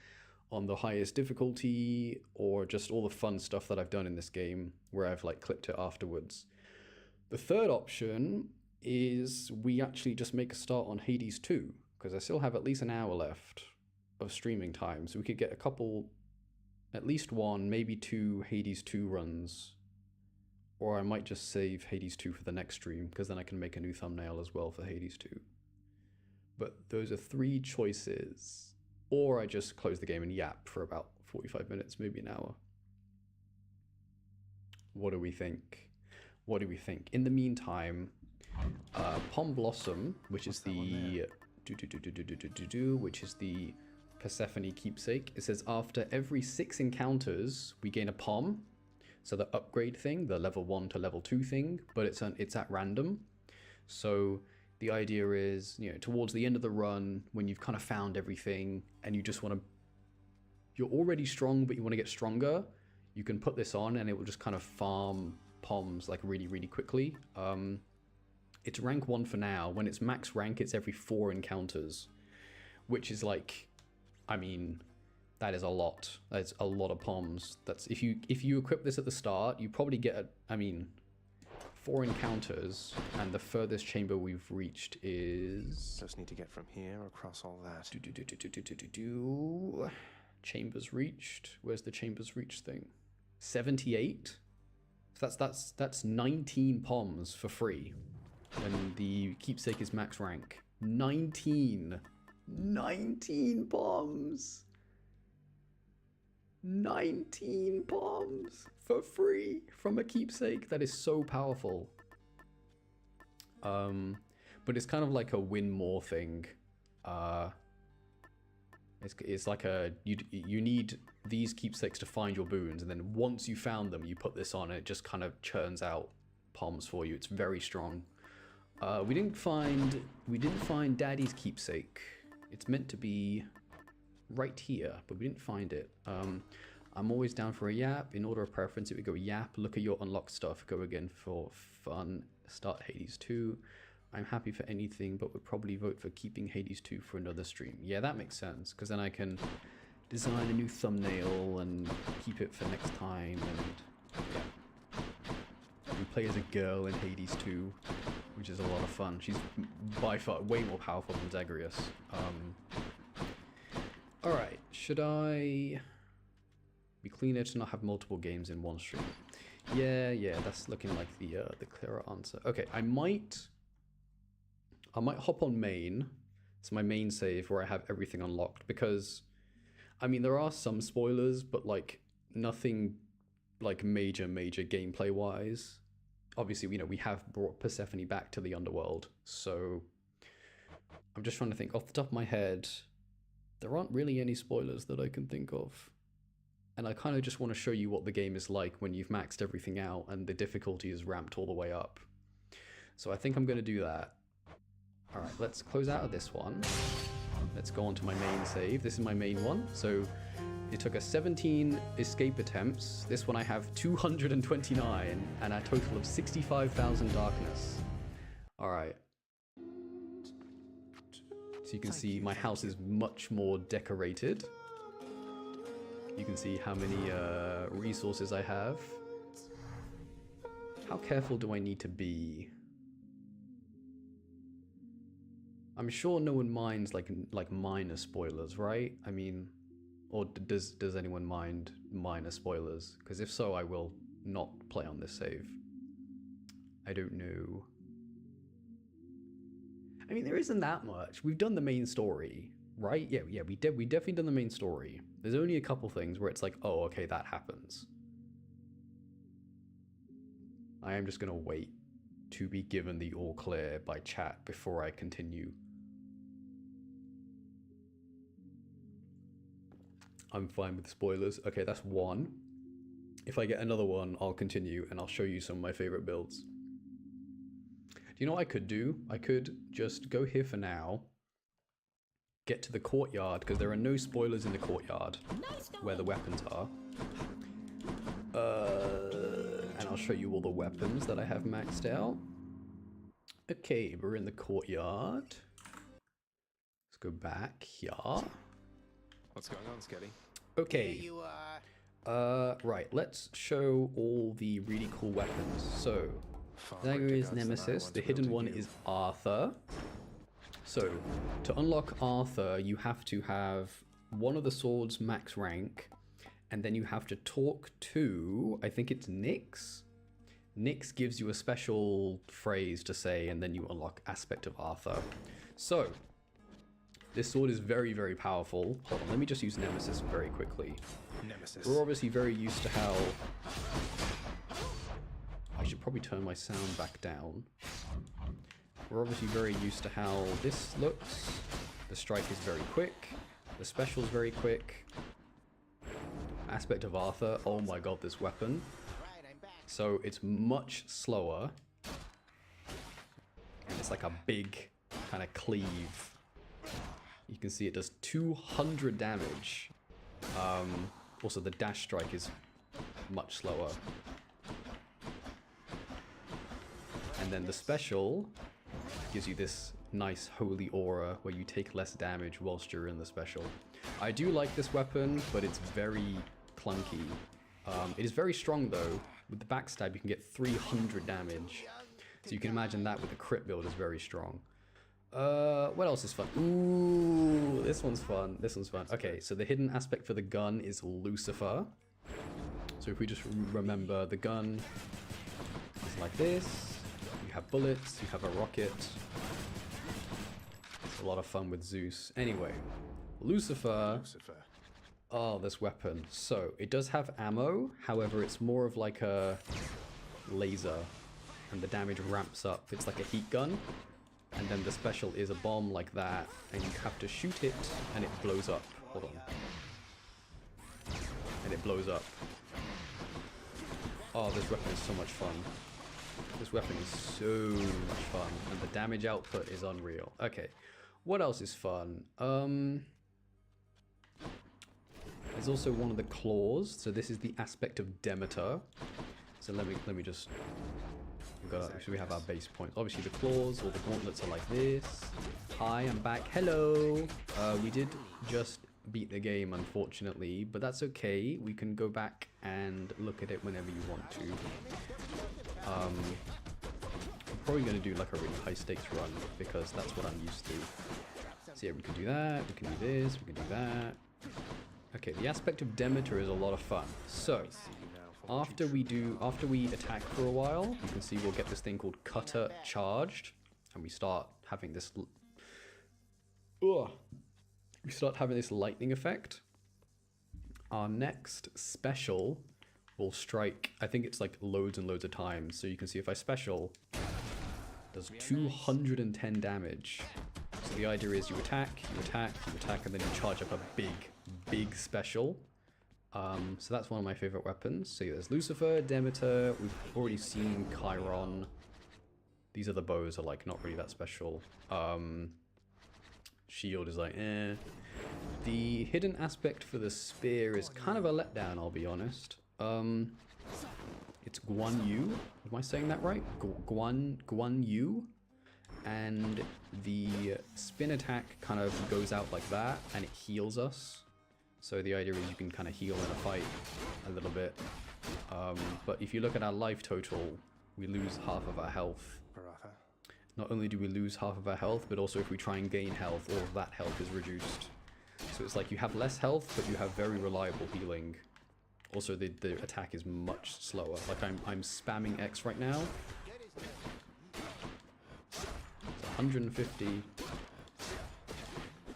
on the highest difficulty, or just all the fun stuff that I've done in this game where I've like clipped it afterwards. The third option is we actually just make a start on Hades 2, because I still have at least an hour left of streaming time, so we could get a couple, at least 1, maybe 2 Hades 2 runs. Or I might just save Hades 2 for the next stream, because then I can make a new thumbnail as well for Hades 2. But those are 3 choices. Or I just close the game and yap for about 45 minutes, maybe an hour. What do we think? What do we think? In the meantime, Pom Blossom, which is the Persephone keepsake. It says after every 6 encounters, we gain a Pom. So the upgrade thing, the level 1 to level 2 thing, but it's at random. So the idea is, towards the end of the run, when you've kind of found everything and you just want to, you're already strong, but you want to get stronger, you can put this on and it will just kind of farm Poms like really, really quickly. It's rank 1 for now. When it's max rank, it's every 4 encounters, which is like, I mean, that is a lot. That's a lot of Poms. That's if you equip this at the start, you probably get 4 encounters, and the furthest chamber we've reached is... Just need to get from here across all that. Chambers reached. Where's the chambers reached thing? 78? So that's 19 Poms for free when the keepsake is max rank. 19 Poms. 19 bombs for free from a keepsake. That is so powerful. But it's kind of like a win more thing. It's like you need these keepsakes to find your boons, and then once you found them, you put this on, and it just kind of churns out palms for you. It's very strong. We didn't find Daddy's keepsake. It's meant to be right here, but we didn't find it. I'm always down for a yap. In order of preference, it would go yap, look at your unlocked stuff, go again for fun, start Hades 2. I'm happy for anything, but would probably vote for keeping Hades 2 for another stream. Yeah, that makes sense, because then I can design a new thumbnail and keep it for next time, and yeah. We play as a girl in Hades 2, which is a lot of fun. She's by far way more powerful than Zagreus. Alright, should I be cleaner to not have multiple games in one stream? Yeah, that's looking like the clearer answer. Okay, I might hop on main. It's my main save where I have everything unlocked, because I mean there are some spoilers, but like nothing like major gameplay wise. Obviously, you know, we have brought Persephone back to the Underworld, so I'm just trying to think off the top of my head. There aren't really any spoilers that I can think of. And I kind of just want to show you what the game is like when you've maxed everything out and the difficulty is ramped all the way up. So I think I'm going to do that. Alright, let's close out of this one. Let's go on to my main save. This is my main one. So it took us 17 escape attempts. This one I have 229 and a total of 65,000 darkness. Alright. So you can see my house is much more decorated. You can see how many resources I have. How careful do I need to be? I'm sure no one minds like minor spoilers, right? I mean, or does anyone mind minor spoilers? Because if so, I will not play on this save. I don't know. I mean, there isn't that much. We've done the main story, right? Yeah, we definitely done the main story. There's only a couple things where it's like, oh, okay, that happens. I am just gonna wait to be given the all clear by chat before I continue. I'm fine with spoilers. Okay, that's one. If I get another one, I'll continue and I'll show you some of my favorite builds. Do you know what I could do? I could just go here for now, get to the courtyard, because there are no spoilers in the courtyard where the weapons are. And I'll show you all the weapons that I have maxed out. Okay, we're in the courtyard. Let's go back here. What's going on, Skelly? Okay. Here you are. Right, let's show all the really cool weapons. So, Zagreus Nemesis, the hidden one is Arthur. So, to unlock Arthur, you have to have one of the swords max rank, and then you have to talk to, I think it's Nyx. Nyx gives you a special phrase to say, and then you unlock Aspect of Arthur. So, this sword is very, very powerful. Hold on, let me just use Nemesis very quickly. Nemesis. We're obviously very used to how... I should probably turn my sound back down. We're obviously very used to how this looks. The strike is very quick. The special is very quick. Aspect of Arthur. Oh my god, this weapon. So it's much slower. And it's like a big kind of cleave. You can see it does 200 damage. Also, the dash strike is much slower. And then the special gives you this nice holy aura where you take less damage whilst you're in the special. I do like this weapon, but it's very clunky. It is very strong though. With the backstab, you can get 300 damage. So you can imagine that with the crit build is very strong. What else is fun? Ooh, this one's fun. This one's fun. Okay, so the hidden aspect for the gun is Lucifer. So if we just remember, the gun is like this. You have bullets, you have a rocket. It's a lot of fun with Zeus. Anyway, Lucifer. Oh, this weapon. So, it does have ammo, however, it's more of like a laser, and the damage ramps up. It's like a heat gun, and then the special is a bomb like that, and you have to shoot it, and it blows up. Hold on. And it blows up. Oh, this weapon is so much fun. This weapon is so much fun, and the damage output is unreal. Okay, what else is fun? There's also one of the claws. So this is the aspect of Demeter. So let me just. So we have our base points. Obviously the claws or the gauntlets are like this. Hi, I'm back. Hello. We did just beat the game, unfortunately, but that's okay. We can go back and look at it whenever you want to. I'm probably going to do like a really high stakes run because that's what I'm used to. So yeah, we can do that. We can do this. We can do that. Okay, the aspect of Demeter is a lot of fun. So, after we attack for a while, you can see we'll get this thing called Cutter charged, and we start having this. We start having this lightning effect. Our next special will strike. I think it's like loads and loads of times. So you can see if I special, does 210 damage. So the idea is you attack, and then you charge up a big special. So that's one of my favorite weapons. So there's Lucifer, Demeter, we've already seen Chiron. These other bows are like not really that special. Shield is like eh. The hidden aspect for the spear is kind of a letdown, I'll be honest. It's Guan Yu. Am I saying that right? Guan Yu. And the spin attack kind of goes out like that, and it heals us. So the idea is you can kind of heal in a fight a little bit. But if you look at our life total, we lose half of our health. Not only do we lose half of our health, but also if we try and gain health, all of that health is reduced. So it's like you have less health, but you have very reliable healing. Also, the attack is much slower. Like I'm spamming X right now. It's 150.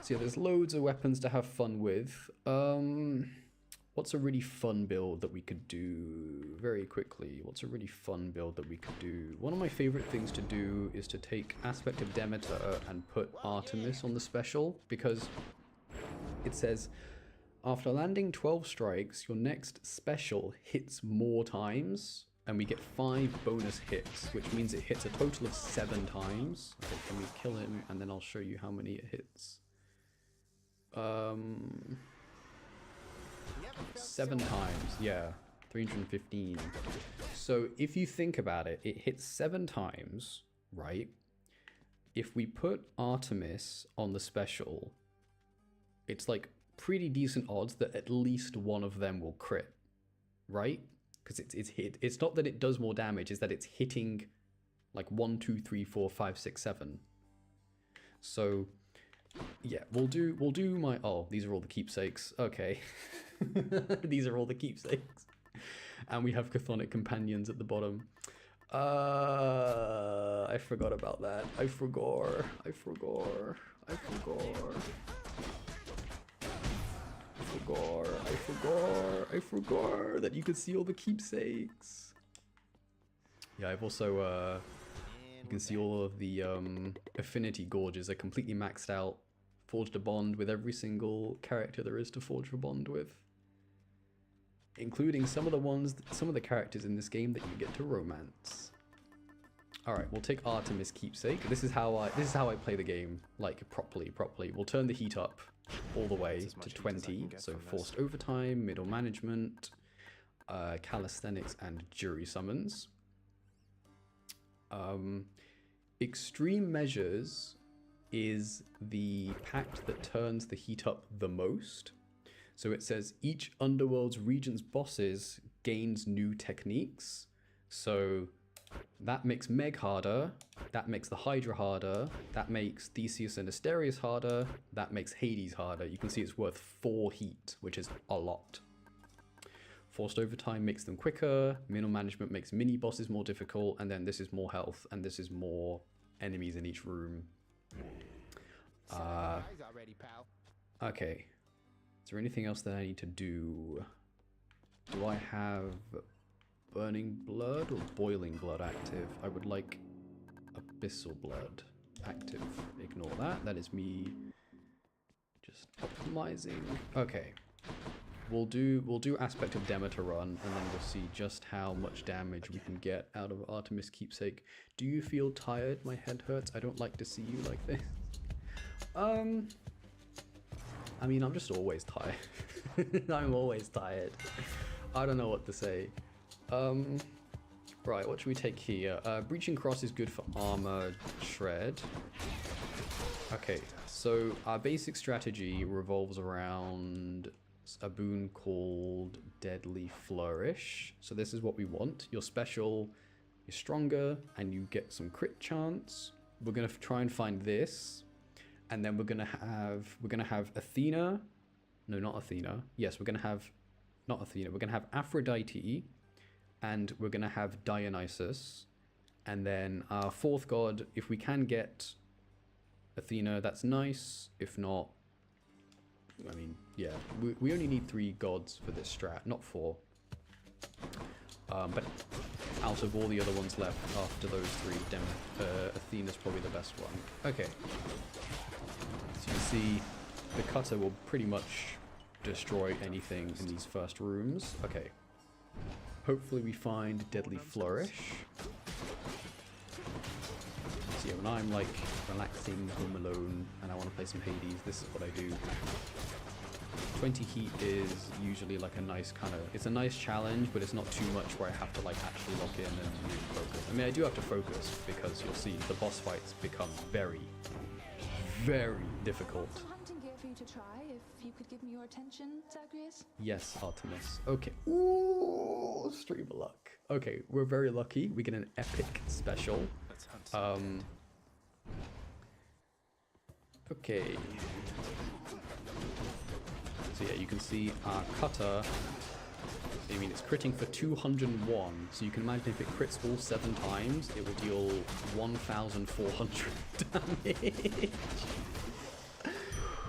So yeah, there's loads of weapons to have fun with. What's a really fun build that we could do very quickly? What's a really fun build that we could do? One of my favorite things to do is to take Aspect of Demeter and put Artemis on the special, because it says, after landing 12 strikes, your next special hits more times, and we get 5 bonus hits, which means it hits a total of 7 times. Okay, can we kill him, and then I'll show you how many it hits. 7 times, yeah, 315. So if you think about it, it hits 7 times, right? If we put Artemis on the special, it's like pretty decent odds that at least one of them will crit, right? Because it's not that it does more damage, it's that it's hitting like 1, 2, 3, 4, 5, 6, 7. So yeah, we'll do my, oh, these are all the keepsakes. Okay. These are all the keepsakes. And we have Chthonic companions at the bottom. I forgot about that. I forgot that you could see all the keepsakes. Yeah, I've also you can see all of the affinity gorges are completely maxed out. Forged a bond with every single character there is to forge a bond with, including some of the characters in this game that you get to romance. All right, we'll take Artemis keepsake. This is how I play the game, like properly. We'll turn the heat up all the way to 20. So forced overtime, middle management, calisthenics, and jury summons. Extreme measures is the pact that turns the heat up the most. So it says each Underworld's region's bosses gains new techniques. So that makes Meg harder, that makes the Hydra harder, that makes Theseus and Asterius harder, that makes Hades harder. You can see it's worth 4 heat, which is a lot. Forced overtime makes them quicker, middle management makes mini bosses more difficult, and then this is more health, and this is more enemies in each room. Okay. Is there anything else that I need to do? Do I have Burning Blood or Boiling Blood active? I would like Abyssal Blood active. Ignore that. That is me just optimizing. Okay. We'll do Aspect of Demeter run, and then we'll see just how much damage we can get out of Artemis Keepsake. Do you feel tired? My head hurts. I don't like to see you like this. I mean, I'm just always tired. I'm always tired. I don't know what to say. Right, what should we take here? Breaching Cross is good for armor shred. Okay, so our basic strategy revolves around a boon called Deadly Flourish. So this is what we want. Your special is stronger and you get some crit chance. We're gonna try and find this, and then we're gonna have Athena. No, not Athena. Yes, we're gonna have not Athena. We're gonna have Aphrodite, and we're gonna have Dionysus, and then our fourth god. If we can get Athena, that's nice. If not, I mean, yeah, we only need 3 gods for this strat, not 4. But out of all the other ones left after those 3, Athena's probably the best one. Okay. So you can see the cutter will pretty much destroy anything in these first rooms. Okay. Hopefully we find Deadly Flourish. So yeah, when I'm like relaxing, home alone, and I want to play some Hades, this is what I do. 20 heat is usually like a nice kind of, it's a nice challenge, but it's not too much where I have to like actually lock in and really focus. I mean, I do have to focus because you'll see the boss fights become very, very difficult. Some hunting gear for you to try if you could give me your attention, Zagreus. Yes, Artemis. Okay. Ooh, stream of luck. Okay, we're very lucky. We get an epic special. Okay. So yeah, you can see our cutter, I mean, it's critting for 201, so you can imagine if it crits all 7 times, it will deal 1,400 damage.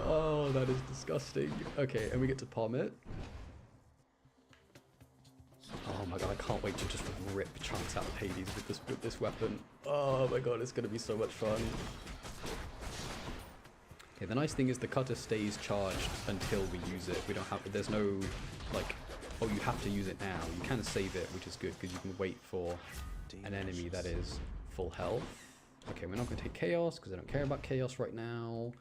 Oh, that is disgusting. Okay, and we get to palm it. Oh my god, I can't wait to just rip chunks out of Hades with this weapon. Oh my god, it's gonna be so much fun. Okay, the nice thing is the cutter stays charged until we use it. We don't have, there's no, like, oh, you have to use it now. You can save it, which is good, because you can wait for an enemy that is full health. Okay, we're not going to take Chaos, because I don't care about Chaos right now.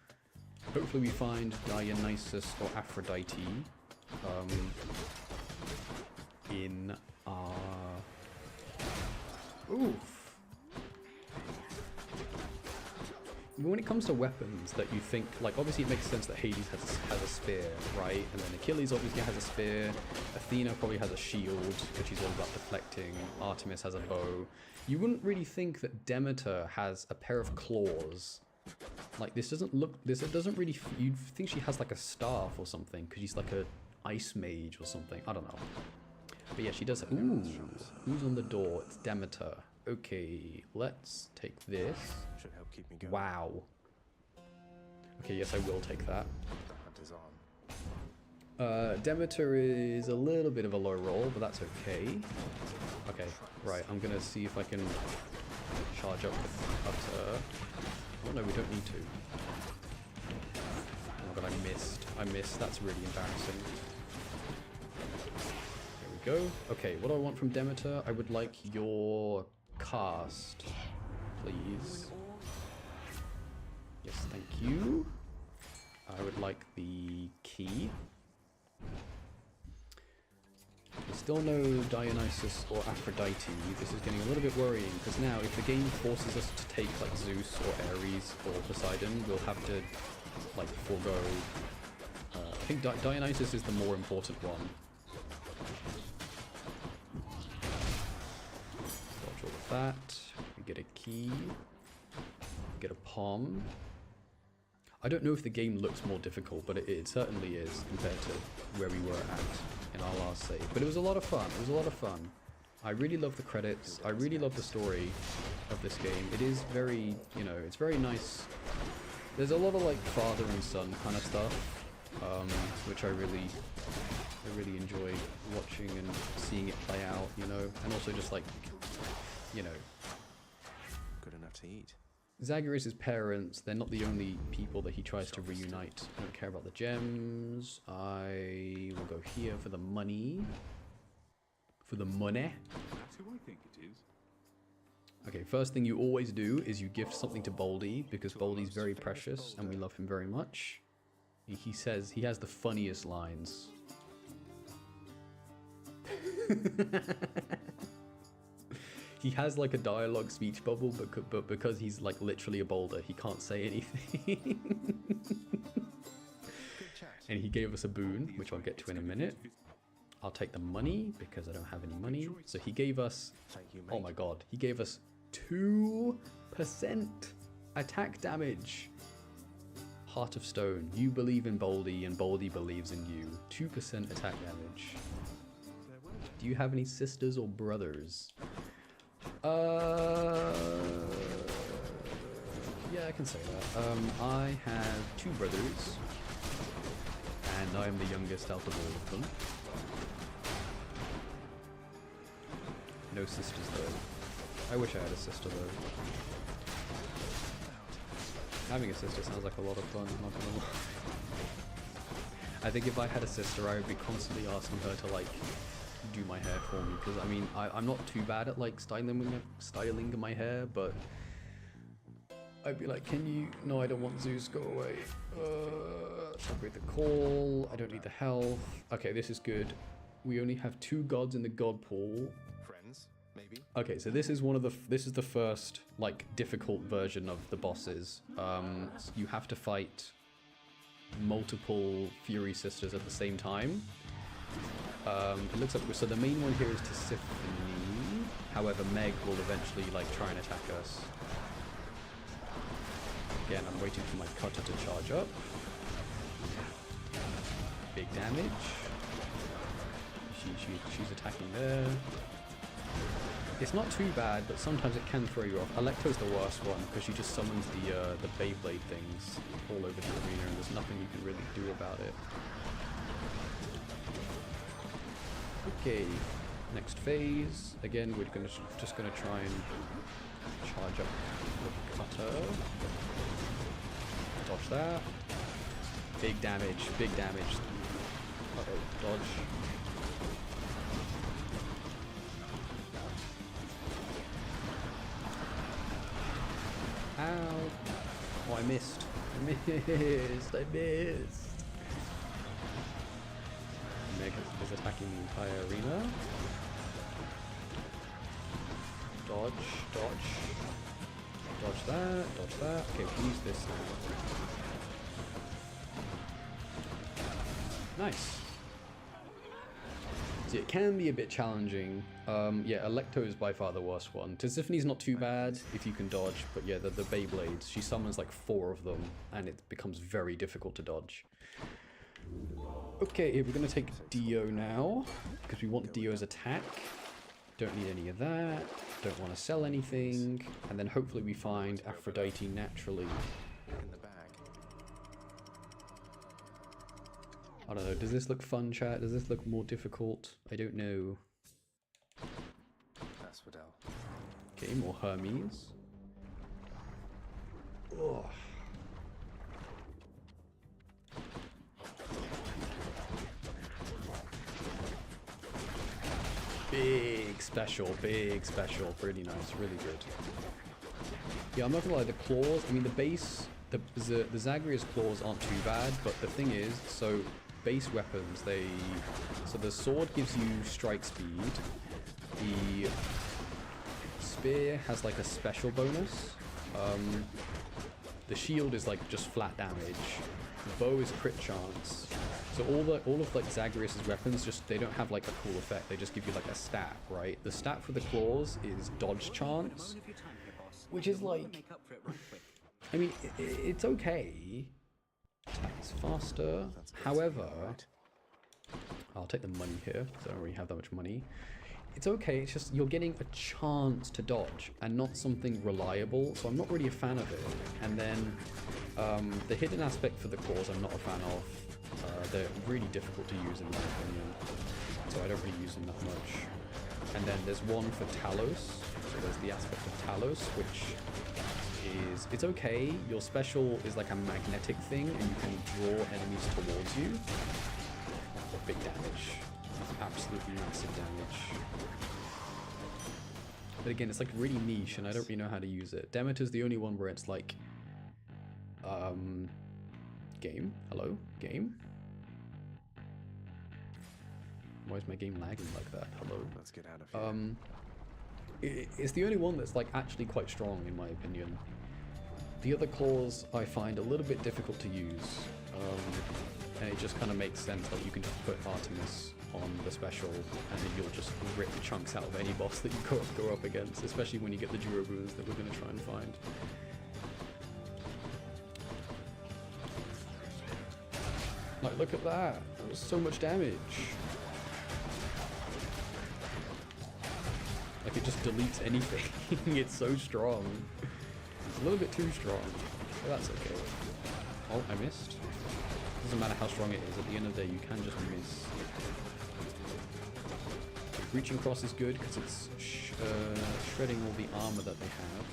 Hopefully we find Dionysus or Aphrodite in our... Oof. When it comes to weapons that you think, like, obviously it makes sense that Hades has a spear, right? And then Achilles obviously has a spear. Athena probably has a shield, which is all about deflecting. Artemis has a bow. You wouldn't really think that Demeter has a pair of claws. Like, this doesn't really, you'd think she has like a staff or something, because she's like a ice mage or something. I don't know. But yeah, she does. Ooh, who's on the door? It's Demeter. Okay, let's take this. Should help keep me going. Wow. Okay, yes, I will take that. The hunt is on. Demeter is a little bit of a low roll, but that's okay. Okay, right, I'm gonna see if I can charge up the cutter. Oh no, we don't need to. Oh god, I missed. That's really embarrassing. There we go. Okay, what do I want from Demeter? I would like your cast, please. Yes, thank you. I would like the key. There's still no Dionysus or Aphrodite. This is getting a little bit worrying, because now if the game forces us to take like Zeus or Ares or Poseidon, we'll have to like forego. I think Dionysus is the more important one. Dodge all of that. We get a key. We get a palm. I don't know if the game looks more difficult, but it certainly is compared to where we were at in our last save. But it was a lot of fun. It was a lot of fun. I really love the credits. I really love the story of this game. It is very, you know, it's very nice. There's a lot of like father and son kind of stuff which I really enjoy watching and seeing it play out, you know, and also just like, you know, Good enough to eat. Zagreus' parents, they're not the only people that he tries to reunite. I don't care about the gems. I will go here for the money. For the money. That's who I think it is. Okay, first thing you always do is you gift something to Baldy, because Baldy's very precious and we love him very much. He says, he has the funniest lines. He has like a dialogue speech bubble, but because he's like literally a boulder, he can't say anything. And he gave us a boon, which I'll get to in a minute. I'll take the money because I don't have any money. So he gave us, oh my god, he gave us 2% attack damage. Heart of Stone. You believe in Baldy and Baldy believes in you. 2% attack damage. Do you have any sisters or brothers? Yeah, I can say that. I have 2 brothers, and I am the youngest out of all of them. No sisters though. I wish I had a sister though. Having a sister sounds like a lot of fun, I'm not gonna lie. I think if I had a sister, I would be constantly asking her to like do my hair for me, because I mean I'm not too bad at like styling my hair, but I'd be like, can you, no, I don't want Zeus, go away. Upgrade the call, I don't need the health. Okay, this is good. We only have 2 gods in the god pool. Friends, maybe? Okay, so this is this is the first like difficult version of the bosses. You have to fight multiple Fury Sisters at the same time. It looks like, so the main one here is Tisiphone. However, Meg will eventually like try and attack us. Again, I'm waiting for my cutter to charge up. Big damage. She's attacking there. It's not too bad, but sometimes it can throw you off. Alecto's the worst one because she just summons the Beyblade things all over the arena, and there's nothing you can really do about it. Okay, next phase. Again, we're just gonna try and charge up the cutter. Dodge that. Big damage, big damage. Uh-oh, dodge. Ow. Oh, I missed. I missed. Meg is attacking the entire arena. Dodge, dodge. Dodge that, dodge that. Okay, we can use this now. Nice. So it can be a bit challenging. Yeah, Alecto is by far the worst one. Tisiphone's not too bad if you can dodge, but yeah, the Beyblades, she summons like 4 of them, and it becomes very difficult to dodge. Okay, we're gonna take Dio now, because we want Dio's attack. Don't need any of that. Don't want to sell anything. And then hopefully we find Aphrodite naturally. In the bag. I don't know, does this look fun, chat? Does this look more difficult? I don't know. Asphodel. Okay, more Hermes. Ugh. Big special, pretty nice, really good. Yeah, I'm not gonna lie, the claws, I mean the base, the Zagreus claws aren't too bad, but the thing is, so base weapons, so the sword gives you strike speed, the spear has like a special bonus, the shield is like just flat damage, the bow is crit chance. So all of like Zagreus' weapons, they don't have like a cool effect, they just give you like a stat, right? The stat for the claws is dodge chance, which is like, I mean, it's okay. Attacks faster. However, I'll take the money here, because I don't really have that much money. It's okay, it's just you're getting a chance to dodge and not something reliable, so I'm not really a fan of it. And then the hidden aspect for the claws I'm not a fan of. They're really difficult to use in my opinion, so I don't really use them that much. And then there's one for Talos, so there's the aspect of Talos, which is, it's okay, your special is like a magnetic thing, and you can draw enemies towards you. But big damage, absolutely massive damage. But again, it's like really niche, and I don't really know how to use it. Demeter's the only one where it's like, game? Hello? Game? Why is my game lagging like that? Hello? Let's get out of here. It's the only one that's like actually quite strong in my opinion. The other claws I find a little bit difficult to use, and it just kind of makes sense that you can just put Artemis on the special and then you'll just rip chunks out of any boss that you go up against, especially when you get the Duro Boons that we're going to try and find. Like, look at that. That was so much damage. Like, it just deletes anything. It's so strong. It's a little bit too strong, but that's okay. Oh, I missed. Doesn't matter how strong it is. At the end of the day, you can just miss. Reaching across is good because it's shredding all the armor that they have.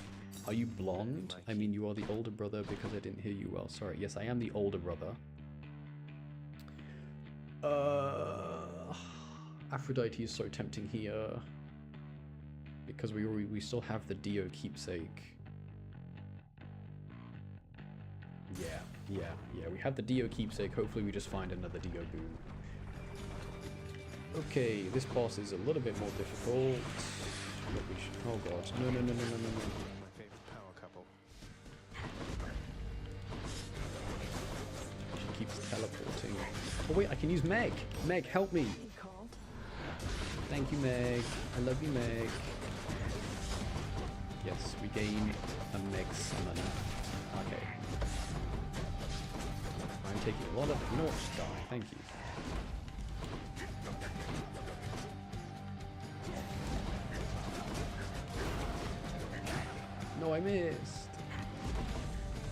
Are you blonde? I mean, you are the older brother because I didn't hear you well. Sorry. Yes, I am the older brother. Aphrodite is so tempting here because we still have the Dio keepsake. Yeah. We have the Dio keepsake. Hopefully, we just find another Dio boon. Okay, this boss is a little bit more difficult. But we should, oh god, no. My favorite power couple. She keeps teleporting. Oh wait, I can use Meg. Meg, help me. Thank you, Meg. I love you, Meg. Yes, we gain a Meg summon. Okay. I'm taking a lot of... You know what? Just die. Thank you. No, I missed.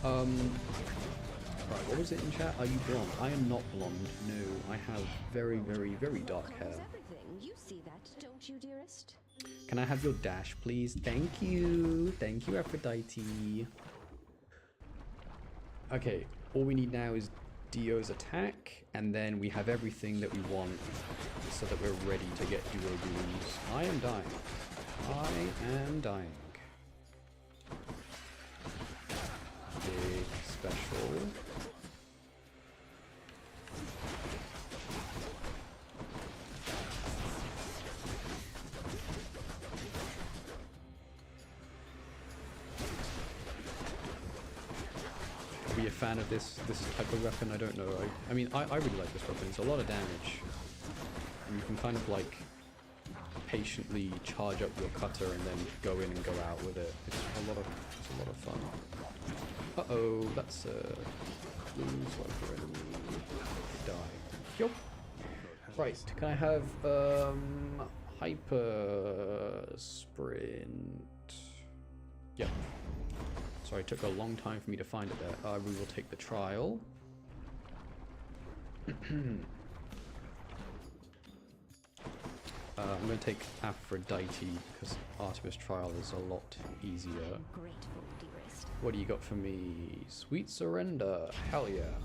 Right, what was it in chat? Are you blonde? I am not blonde. No, I have very, very, very dark hair. You see that, don't you, dearest? Can I have your dash, please? Thank you. Thank you, Aphrodite. Okay, all we need now is Dio's attack, and then we have everything that we want so that we're ready to get Duo Boons. I am dying. I am dying. Big special. Be a fan of this type of weapon? I don't know. I mean, I really like this weapon. It's a lot of damage, and you can kind of like patiently charge up your cutter and then go in and go out with it. It's a lot of fun. Uh-oh, that's blue swiper enemy. Die. Yup. Right, can I have hyper sprint? Yep. Sorry, it took a long time for me to find it there. We will take the trial. I'm going to take Aphrodite because Artemis trial is a lot easier. Grateful, dearest. What do you got for me? Sweet surrender. Hell yeah.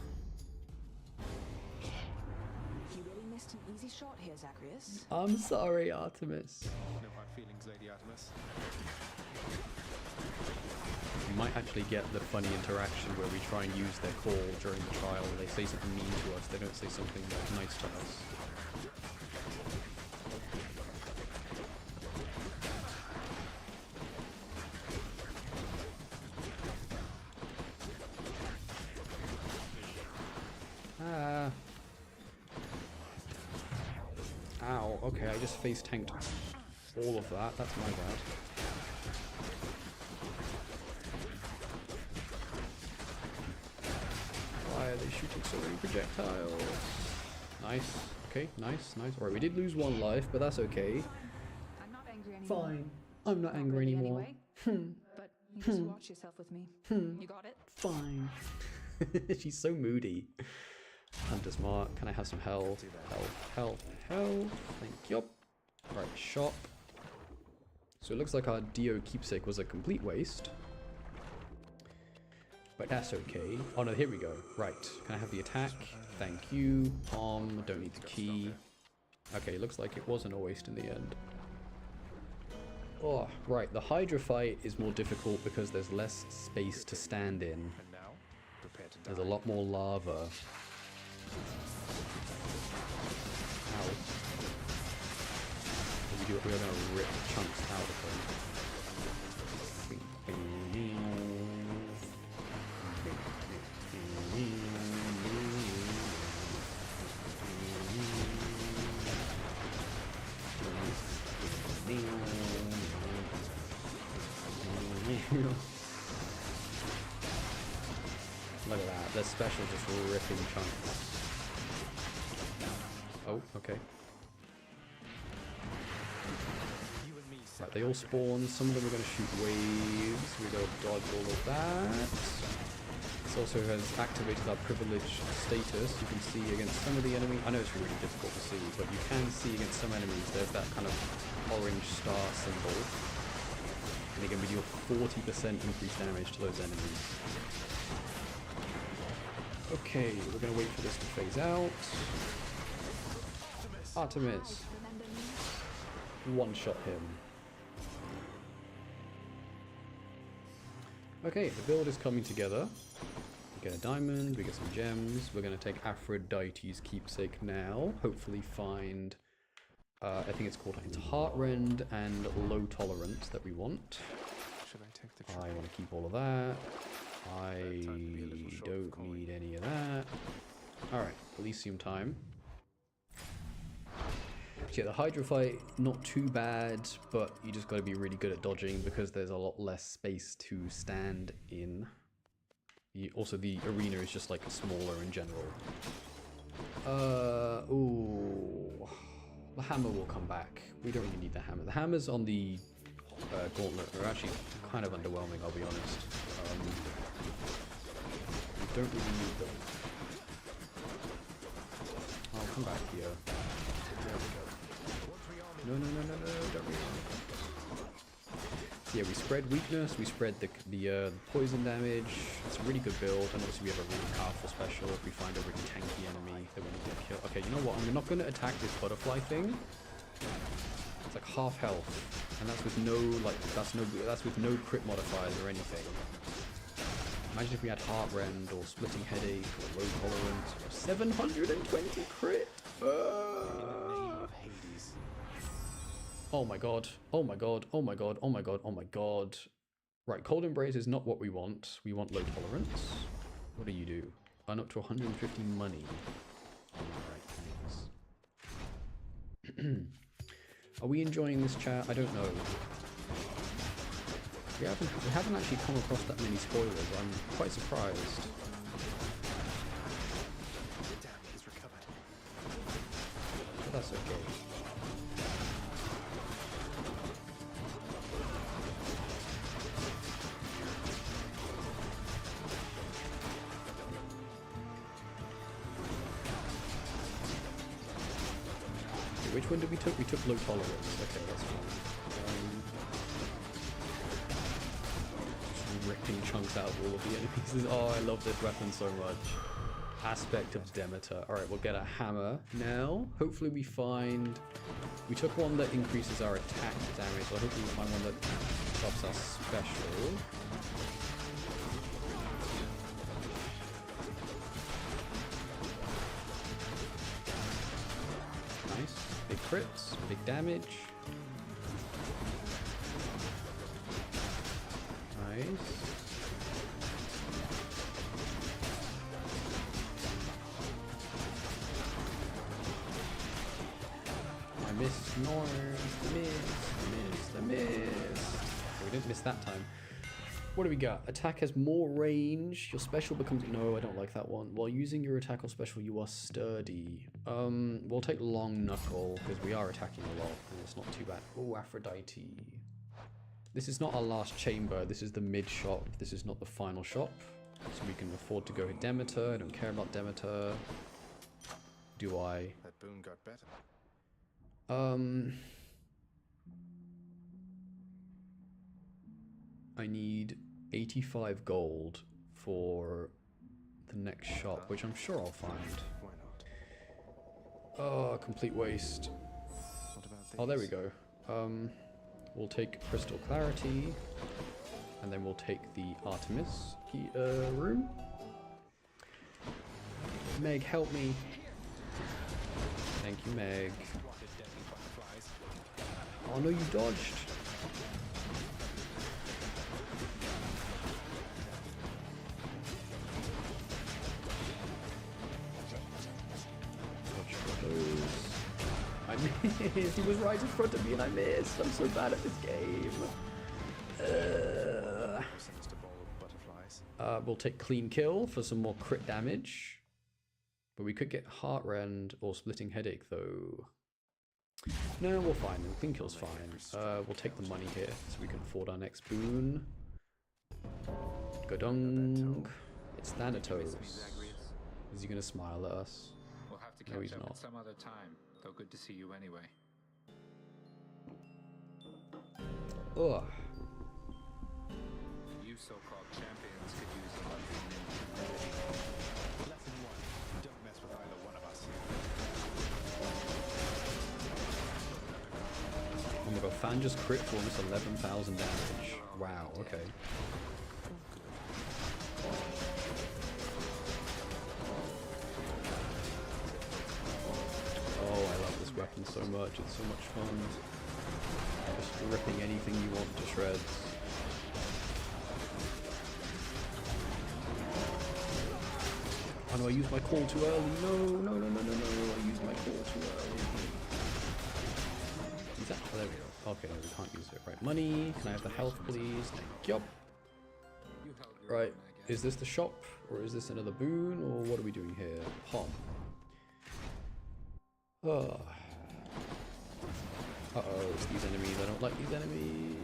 You really missed an easy shot here, Zagreus. I'm sorry, Artemis. No hard feelings, Lady Artemis. We might actually get the funny interaction where we try and use their call during the trial. They say something mean to us. They don't say something nice to us. Ah. Ow. Okay, I just face tanked all of that. That's my bad. Why are they shooting so many projectiles? Nice. Okay, nice. Alright, we did lose one life, but that's okay. I'm not angry anymore. Fine. I'm not angry really anymore. Anyway. But you just watch yourself with me. You got it? Fine. She's so moody. Hunter's Mark. Can I have some health? Health. Thank you. Right, shop. So it looks like our Dio keepsake was a complete waste. But that's okay. Oh no, here we go. Right. Can I have the attack? Thank you. Don't need the key. Okay, looks like it wasn't a waste in the end. Oh, right. The Hydra fight is more difficult because there's less space to stand in. There's a lot more lava. Ow. We're going to rip chunks out of them. Look at that, they're special, just ripping chunks. Oh, okay. Right, they all spawn, some of them are going to shoot waves, we go dodge all of that. This also has activated our privileged status. You can see against some of the enemies, I know it's really difficult to see, but you can see against some enemies there's that kind of orange star symbol. And again, we deal 40% increased damage to those enemies. Okay, we're going to wait for this to phase out. Artemis. One-shot him. Okay, the build is coming together. We get a diamond, we get some gems. We're going to take Aphrodite's keepsake now. Hopefully find, I think it's called Heartrend and Low Tolerance that we want. Should I take the I want to keep all of that. I don't need any of that. Alright, Elysium time. So yeah, the Hydra fight, not too bad, but you just got to be really good at dodging because there's a lot less space to stand in. Also, the arena is just like smaller in general. Ooh. The hammer will come back. We don't really need the hammer. The hammers on the gauntlet are actually kind of underwhelming, I'll be honest. We don't really need them. I'll come back here. There we go. No, don't really. So yeah, we spread weakness, we spread the poison damage. It's a really good build, and also we have a really powerful special if we find a really tanky enemy that we need to kill. Okay, you know what? I'm not going to attack this butterfly thing. It's like half health, and that's with no that's with no crit modifiers or anything. Imagine if we had Heartrend or Splitting Headache or Low Tolerance or 720 crit. Oh my god, oh my god, oh my god, oh my god, oh my god. Right, Cold Embrace is not what we want. We want Low Tolerance. What do you do? Earn up to 150 money. Alright, thanks. Are we enjoying this chat? I don't know. We haven't actually come across that many spoilers. I'm quite surprised. But that's okay. Which one did we take? We took Low Tolerance. Okay, that's fine. Just ripping chunks out of all of the enemies. Oh, I love this weapon so much. Aspect of Demeter. Alright, we'll get a hammer now. Hopefully we find... We took one that increases our attack damage, so hopefully we find one that drops our special. Nice. Big crits, big damage. Nice. I missed North. The miss. We didn't miss that time. What do we got? Attack has more range. Your special becomes... No, I don't like that one. While using your attack or special, you are sturdy. We'll take Long Knuckle, because we are attacking a lot, and it's not too bad. Oh, Aphrodite. This is not our last chamber. This is the mid-shop. This is not the final shop. So we can afford to go hit Demeter. I don't care about Demeter. do I? That boon got better. I need 85 gold for the next shop, which I'm sure I'll find. Why not? Oh, complete waste. What about Oh, there we these? go. We'll take Crystal Clarity, and then we'll take the Artemis room. Meg, help me. Thank you, Meg. Wanted deadly butterflies. Oh no, you dodged. I missed. He was right in front of me and I missed. I'm so bad at this game. Sinister ball of butterflies. We'll take Clean Kill for some more crit damage. But we could get Heart Rend or Splitting Headache though. No, we'll find them. Clean Kill's fine. We'll take the money here so we can afford our next boon. Godong. It's Thanatos. Is he gonna smile at us? We'll have to No, catch he's up not. at some other time, though good to see you anyway. Ugh. You so-called champions could use a lovely new Lesson 1. Don't mess with either one of us. Oh my god, Fan just crit for almost 11,000 damage. Wow, okay. Oh, I love this weapon so much. It's so much fun. Just ripping anything you want to shreds. Oh no, I used my call too early. No, no, no, no, no, no. I used my call too early. Is that? Oh, there we go. Okay, no, we can't use it. Right, money. Can I have the health, please? Thank you. Right, is this the shop? Or is this another boon? Or what are we doing here? Pom. Oh. Uh-oh, it's these enemies. I don't like these enemies.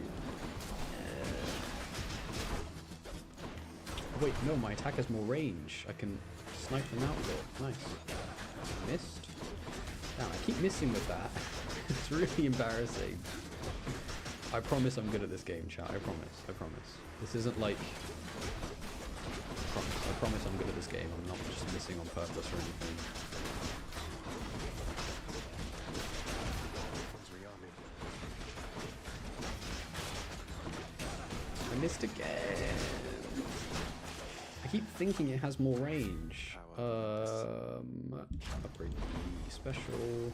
Wait, no, my attack has more range. I can snipe them out with it. Nice. Missed? Damn, I keep missing with that. It's really embarrassing. I promise I'm good at this game, chat. I promise. I promise. This isn't like... I promise I'm good at this game. I'm not just missing on purpose or anything. I missed again. I keep thinking it has more range. Upgrade the special.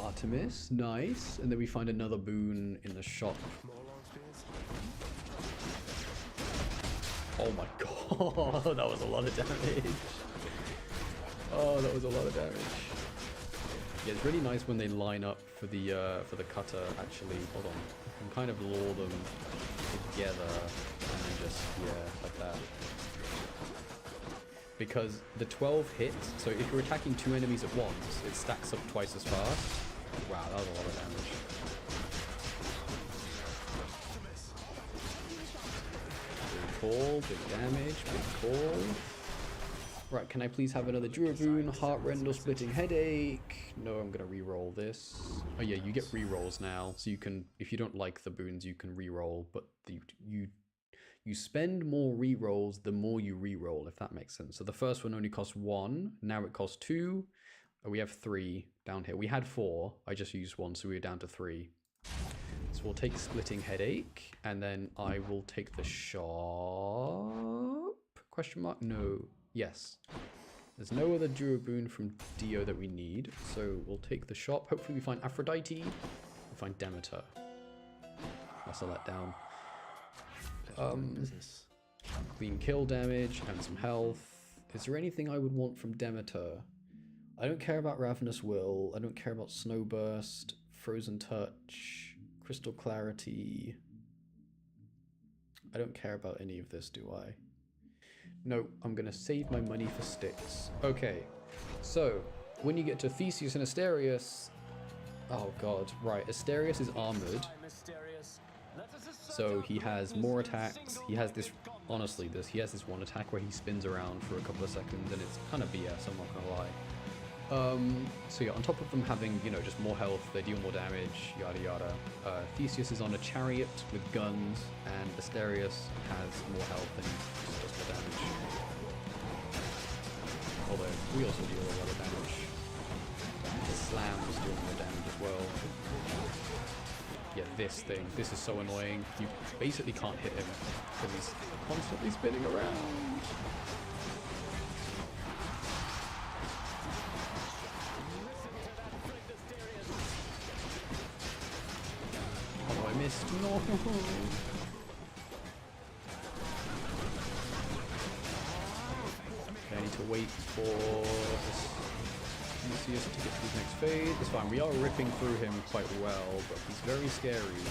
Artemis, nice. And then we find another boon in the shop. Oh my god, that was a lot of damage. Oh, that was a lot of damage. Yeah, it's really nice when they line up for the cutter. Actually, hold on. You can kind of lure them together and then just, yeah, like that. Because the 12 hits, so if you're attacking 2 enemies at once, it stacks up twice as fast. Wow, that was a lot of damage. Big call, big damage, big call. Right, can I please have another Duraboon, Heart Rend or Splitting Headache? No, I'm gonna re-roll this. Oh yeah, you get re-rolls now, so you can, if you don't like the boons, you can re-roll, but you spend more re-rolls the more you re-roll, if that makes sense. So the first one only costs 1, now it costs 2. We have 3 down here. We had 4, I just used 1, so we're down to 3. So we'll take Splitting Headache, and then I will take the shop? Question mark? No. Yes. There's no other Duraboon from Dio that we need, so we'll take the shop. Hopefully we find Aphrodite. We'll find Demeter. That's a letdown. Clean kill damage and some health. Is there anything I would want from Demeter? I don't care about Ravenous Will. I don't care about Snowburst, Frozen Touch, Crystal Clarity. I don't care about any of this, do I? No, I'm going to save my money for sticks. Okay, so when you get to Theseus and Asterius... Oh god, right, Asterius is armored. So he has more attacks. He has this, honestly, he has this one attack where he spins around for a couple of seconds and it's kind of BS, I'm not gonna lie. So yeah, on top of them having, you know, just more health, they deal more damage, yada yada. Theseus is on a chariot with guns, and Asterius has more health and does more damage. Although, we also deal a lot of damage. The slams deal more damage as well. Yeah, this is so annoying. You basically can't hit him, because he's constantly spinning around. Oh, I missed. No. Okay, I need to wait for Theseus to get to his next phase. It's fine. We are ripping through him quite well, but he's very scary.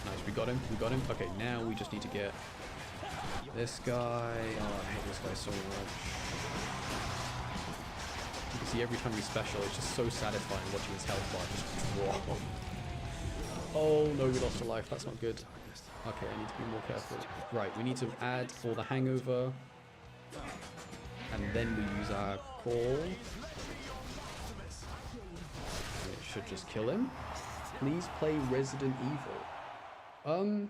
Nice, we got him. We got him. Okay, now we just need to get this guy. Oh, I hate this guy so much. You can see every time we special, it's just so satisfying watching his health bar just drop. Oh no, we lost a life. That's not good. Okay, I need to be more careful. Right, we need to add all the hangover. And then we use our call. And it should just kill him. Please play Resident Evil.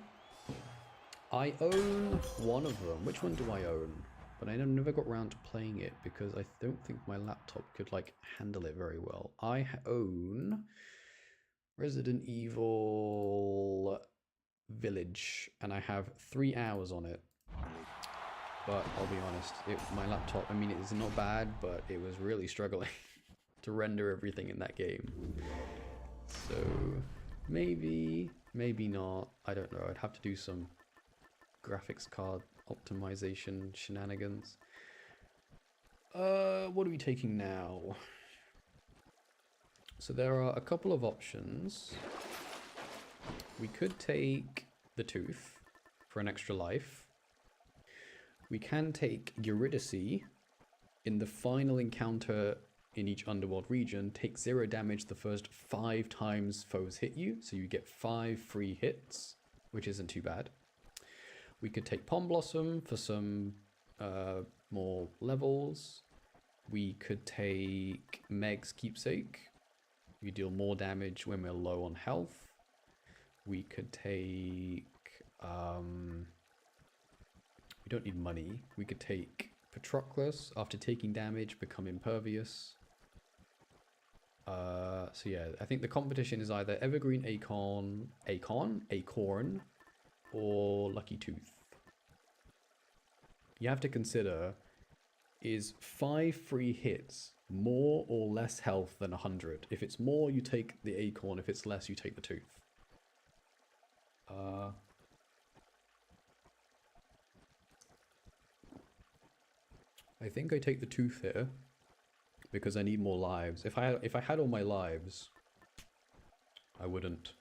I own one of them. Which one do I own? But I never got around to playing it because I don't think my laptop could like handle it very well. I own Resident Evil Village, and I have 3 hours on it. But I'll be honest, my laptop, I mean, it is not bad, but it was really struggling to render everything in that game. So maybe, maybe not. I don't know. I'd have to do some graphics card optimization shenanigans. What are we taking now? So there are a couple of options. We could take the Tooth for an extra life. We can take Eurydice in the final encounter in each Underworld region. Take 0 damage the first 5 times foes hit you. So you get 5 free hits, which isn't too bad. We could take Palm Blossom for some more levels. We could take Meg's Keepsake. We deal more damage when we're low on health. We could take... we don't need money. We could take Patroclus. After taking damage, become impervious. So yeah, I think the competition is either Evergreen Acorn, or Lucky Tooth. You have to consider, is 5 free hits more or less health than 100? If it's more, you take the Acorn. If it's less, you take the Tooth. I think I take the Tooth here because I need more lives. If I had all my lives, I wouldn't.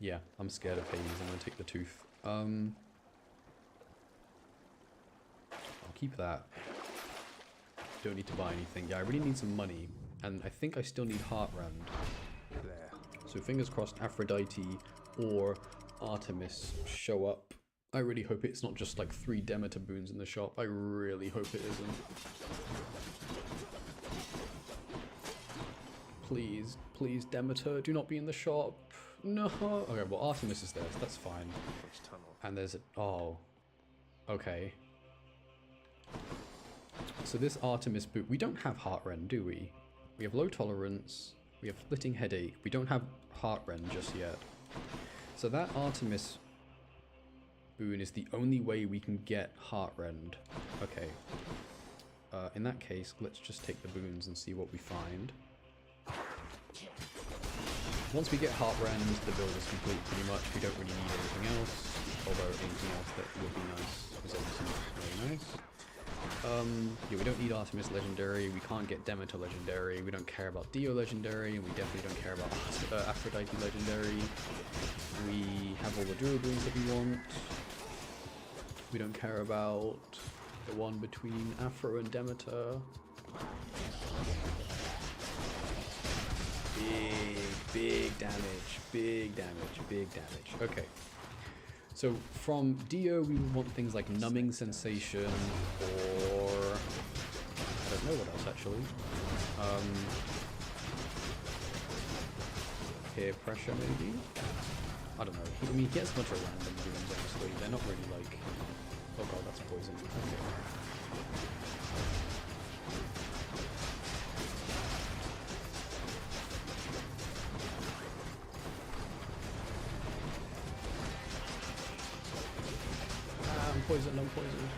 Yeah, I'm scared of Hades. I'm gonna take the Tooth. I'll keep that. Don't need to buy anything. Yeah, I really need some money, and I think I still need Heartrend. There. So fingers crossed Aphrodite or Artemis show up. I really hope it's not just like 3 Demeter boons in the shop. I really hope it isn't. Please, please, Demeter, do not be in the shop. No. Okay, well, Artemis is there, so that's fine. And there's a... Oh. Okay. So this Artemis boot... We don't have Heartrend, do we? We have low tolerance. We have splitting headache. We don't have Heartrend just yet. So that Artemis boon is the only way we can get Heartrend. Okay. In that case, let's just take the boons and see what we find. Once we get Heartrend, the build is complete pretty much. We don't really need anything else. Although anything else that would be nice is obviously very nice. Yeah, we don't need Artemis Legendary. We can't get Demeter Legendary. We don't care about Dio Legendary. And we definitely don't care about Aphrodite Legendary. We have all the Dura boons that we want. We don't care about the one between Aphro and Demeter. Big Big damage, big damage, big damage. Okay. So from Dio, we want things like numbing sensation, or I don't know what else actually. Peer pressure maybe? I don't know. I mean, he gets a bunch of random wounds honestly. They're not really like... Oh god, that's poison. Okay. I'm poisoned, I'm poisoned.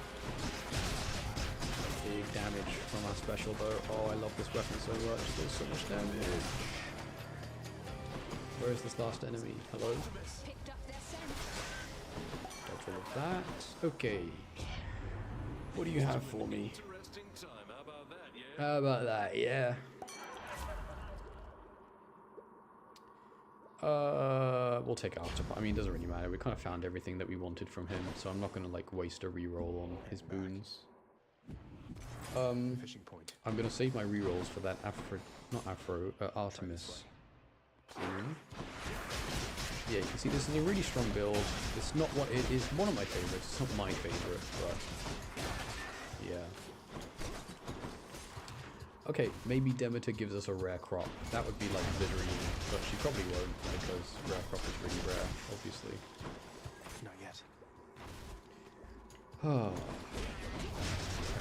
Big damage from our special though. Oh, I love this weapon so much. There's so much damage. Where is this last enemy? Hello? Dodge all of that. Okay. What do you have for me? How about that, yeah. We'll take after. I mean, it doesn't really matter. We kind of found everything that we wanted from him, so I'm not going to like waste a reroll on his boons. Fishing point. I'm going to save my rerolls for that Artemis. Yeah, you can see this is a really strong build. It's not what it is. One of my favorites. It's not my favorite, but yeah. Okay, maybe Demeter gives us a rare crop. That would be like literally, but she probably won't because rare crop is really rare, obviously. Not yet. I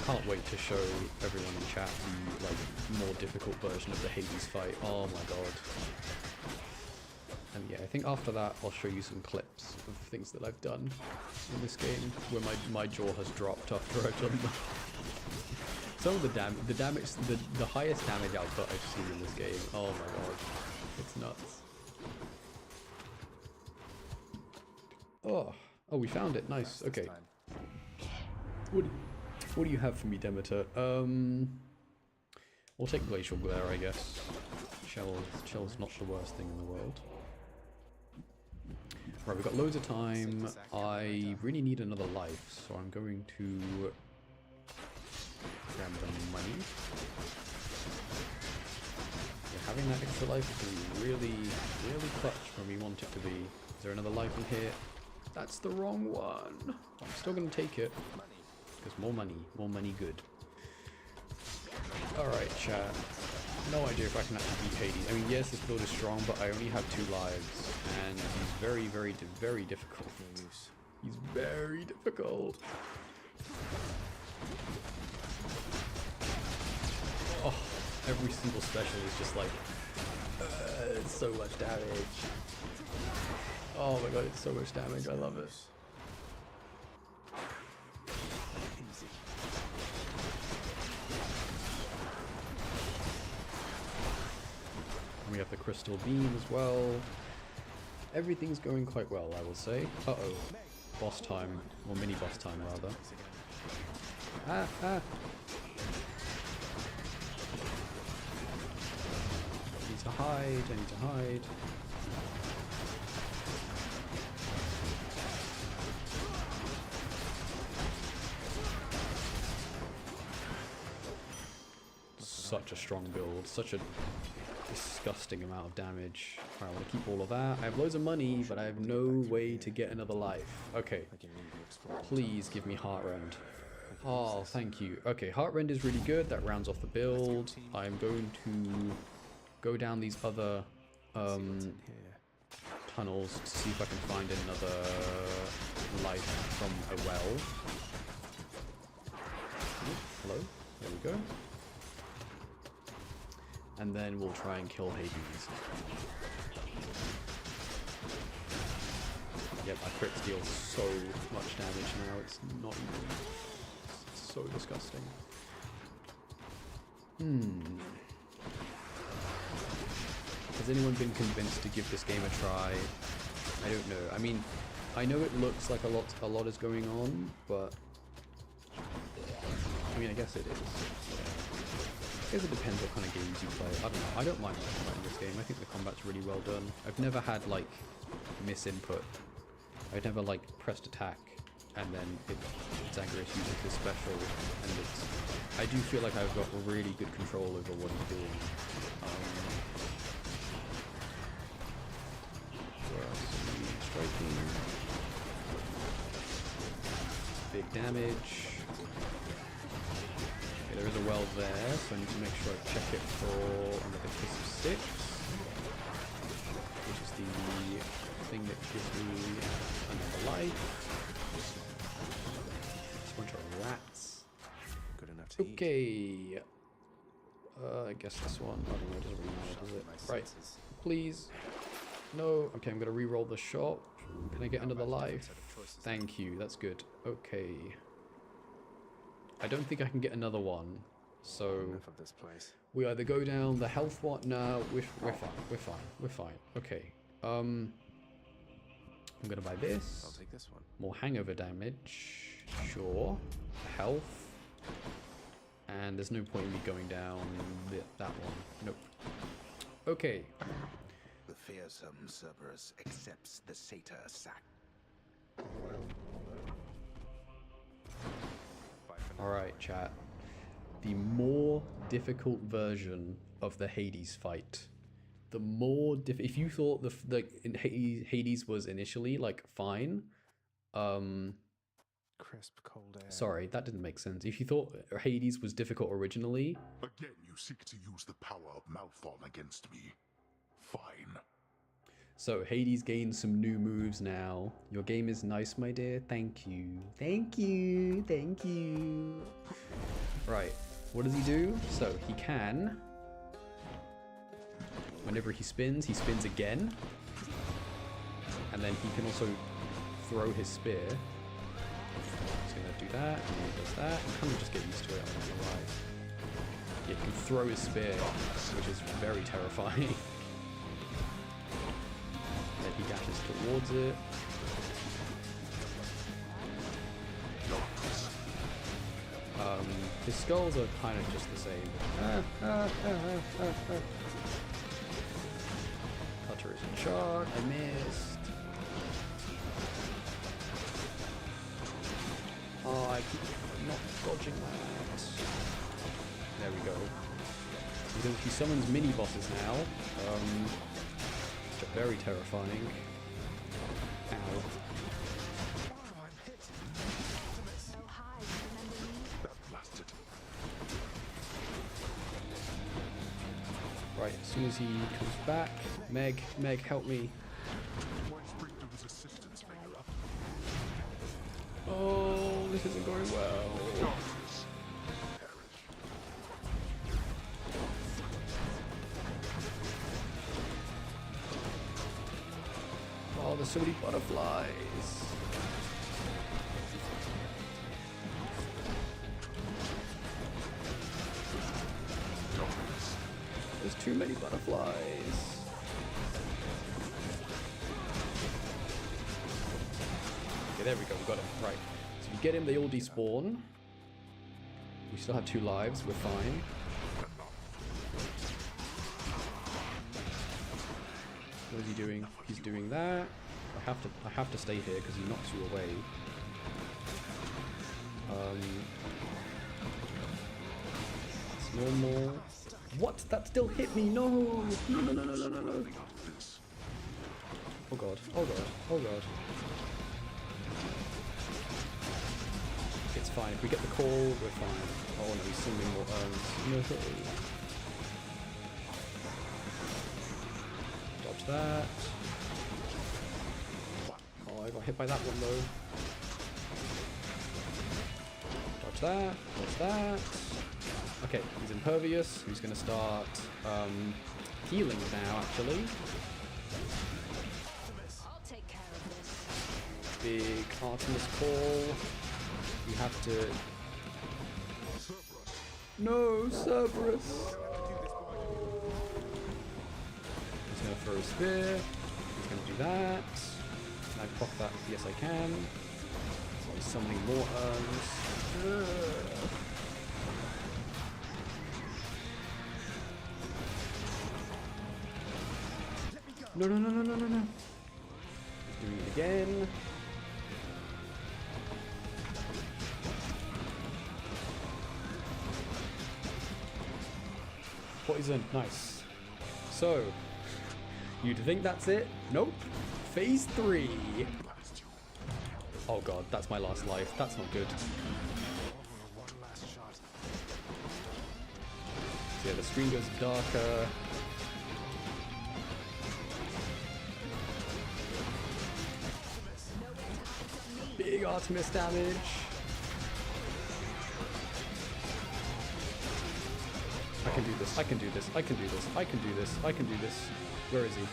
can't wait to show everyone in chat the like more difficult version of the Hades fight. Oh my god. And yeah, I think after that I'll show you some clips of things that I've done in this game where my jaw has dropped after I've done that. Some of the highest damage output I've seen in this game. Oh my god, it's nuts. Oh, we found it. Nice. Okay. What do you have for me, Demeter? We'll take Glacial Glare, I guess. Shell's not the worst thing in the world. Right, we've got loads of time. I really need another life, so I'm going to grab the money. Yeah, having that extra life is going to be really, really clutch when we want it to be. Is there another life in here? That's the wrong one. I'm still going to take it. Because more money good. Alright, chat. No idea if I can actually beat Hades. I mean, yes, this build is strong, but I only have 2 lives. And he's very, very, very difficult. He's very difficult. Oh, every single special is just like, it's so much damage. Oh my god, it's so much damage. I love it. And we have the crystal beam as well. Everything's going quite well, I will say. Uh-oh. Boss time. Or mini boss time, rather. I need to hide. I need to hide. Such a strong build. Such a disgusting amount of damage. Alright, I want to keep all of that. I have loads of money, but I have no way to get another life. Okay. Please give me Heartrend. Oh, thank you. Okay, Heartrend is really good. That rounds off the build. I'm going to go down these other tunnels to see if I can find another life from a well. Hello? There we go. And then we'll try and kill Hades. Yep, my crits deal so much damage now, it's not even... It's so disgusting. Has anyone been convinced to give this game a try? I don't know. I mean, I know it looks like a lot is going on, but... I mean, I guess it is. I guess it depends what kind of games you play. I don't know. I don't mind playing this game. I think the combat's really well done. I've never had, like, misinput. I've never, like, pressed attack and then Zagreus uses this special, and it's... I do feel like I've got really good control over what he's doing. breaking. Big damage. Okay, there is a well there, so I need to make sure I check it for another Kiss of Six, which is the thing that gives me another life. Just a bunch of rats. Good enough to eat. Okay. I guess this one. I don't know, it doesn't really matter, does it? Right. Please. No. Okay, I'm going to re-roll the shop. Can I get another life? Thank you. That's good. Okay. I don't think I can get another one. So Enough of this place. we either go down the health one. No, we're fine. We're fine. We're fine. Okay. I'm going to buy this. I'll take this one. More hangover damage. Sure. Health. And there's no point in me going down that one. Nope. Okay. The fearsome Cerberus accepts the satyr sack. Alright, chat. The more difficult version of the Hades fight. The more if you thought the Hades was initially like fine, Crisp, cold air. sorry, that didn't make sense. If you thought Hades was difficult originally, Again, you seek to use the power of Malthon against me. Fine. so Hades gained some new moves now. Your game is nice, my dear. Thank you. Thank you. Thank you. Right. What does he do? So he can, whenever he spins again. And then he can also throw his spear. He's going to do that, and he does that. I'm kind of just getting used to it, I'm not gonna lie. Yeah, he can throw his spear, which is very terrifying. Then he dashes towards it. His skulls are kind of just the same. Cutter is in charge. I missed. Oh, I keep not dodging that. There we go. Because he summons mini bosses now, which are very terrifying. Ow. Right, as soon as he comes back, Meg, help me. Oh, this isn't going well. Oh, there's so many butterflies. There's too many butterflies. Okay, there we go, we got him. Right. So we get him, they all despawn. We still have 2 lives, we're fine. What is he doing? He's doing that. I have to stay here because he knocks you away. It's normal. What? That still hit me? No! No, no, no, no, no, no, no. Oh god. Oh god. Oh god. It's fine. If we get the call, we're fine. Oh no, he's sending more urns. No. Dodge that. Oh, I got hit by that one though. Dodge that. Dodge that. Okay, he's impervious. He's going to start healing now, actually. I'll take care of this. Big Artemis call. You have to... No, Cerberus! He's going to throw a spear. He's going to do that. Can I proc that? Yes, I can. So he's summoning more urns. No, no, no, no, no, no, no. He's doing it again. Poison, nice. So, you'd think that's it? Nope. Phase 3. Oh god, that's my last life. That's not good. So yeah, the screen goes darker. Big Artemis damage. I can do this. I can do this. I can do this. I can do this. I can do this. Where is he?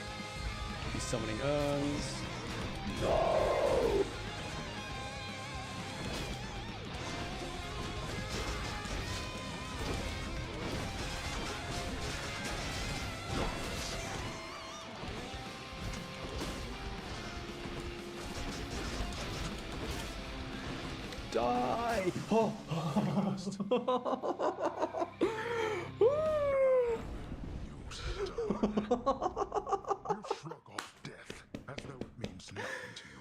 He's summoning urns. No! Die! Oh. You shrug off death as though it means nothing to you.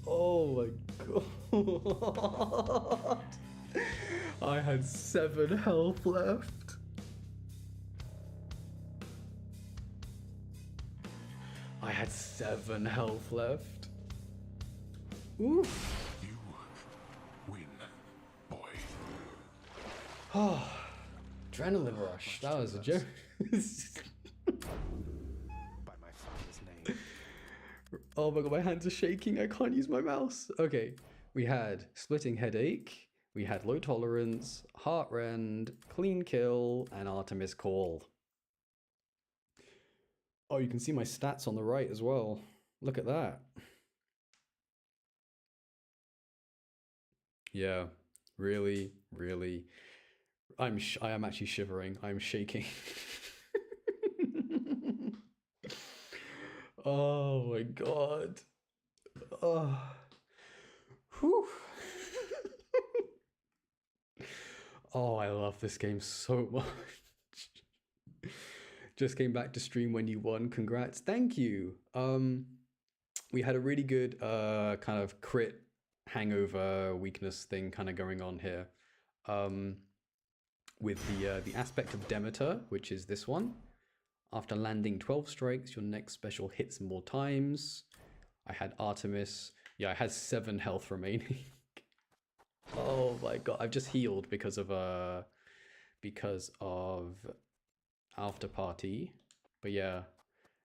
Oh my god. I had 7 health left. I had 7 health left. Oof. You win, boy. Oh, adrenaline rush. That was a joke. By my father's name. Oh my god, my hands are shaking. I can't use my mouse. Okay, we had splitting headache. We had low tolerance, heart rend, clean kill, and Artemis call. Oh, you can see my stats on the right as well. Look at that. Yeah, really, really. I am actually shivering. I'm shaking. Oh my god. Oh. Whew. Oh, I love this game so much. Just came back to stream when you won. Congrats. Thank you. We had a really good kind of crit hangover weakness thing kind of going on here. With the aspect of Demeter, which is this one. After landing 12 strikes, your next special hits more times. I had Artemis. Yeah, I had 7 health remaining. Oh my god, I've just healed because of After Party. But yeah,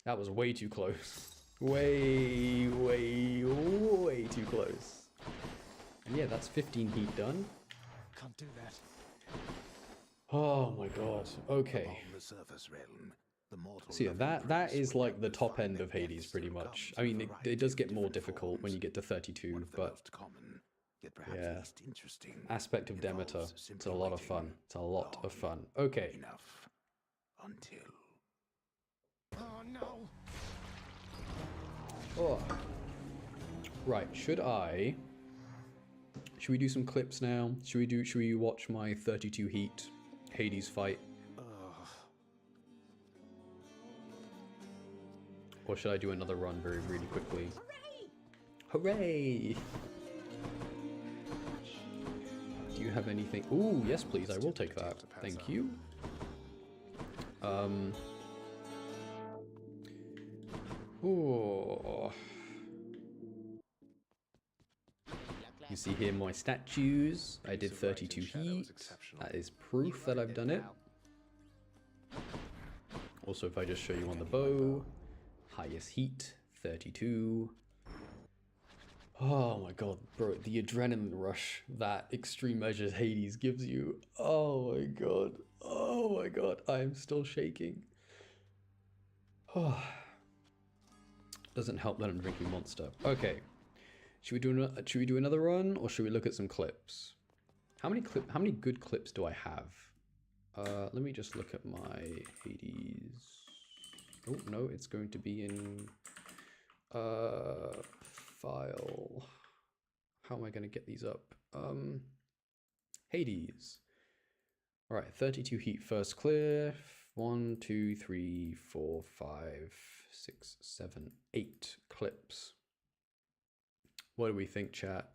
that was way too close. Way too close. And yeah, that's 15 heat done. Can't do that. Oh my god. Okay. The surface realm, the mortal So yeah, that is like the top end of Hades pretty much. I mean, it does get more difficult when you get to 32, but yeah. Aspect of Demeter. It's a lot of fun. It's a lot of fun. Okay. Enough until. Oh no! Oh. Right, should we do some clips now? Should we watch my 32 heat Hades fight? Or should I do another run really quickly? Hooray! Hooray! Do you have anything? Ooh, yes please, I will take that. Thank you. Ooh. You see here my statues. I did 32 heat. That is proof that I've done it. Also, if I just show you on the bow, highest heat, 32. Oh my god, bro, the adrenaline rush that Extreme Measures Hades gives you. Oh my god. Oh my god, I am still shaking. Oh. Doesn't help that I'm drinking Monster. Okay. Should we do another run, or should we look at some clips? How many good clips do I have? Let me just look at my Hades. Oh no, it's going to be in file. How am I going to get these up? Hades. All right, 32 heat first clear. 1, 2, 3, 4, 5, 6, 7, 8 clips. What do we think, chat?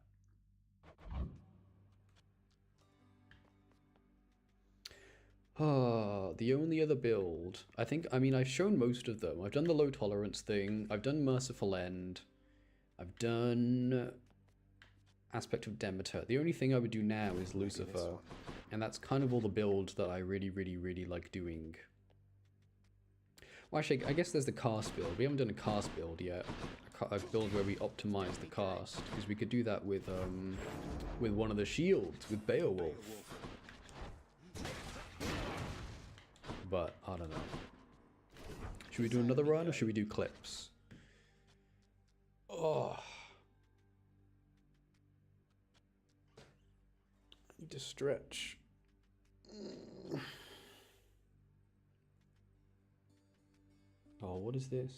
Oh, the only other build, I mean, I've shown most of them. I've done the low tolerance thing. I've done Merciful End. I've done Aspect of Demeter. The only thing I would do now is Lucifer. And that's kind of all the build that I really, really, really like doing. Well, actually, I guess there's the cast build. We haven't done a cast build yet. A build where we optimize the cast. Because we could do that with one of the shields, with Beowulf. But, I don't know. Should we do another run or should we do clips? Oh. I need to stretch. Oh, what is this?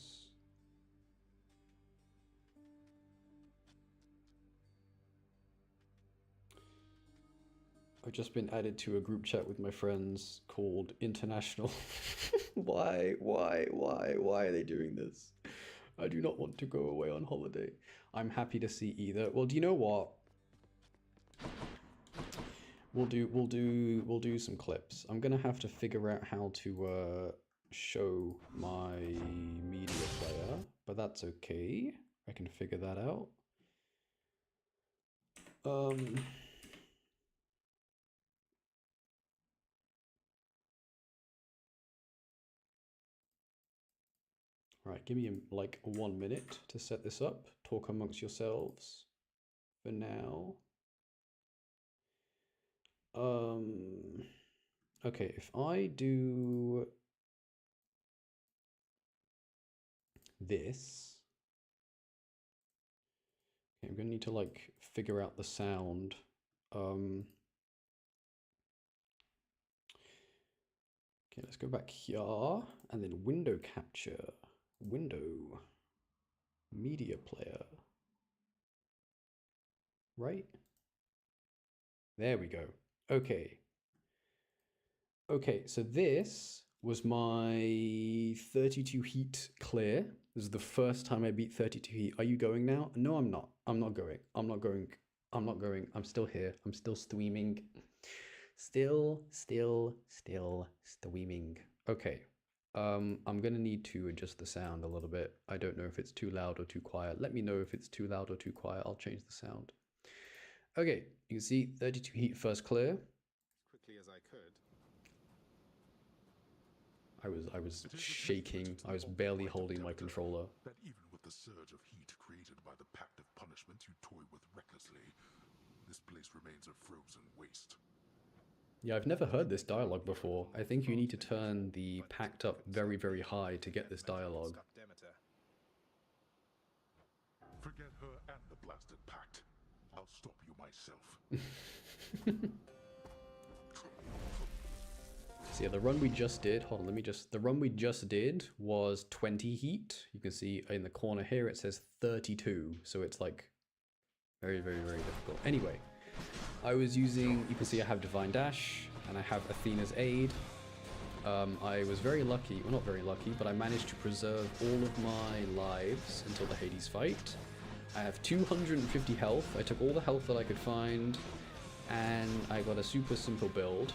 I've just been added to a group chat with my friends called International. Why are they doing this? I do not want to go away on holiday. I'm happy to see either. Well, do you know what? We'll do some clips. I'm gonna have to figure out how to show my media player, but that's okay. I can figure that out. Right, give me like 1 minute to set this up. Talk amongst yourselves for now. Okay, if I do this, okay, I'm gonna need to like figure out the sound. Okay, let's go back here and then window capture, window, media player, right? There we go. Okay. Okay, so this was my 32 heat clear. This is the first time I beat 32 heat. Are you going now? No, I'm not. I'm not going. I'm not going. I'm not going. I'm still here. I'm still streaming. Still streaming. Okay. I'm gonna need to adjust the sound a little bit. I don't know if it's too loud or too quiet. Let me know if it's too loud or too quiet. I'll change the sound. Okay, you can see 32 heat first clear. As quickly as I could. I was shaking. I was barely holding my controller. That even with the surge of heat created by the pact of punishment you toy with recklessly, this place remains a frozen waste. Yeah, I've never heard this dialogue before. I think you need to turn the pact up very, very high to get this dialogue. Forget her and the blasted pact. I'll stop you myself. So yeah, the run we just did, hold on, the run we just did was 20 heat. You can see in the corner here it says 32, so it's like very, very, very difficult. Anyway, I was using, you can see I have Divine Dash, and I have Athena's Aid. I was very lucky, well not very lucky, but I managed to preserve all of my lives until the Hades fight. I have 250 health, I took all the health that I could find, and I got a super simple build.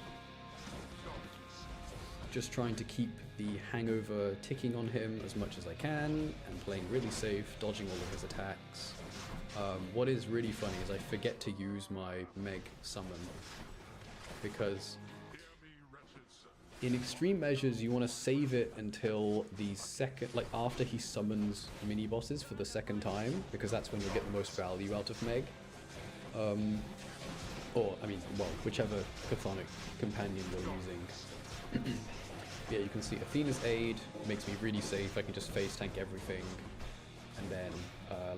Just trying to keep the hangover ticking on him as much as I can, and playing really safe, dodging all of his attacks. What is really funny is I forget to use my Meg summon, because in extreme measures you want to save it until the second, like after he summons mini bosses for the second time, because that's when you'll get the most value out of Meg. Or, I mean, well, whichever chthonic companion you're using. Yeah, you can see Athena's Aid makes me really safe. I can just phase tank everything. And then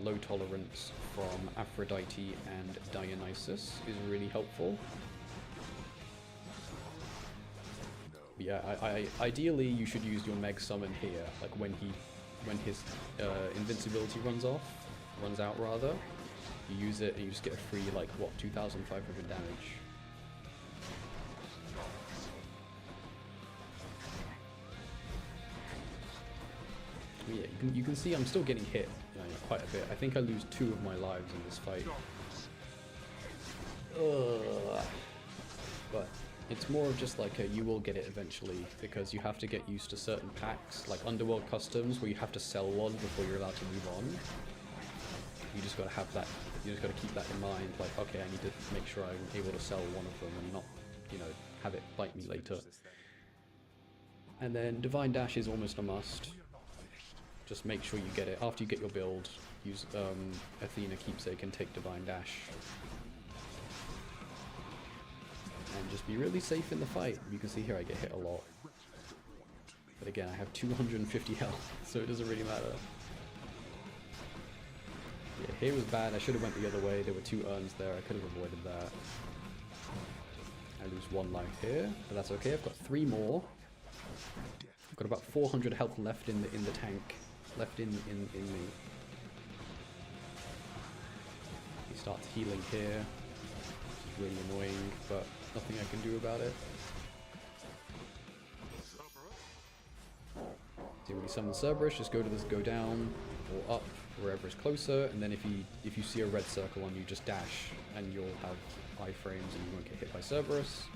low tolerance from Aphrodite and Dionysus is really helpful. Yeah, ideally you should use your Meg summon here, like when his invincibility runs out rather. You use it and you just get a free, like, what, 2,500 damage. Yeah, you can see I'm still getting hit, you know, quite a bit. I think I lose 2 of my lives in this fight. But It's more of just like you will get it eventually, because you have to get used to certain packs, like Underworld Customs, where you have to sell one before you're allowed to move on. You just gotta have that, you just gotta keep that in mind, like, okay, I need to make sure I'm able to sell one of them and not, you know, have it bite me later. And then Divine Dash is almost a must. Just make sure you get it. After you get your build, use Athena Keepsake and take Divine Dash. And just be really safe in the fight. You can see here I get hit a lot. But again, I have 250 health, so it doesn't really matter. Yeah, here was bad. I should have went the other way. There were 2 urns there. I could have avoided that. I lose 1 life here, but that's okay. I've got 3 more. I've got about 400 health left in the tank. Left in me. He starts healing here. Which is really annoying, but nothing I can do about it. So when you summon Cerberus, just go down or up, wherever is closer, and then if you see a red circle on you, just dash, and you'll have iframes and you won't get hit by Cerberus.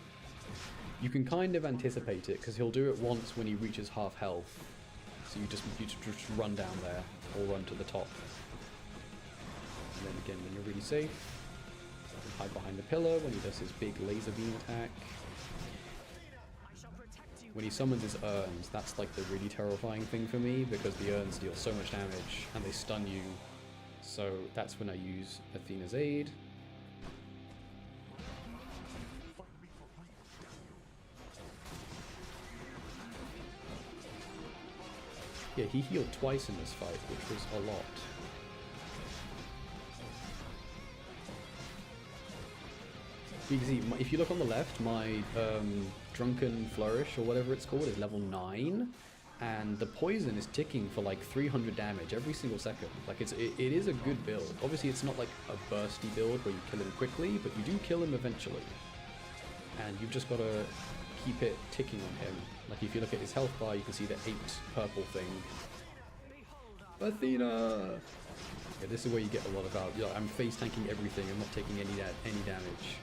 You can kind of anticipate it, because he'll do it once when he reaches half health. So you just run down there, or run to the top. And then again, when you're really safe, you hide behind the pillar when he does his big laser beam attack. When he summons his urns, that's like the really terrifying thing for me, because the urns deal so much damage, and they stun you. So that's when I use Athena's Aid. Yeah, he healed twice in this fight, which was a lot. You can see, if you look on the left, my Drunken Flourish, or whatever it's called, is level 9. And the poison is ticking for like 300 damage every single second. Like, it is a good build. Obviously, it's not like a bursty build where you kill him quickly, but you do kill him eventually. And you've just got to keep it ticking on him. Like, if you look at his health bar, you can see the 8 purple thing. Athena! Yeah, this is where you get a lot of value. I'm face tanking everything. I'm not taking any damage.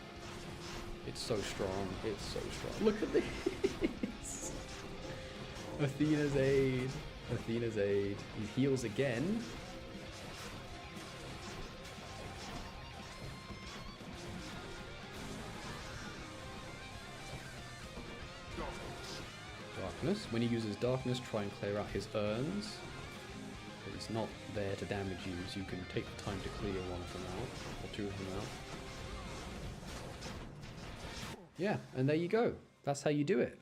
It's so strong. It's so strong. Look at this! Athena's Aid. Athena's Aid. He heals again. Darkness. When he uses Darkness, try and clear out his urns. But he's not there to damage you, so you can take the time to clear one of them out, or 2 of them out. Yeah, and there you go. That's how you do it.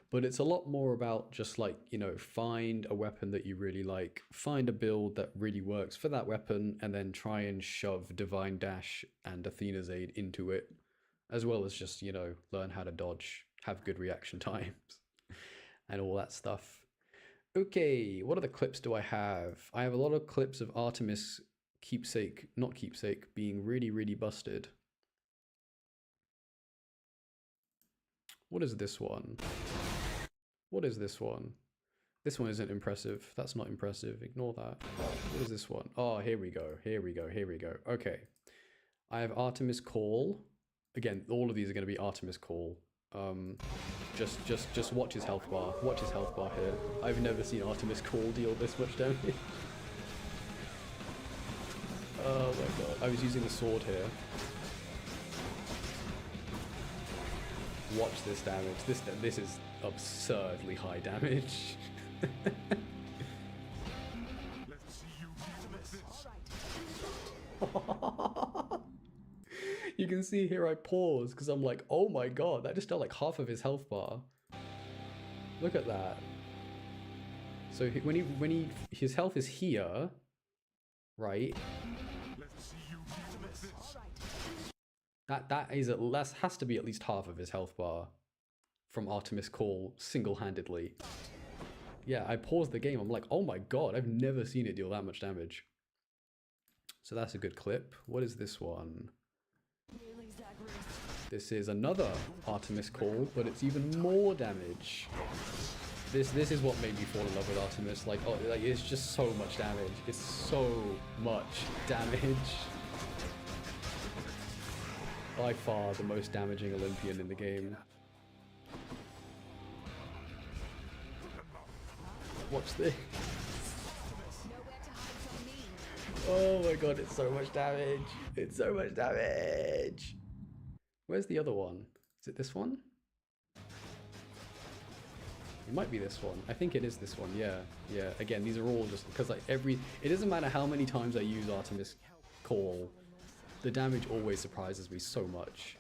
But it's a lot more about just like, you know, find a weapon that you really like, find a build that really works for that weapon, and then try and shove Divine Dash and Athena's Aid into it, as well as just, you know, learn how to dodge, have good reaction times, and all that stuff. Okay, what other clips do I have? I have a lot of clips of Artemis not Keepsake, being really, really busted. What is this one? What is this one? This one isn't impressive. That's not impressive. Ignore that. What is this one? Oh, here we go. Here we go. Here we go. Okay. I have Artemis Call. Again, all of these are going to be Artemis Call. Just watch his health bar. Watch his health bar here. I've never seen Artemis Call deal this much damage. Oh my god. I was using the sword here. Watch this damage. This is absurdly high damage. Let's see you deal with this. You can see here I pause because I'm like, oh my god, that just dealt like half of his health bar. Look at that. So when his health is here, right? Let's see you deal with this. That has to be at least half of his health bar from Artemis Call single-handedly. Yeah, I paused the game. I'm like, oh my god, I've never seen it deal that much damage. So that's a good clip. What is this one? This is another Artemis Call, but it's even more damage. This is what made me fall in love with Artemis. Like, oh, like it's just so much damage. It's so much damage. by far the most damaging Olympian in the game. Watch this. Oh my god, it's so much damage. It's so much damage. Where's the other one? Is it this one? It might be this one. I think it is this one. Yeah. Yeah. Again, these are all just because like it doesn't matter how many times I use Artemis Call, the damage always surprises me so much.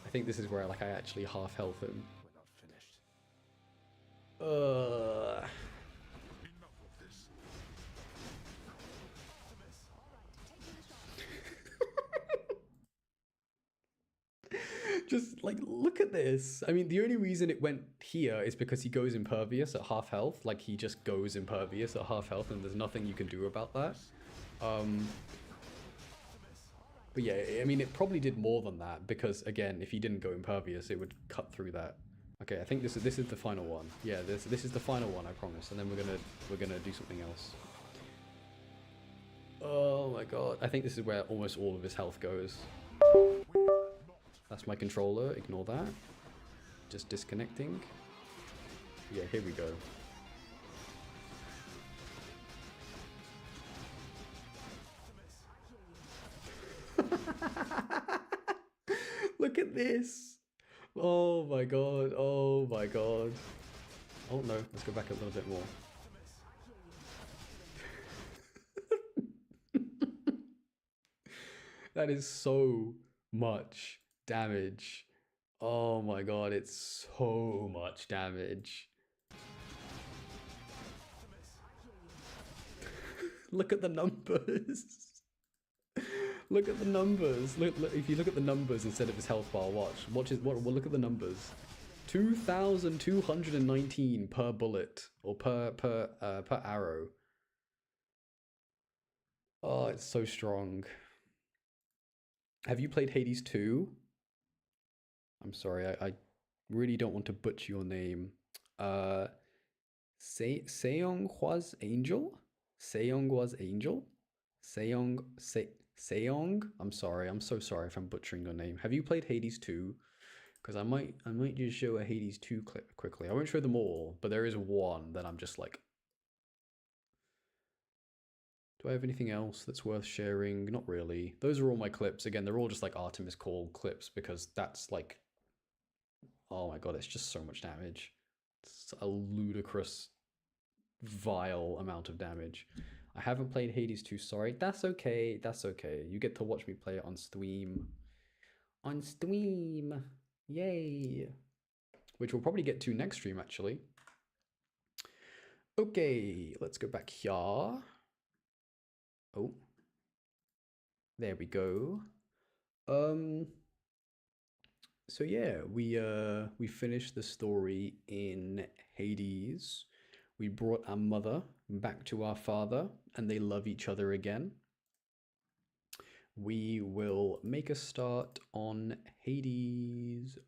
I think this is where like I actually half health him. Just like look at this. I mean, the only reason it went here is because he goes impervious at half health. Like he just goes impervious at half health, and there's nothing you can do about that. But yeah, I mean, it probably did more than that because again, if he didn't go impervious, it would cut through that. Okay, I think this is the final one. Yeah, this is the final one, I promise. And then we're gonna do something else. Oh my god, I think this is where almost all of his health goes. That's my controller. Ignore that. Just disconnecting. Yeah, here we go. Look at this. Oh my god. Oh my god. Oh no, let's go back a little bit more. That is so much damage. Oh my god, it's so much damage. Look at the numbers. Look at the numbers. Look, if you look at the numbers instead of his health bar, watch look at the numbers. 2,219 per bullet or per arrow. Oh, it's so strong. Have you played Hades 2? I'm sorry, I really don't want to butcher your name. Seonghwa's Angel? Seonghwa's Angel? Seong? I'm sorry, I'm so sorry if I'm butchering your name. Have you played Hades 2? Because I might just show a Hades 2 clip quickly. I won't show them all, but there is one that I'm just like... Do I have anything else that's worth sharing? Not really. Those are all my clips. Again, they're all just like Artemis Call clips because that's like... Oh my god, it's just so much damage. It's a ludicrous, vile amount of damage. I haven't played Hades 2, sorry. That's okay, that's okay. You get to watch me play it on Steam. On Steam! Yay! Which we'll probably get to next stream, actually. Okay, let's go back here. Oh. There we go. So yeah, we finished the story in Hades. We brought our mother back to our father, and they love each other again. We will make a start on Hades,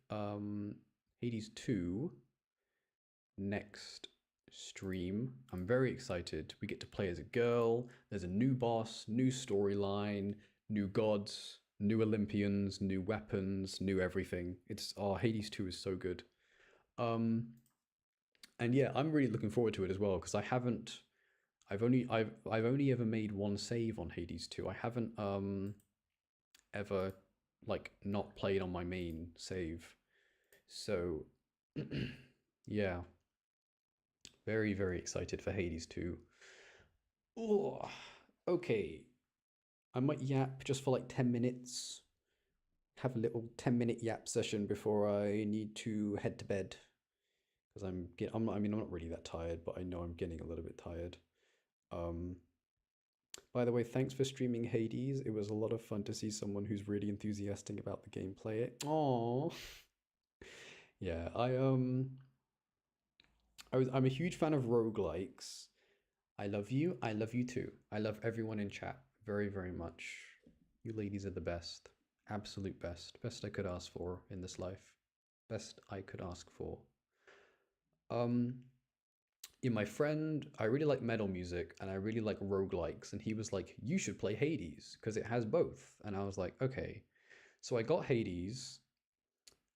Hades 2 next stream. I'm very excited. We get to play as a girl. There's a new boss, new storyline, new gods, new Olympians, new weapons, new everything. It's Hades 2 is so good. And yeah, I'm really looking forward to it as well because I've only ever made one save on Hades 2. I haven't ever like not played on my main save. So yeah. Very, very excited for Hades 2. Oh, okay. I might yap just for like 10 minutes. Have a little 10-minute yap session before I need to head to bed. Because I'm not really that tired, but I know I'm getting a little bit tired. By the way, thanks for streaming Hades. It was a lot of fun to see someone who's really enthusiastic about the game play it. Aww. Yeah, I'm a huge fan of roguelikes. I love you. I love you too. I love everyone in chat very, very much. You ladies are the best. Absolute best. Best I could ask for in this life. Best I could ask for. my friend, I really like metal music and I really like roguelikes, and he was like, you should play Hades because it has both. And I was like, okay. So I got Hades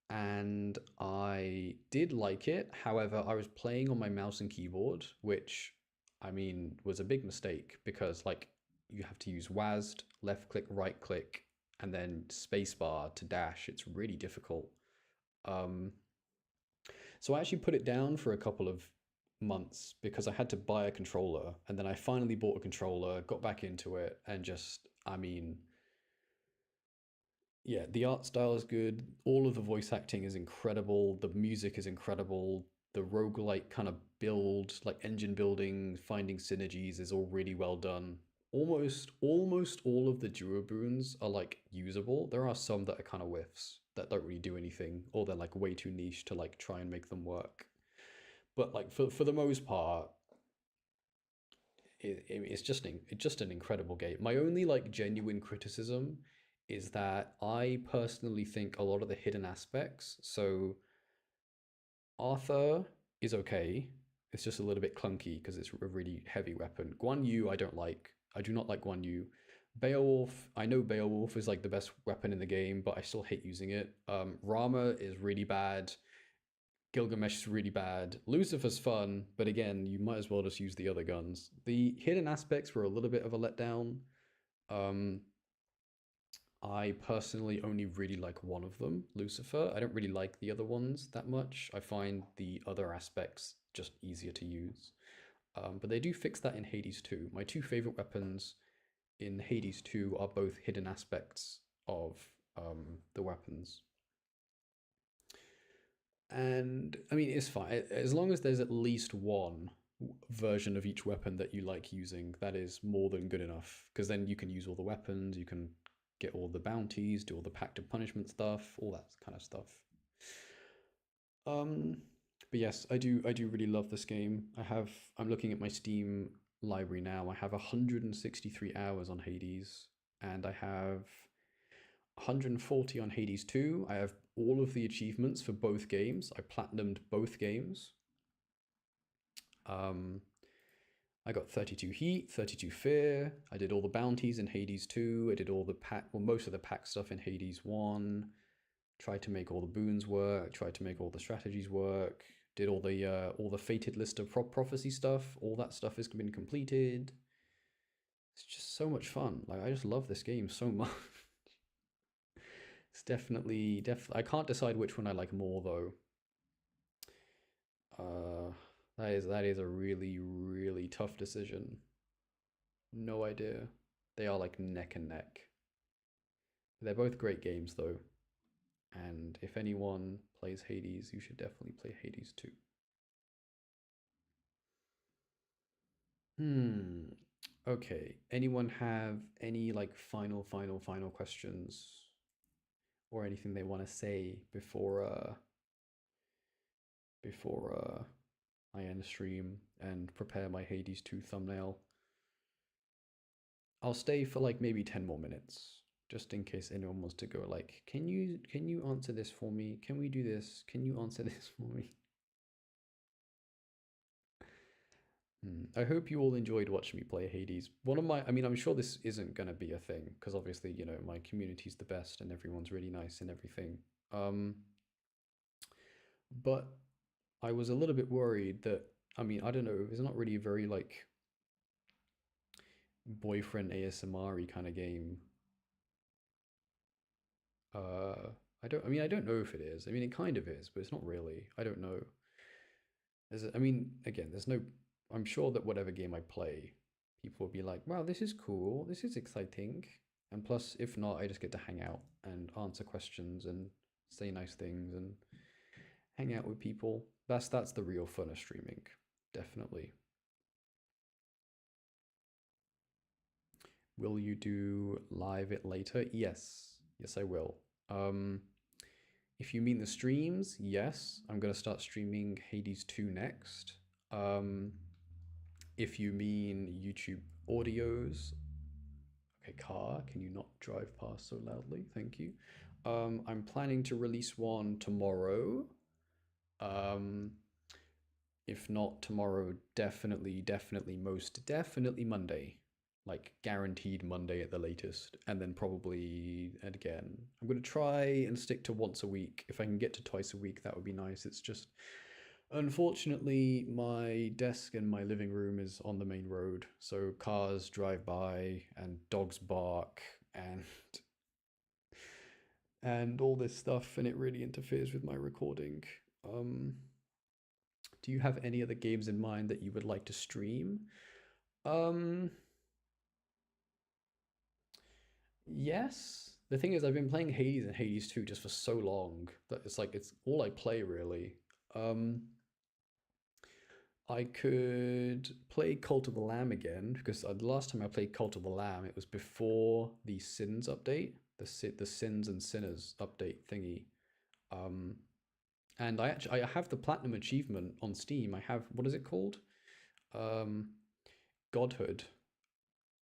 and I did like it. However, I was playing on my mouse and keyboard, which I mean was a big mistake because like you have to use WASD, left click, right click, and then spacebar to dash. It's really difficult. So I actually put it down for a couple of months because I had to buy a controller, and then I finally bought a controller, got back into it, and just, I mean, yeah, the art style is good. All of the voice acting is incredible. The music is incredible. The roguelike kind of build, like engine building, finding synergies is all really well done. Almost all of the duo boons are like usable. There are some that are kind of whiffs that don't really do anything, or they're like way too niche to like try and make them work. But like for the most part, it's just an incredible game. My only like genuine criticism is that I personally think a lot of the hidden aspects. So Arthur is okay. It's just a little bit clunky because it's a really heavy weapon. Guan Yu I don't like. I do not like Guan Yu. Beowulf, I know Beowulf is like the best weapon in the game, but I still hate using it. Rama is really bad. Gilgamesh is really bad. Lucifer's fun, but again, you might as well just use the other guns. The hidden aspects were a little bit of a letdown. I personally only really like one of them, Lucifer. I don't really like the other ones that much. I find the other aspects just easier to use. But they do fix that in Hades 2. My two favorite weapons in Hades 2 are both hidden aspects of the weapons. And I mean, it's fine as long as there's at least one version of each weapon that you like using. That is more than good enough, because then you can use all the weapons, you can get all the bounties, do all the pact of punishment stuff, all that kind of stuff. But yes, I do really love this game. I'm looking at my Steam library now. I have 163 hours on Hades, and I have 140 on Hades 2. I have all of the achievements for both games. I platinumed both games. I got 32 Heat, 32 Fear. I did all the bounties in Hades 2. I did all the most of the pack stuff in Hades 1. Tried to make all the boons work. Tried to make all the strategies work. Did all the fated list of prophecy stuff. All that stuff has been completed. It's just so much fun. Like, I just love this game so much. It's definitely. I can't decide which one I like more though. That is a really, really tough decision. No idea. They are like neck and neck. They're both great games though. And if anyone plays Hades, you should definitely play Hades 2. Okay. Anyone have any like final questions or anything they want to say before I end the stream and prepare my Hades 2 thumbnail? I'll stay for like maybe 10 more minutes, just in case anyone wants to go like, can you answer this for me? Can we do this? Can you answer this for me? I hope you all enjoyed watching me play Hades. I'm sure this isn't going to be a thing, because obviously, you know, my community's the best and everyone's really nice and everything. But I was a little bit worried that, I mean, I don't know, it's not really a very like boyfriend ASMR-y kind of game. I don't know if it is. I mean, it kind of is, but it's not really. I don't know. I'm sure that whatever game I play, people will be like, wow, this is cool, this is exciting. And plus, if not, I just get to hang out and answer questions and say nice things and hang out with people. That's the real fun of streaming, definitely. Will you do live it later? Yes, I will. If you mean the streams, yes, I'm gonna start streaming Hades 2 next. If you mean YouTube audios, okay, car, can you not drive past so loudly? Thank you. I'm planning to release one tomorrow. If not tomorrow, definitely, most definitely Monday. Like guaranteed Monday at the latest. And then probably again. I'm going to try and stick to once a week. If I can get to twice a week, that would be nice. It's just, unfortunately, my desk in my living room is on the main road. So cars drive by and dogs bark and all this stuff, and it really interferes with my recording. Do you have any other games in mind that you would like to stream? Yes. The thing is, I've been playing Hades and Hades 2 just for so long that it's like it's all I play really. I could play Cult of the Lamb again because the last time I played Cult of the Lamb, it was before the Sins update, the Sins and Sinners update thingy. And I have the platinum achievement on Steam. I have, what is it called? Godhood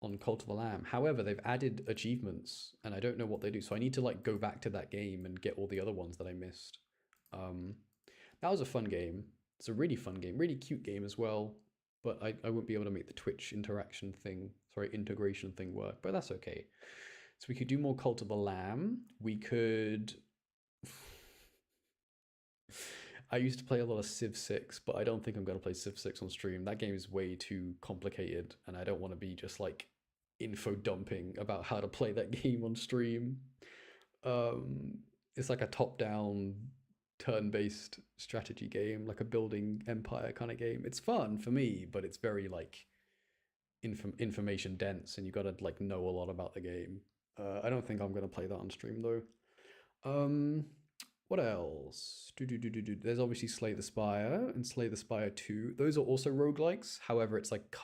on Cult of the Lamb. However, they've added achievements and I don't know what they do. So I need to like go back to that game and get all the other ones that I missed. That was a fun game. It's a really fun game, really cute game as well. But I won't be able to make the Twitch integration thing work, but that's okay. So we could do more Cult of the Lamb. We could... I used to play a lot of Civ 6, but I don't think I'm going to play Civ 6 on stream. That game is way too complicated, and I don't want to be just like info dumping about how to play that game on stream. It's like a top-down, turn-based strategy game, like a building empire kind of game. It's fun for me, but it's very like information dense, and you got to like know a lot about the game. I don't think I'm going to play that on stream though. What else? There's obviously Slay the Spire and Slay the Spire 2. Those are also roguelikes. However, it's like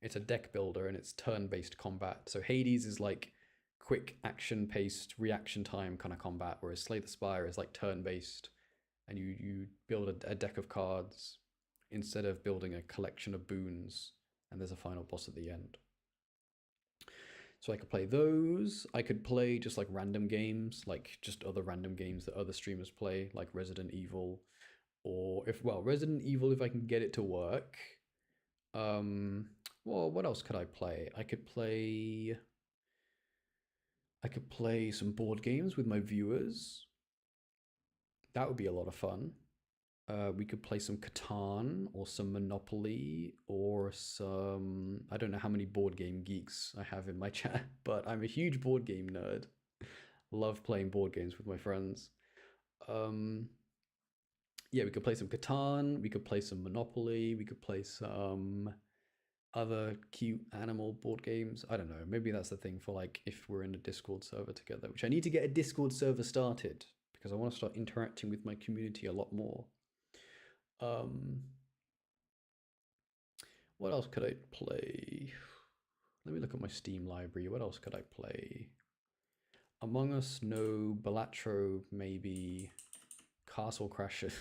it's a deck builder and it's turn-based combat. So Hades is like quick action-paced reaction time kind of combat, whereas Slay the Spire is like turn-based and you build a deck of cards instead of building a collection of boons, and there's a final boss at the end. So I could play those. I could play just like random games, like just other random games that other streamers play, like Resident Evil, or Resident Evil if I can get it to work. Well, what else could I play? I could play some board games with my viewers. That would be a lot of fun. We could play some Catan or some Monopoly or some... I don't know how many board game geeks I have in my chat, but I'm a huge board game nerd. Love playing board games with my friends. Yeah, we could play some Catan, we could play some Monopoly, we could play some other cute animal board games. I don't know, maybe that's the thing for like if we're in a Discord server together, which I need to get a Discord server started because I want to start interacting with my community a lot more. What else could I play? Let me look at my Steam library. What else could I play? Among Us, no. Balatro, maybe. Castle Crashers,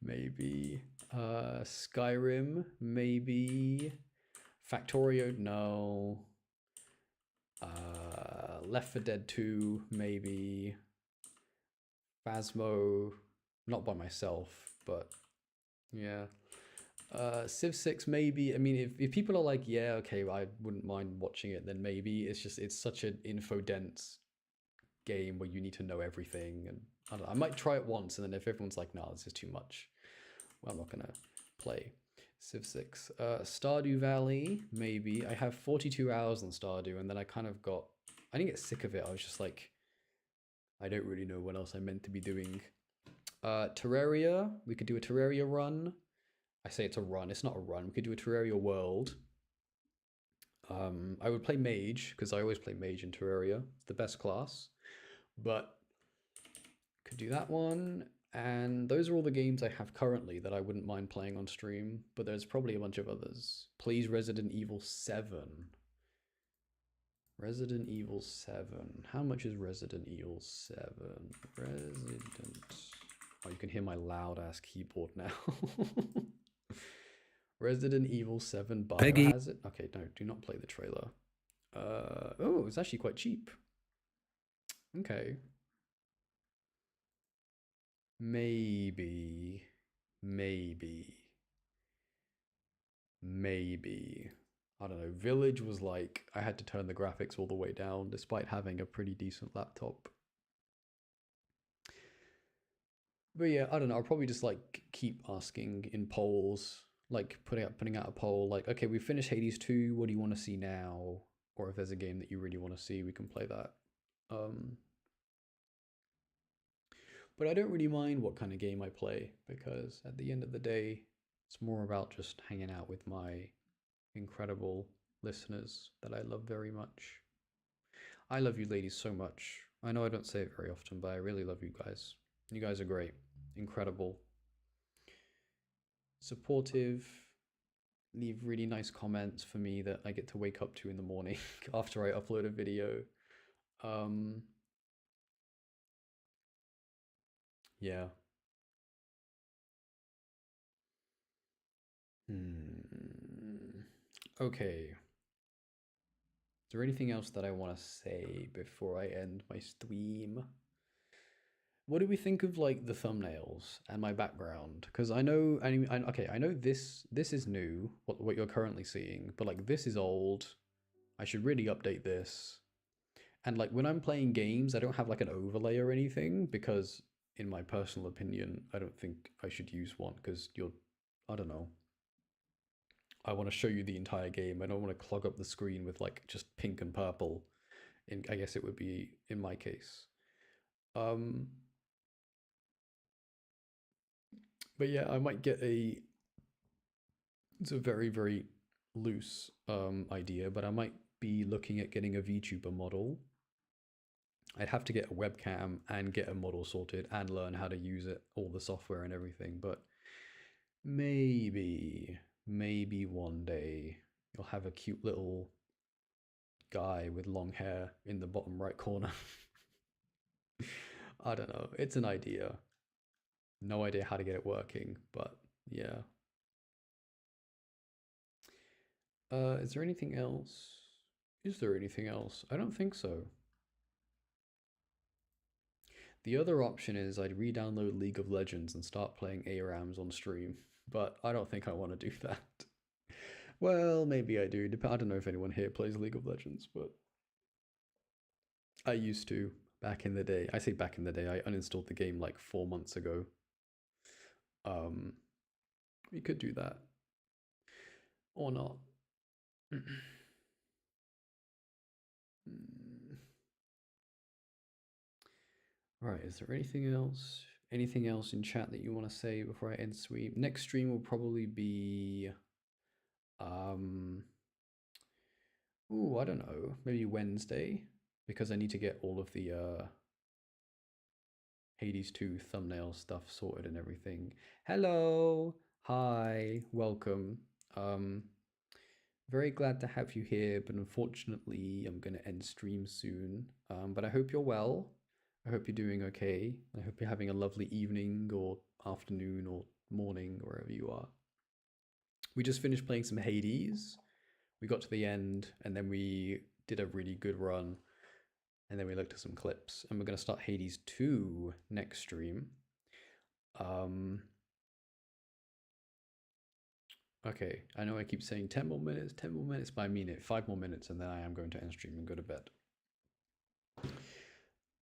maybe. Skyrim, maybe. Factorio, no. Left 4 Dead 2, maybe. Phasmo, not by myself, but yeah. Civ 6 maybe. I mean, if people are like, yeah, okay, I wouldn't mind watching it, then maybe. It's such an info dense game where you need to know everything, and I don't know, I might try it once, and then if everyone's like, no, this is too much, well, I'm not gonna play Civ 6. Stardew Valley, maybe. I have 42 hours on Stardew, and then I didn't get sick of it. I was just like, I don't really know what else I'm meant to be doing. Terraria, we could do a Terraria run. I say it's a run, it's not a run. We could do a Terraria world. I would play Mage, because I always play Mage in Terraria. It's the best class. But could do that one. And those are all the games I have currently that I wouldn't mind playing on stream. But there's probably a bunch of others. Please, Resident Evil 7. Resident Evil 7. How much is Resident Evil 7? Oh, you can hear my loud ass keyboard now. Resident Evil 7 Biohazard. Okay, no, do not play the trailer. Oh, it's actually quite cheap. Okay. Maybe maybe. I don't know. Village was like, I had to turn the graphics all the way down despite having a pretty decent laptop. But yeah, I don't know. I'll probably just like keep asking in polls, like putting out a poll, like, okay, we finished Hades 2. What do you want to see now? Or if there's a game that you really want to see, we can play that. But I don't really mind what kind of game I play, because at the end of the day, it's more about just hanging out with my incredible listeners that I love very much. I love you ladies so much. I know I don't say it very often, but I really love you guys. You guys are great, incredible, supportive, leave really nice comments for me that I get to wake up to in the morning after I upload a video. Yeah. Okay. Is there anything else that I want to say before I end my stream? What do we think of like the thumbnails and my background? Because I know, I know this is new, what you're currently seeing, but like this is old. I should really update this. And like when I'm playing games, I don't have like an overlay or anything, because in my personal opinion, I don't think I should use one, because I don't know. I want to show you the entire game. I don't want to clog up the screen with like just pink and purple. I guess it would be in my case. But yeah, I might get it's a very, very loose idea, but I might be looking at getting a VTuber model. I'd have to get a webcam and get a model sorted and learn how to use it, all the software and everything, but maybe one day you'll have a cute little guy with long hair in the bottom right corner. I don't know. It's an idea. No idea how to get it working, but yeah. Is there anything else? Is there anything else? I don't think so. The other option is I'd re-download League of Legends and start playing ARAMs on stream, but I don't think I want to do that. Well, maybe I do. I don't know if anyone here plays League of Legends, but I used to back in the day. I say back in the day, I uninstalled the game like 4 months ago. We could do that. Or not. Right, is there anything else? Anything else in chat that you want to say before I end stream? Next stream will probably be I don't know, maybe Wednesday, because I need to get all of the Hades 2 thumbnail stuff sorted and everything. Hello, hi, welcome. Very glad to have you here, but unfortunately I'm going to end stream soon. But I hope you're well. I hope you're doing okay. I hope you're having a lovely evening or afternoon or morning, wherever you are. We just finished playing some Hades. We got to the end and then we did a really good run. And then we looked at some clips, and we're going to start Hades 2 next stream. Okay, I know I keep saying 10 more minutes, but I mean it. 5 more minutes, and then I am going to end stream and go to bed.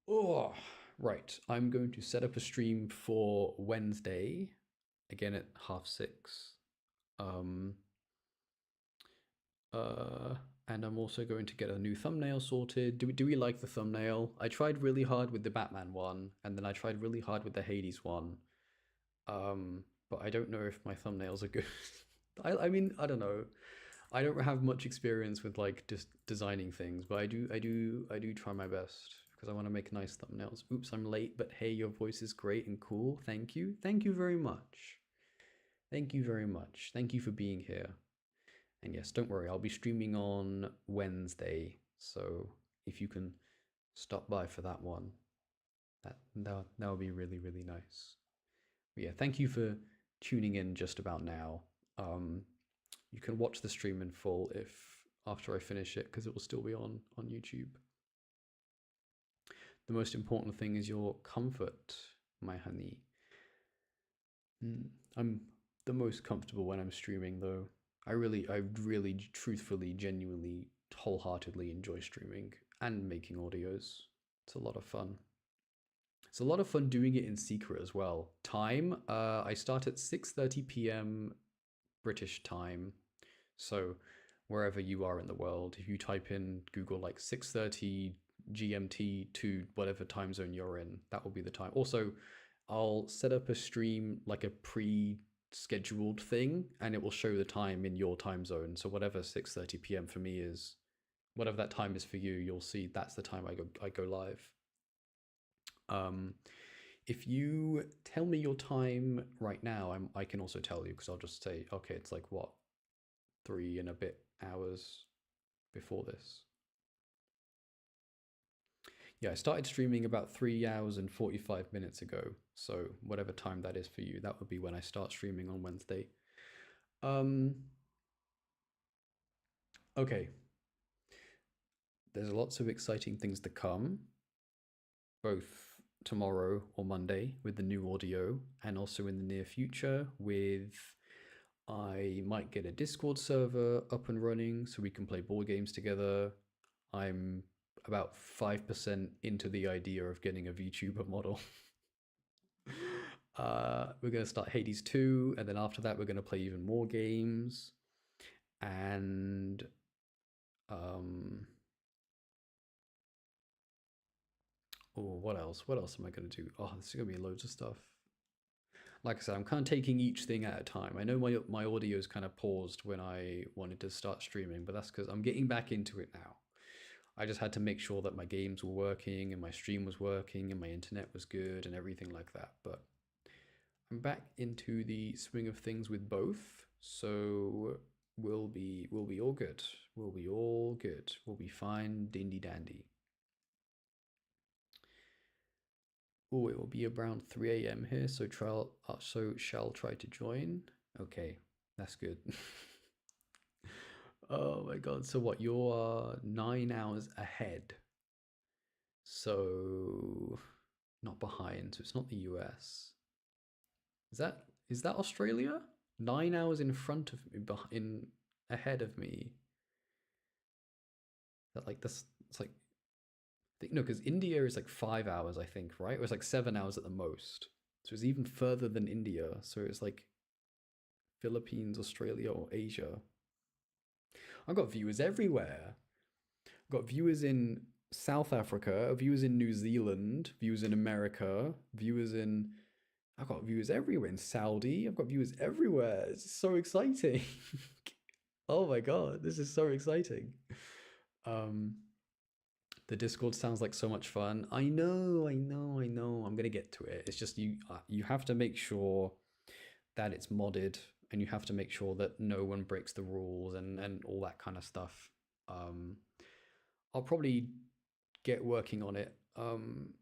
Oh, right. I'm going to set up a stream for Wednesday, again at 6:30. And I'm also going to get a new thumbnail sorted. Do we like the thumbnail? I tried really hard with the Batman one, and then I tried really hard with the Hades one. But I don't know if my thumbnails are good. I mean, I don't know. I don't have much experience with like just designing things, but I do try my best because I want to make nice thumbnails. Oops, I'm late, but hey, your voice is great and cool. Thank you. Thank you very much. Thank you very much. Thank you for being here. And yes, don't worry, I'll be streaming on Wednesday, so if you can stop by for that one, that would be really, really nice. But yeah, thank you for tuning in just about now. You can watch the stream in full after I finish it, because it will still be on YouTube. The most important thing is your comfort, my honey. I'm the most comfortable when I'm streaming, though. I really, truthfully, genuinely, wholeheartedly enjoy streaming and making audios. It's a lot of fun. It's a lot of fun doing it in secret as well. Time, I start at 6:30 p.m. British time. So wherever you are in the world, if you type in Google like 6:30 GMT to whatever time zone you're in, that will be the time. Also, I'll set up a stream like a pre-scheduled thing, and it will show the time in your time zone. So whatever 6:30 p.m. for me is, whatever that time is for you, you'll see that's the time I go live. If you tell me your time right now, I can also tell you, because I'll just say, okay, it's like what, 3 and a bit hours before this. Yeah, I started streaming about 3 hours and 45 minutes ago. So whatever time that is for you, that would be when I start streaming on Wednesday. Okay. There's lots of exciting things to come, both tomorrow or Monday with the new audio, and also in the near future with, I might get a Discord server up and running so we can play board games together. I'm about 5% into the idea of getting a VTuber model. We're going to start Hades 2, and then after that we're going to play even more games. And what else? What else am I going to do? Oh, there's going to be loads of stuff. Like I said, I'm kind of taking each thing at a time. I know my audio is kind of paused when I wanted to start streaming, but that's because I'm getting back into it now. I just had to make sure that my games were working and my stream was working and my internet was good and everything like that. But I'm back into the swing of things with both, so we'll be all good. We'll be all good. We'll be fine, dindy dandy. Oh, it will be around 3 a.m. here, so shall try to join. Okay, that's good. Oh my god, so what, you're 9 hours ahead. So not behind, so it's not the US. Is that Australia? 9 hours in front of me, ahead of me. That like this, it's like, no, because India is like 5 hours, I think, right? It was like 7 hours at the most. So it's even further than India. So it's like Philippines, Australia, or Asia. I've got viewers everywhere. I've got viewers in South Africa, viewers in New Zealand, viewers in America, I've got viewers everywhere, in Saudi. I've got viewers everywhere. It's so exciting. Oh my god, this is so exciting. The Discord sounds like so much fun. I know. I'm gonna get to it. It's just you have to make sure that it's modded, and you have to make sure that no one breaks the rules and all that kind of stuff. I'll probably get working on it on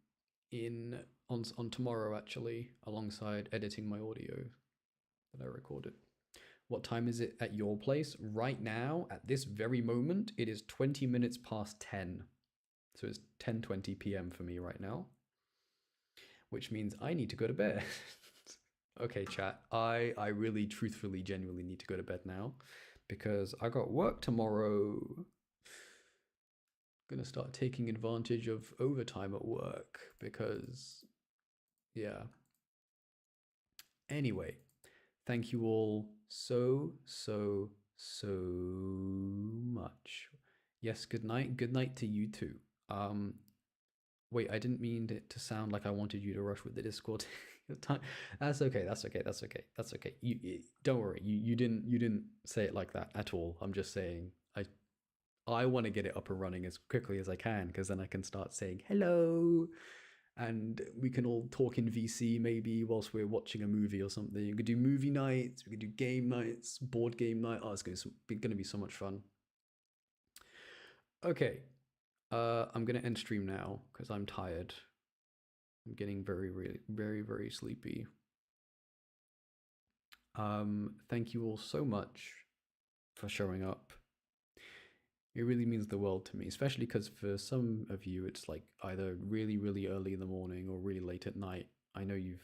tomorrow, actually, alongside editing my audio that I recorded. What time is it at your place? Right now, at this very moment, it is 20 minutes past 10. So it's 10:20 p.m. for me right now, which means I need to go to bed. Okay, chat. I really, truthfully, genuinely need to go to bed now because I got work tomorrow. Gonna start taking advantage of overtime at work because, yeah. Anyway, thank you all so much. Yes, good night. Good night to you too. Wait, I didn't mean it to sound like I wanted you to rush with the Discord. That's okay. You don't worry. You didn't say it like that at all. I'm just saying I want to get it up and running as quickly as I can, because then I can start saying hello, and we can all talk in VC maybe whilst we're watching a movie or something. We could do movie nights. We could do game nights, board game night. Oh, it's going to be so much fun. Okay. I'm gonna end stream now because I'm tired. I'm getting very sleepy. Thank you all so much for showing up. It really means the world to me, especially because for some of you it's like either really early in the morning or really late at night. I know you've,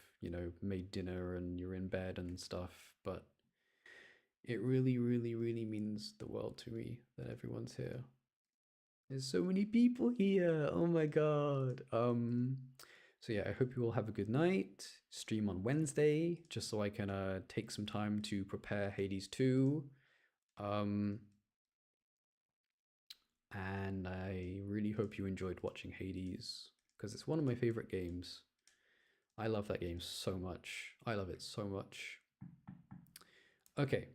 made dinner and you're in bed and stuff, but it really, really, really means the world to me that everyone's here. There's so many people here. Oh my god. So yeah, I hope you all have a good night. Stream on Wednesday, just so I can take some time to prepare Hades 2. And I really hope you enjoyed watching Hades, because it's one of my favorite games. I love that game so much. I love it so much. Okay,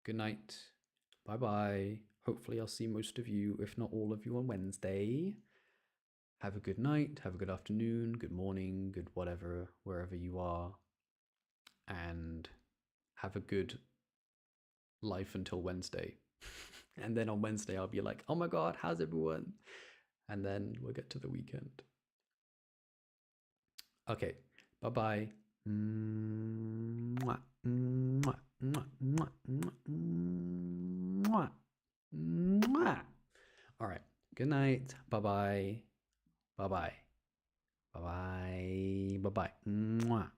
good night. Bye-bye. Hopefully I'll see most of you, if not all of you, on Wednesday. Have a good night, have a good afternoon, good morning, good whatever, wherever you are. And have a good life until Wednesday. And then on Wednesday, I'll be like, oh my god, how's everyone? And then we'll get to the weekend. Okay, bye-bye. Mwah, mwah, mwah, mwah, mwah, mwah. All right, good night. Bye-bye. Bye-bye. Bye-bye. Bye-bye. Mwah.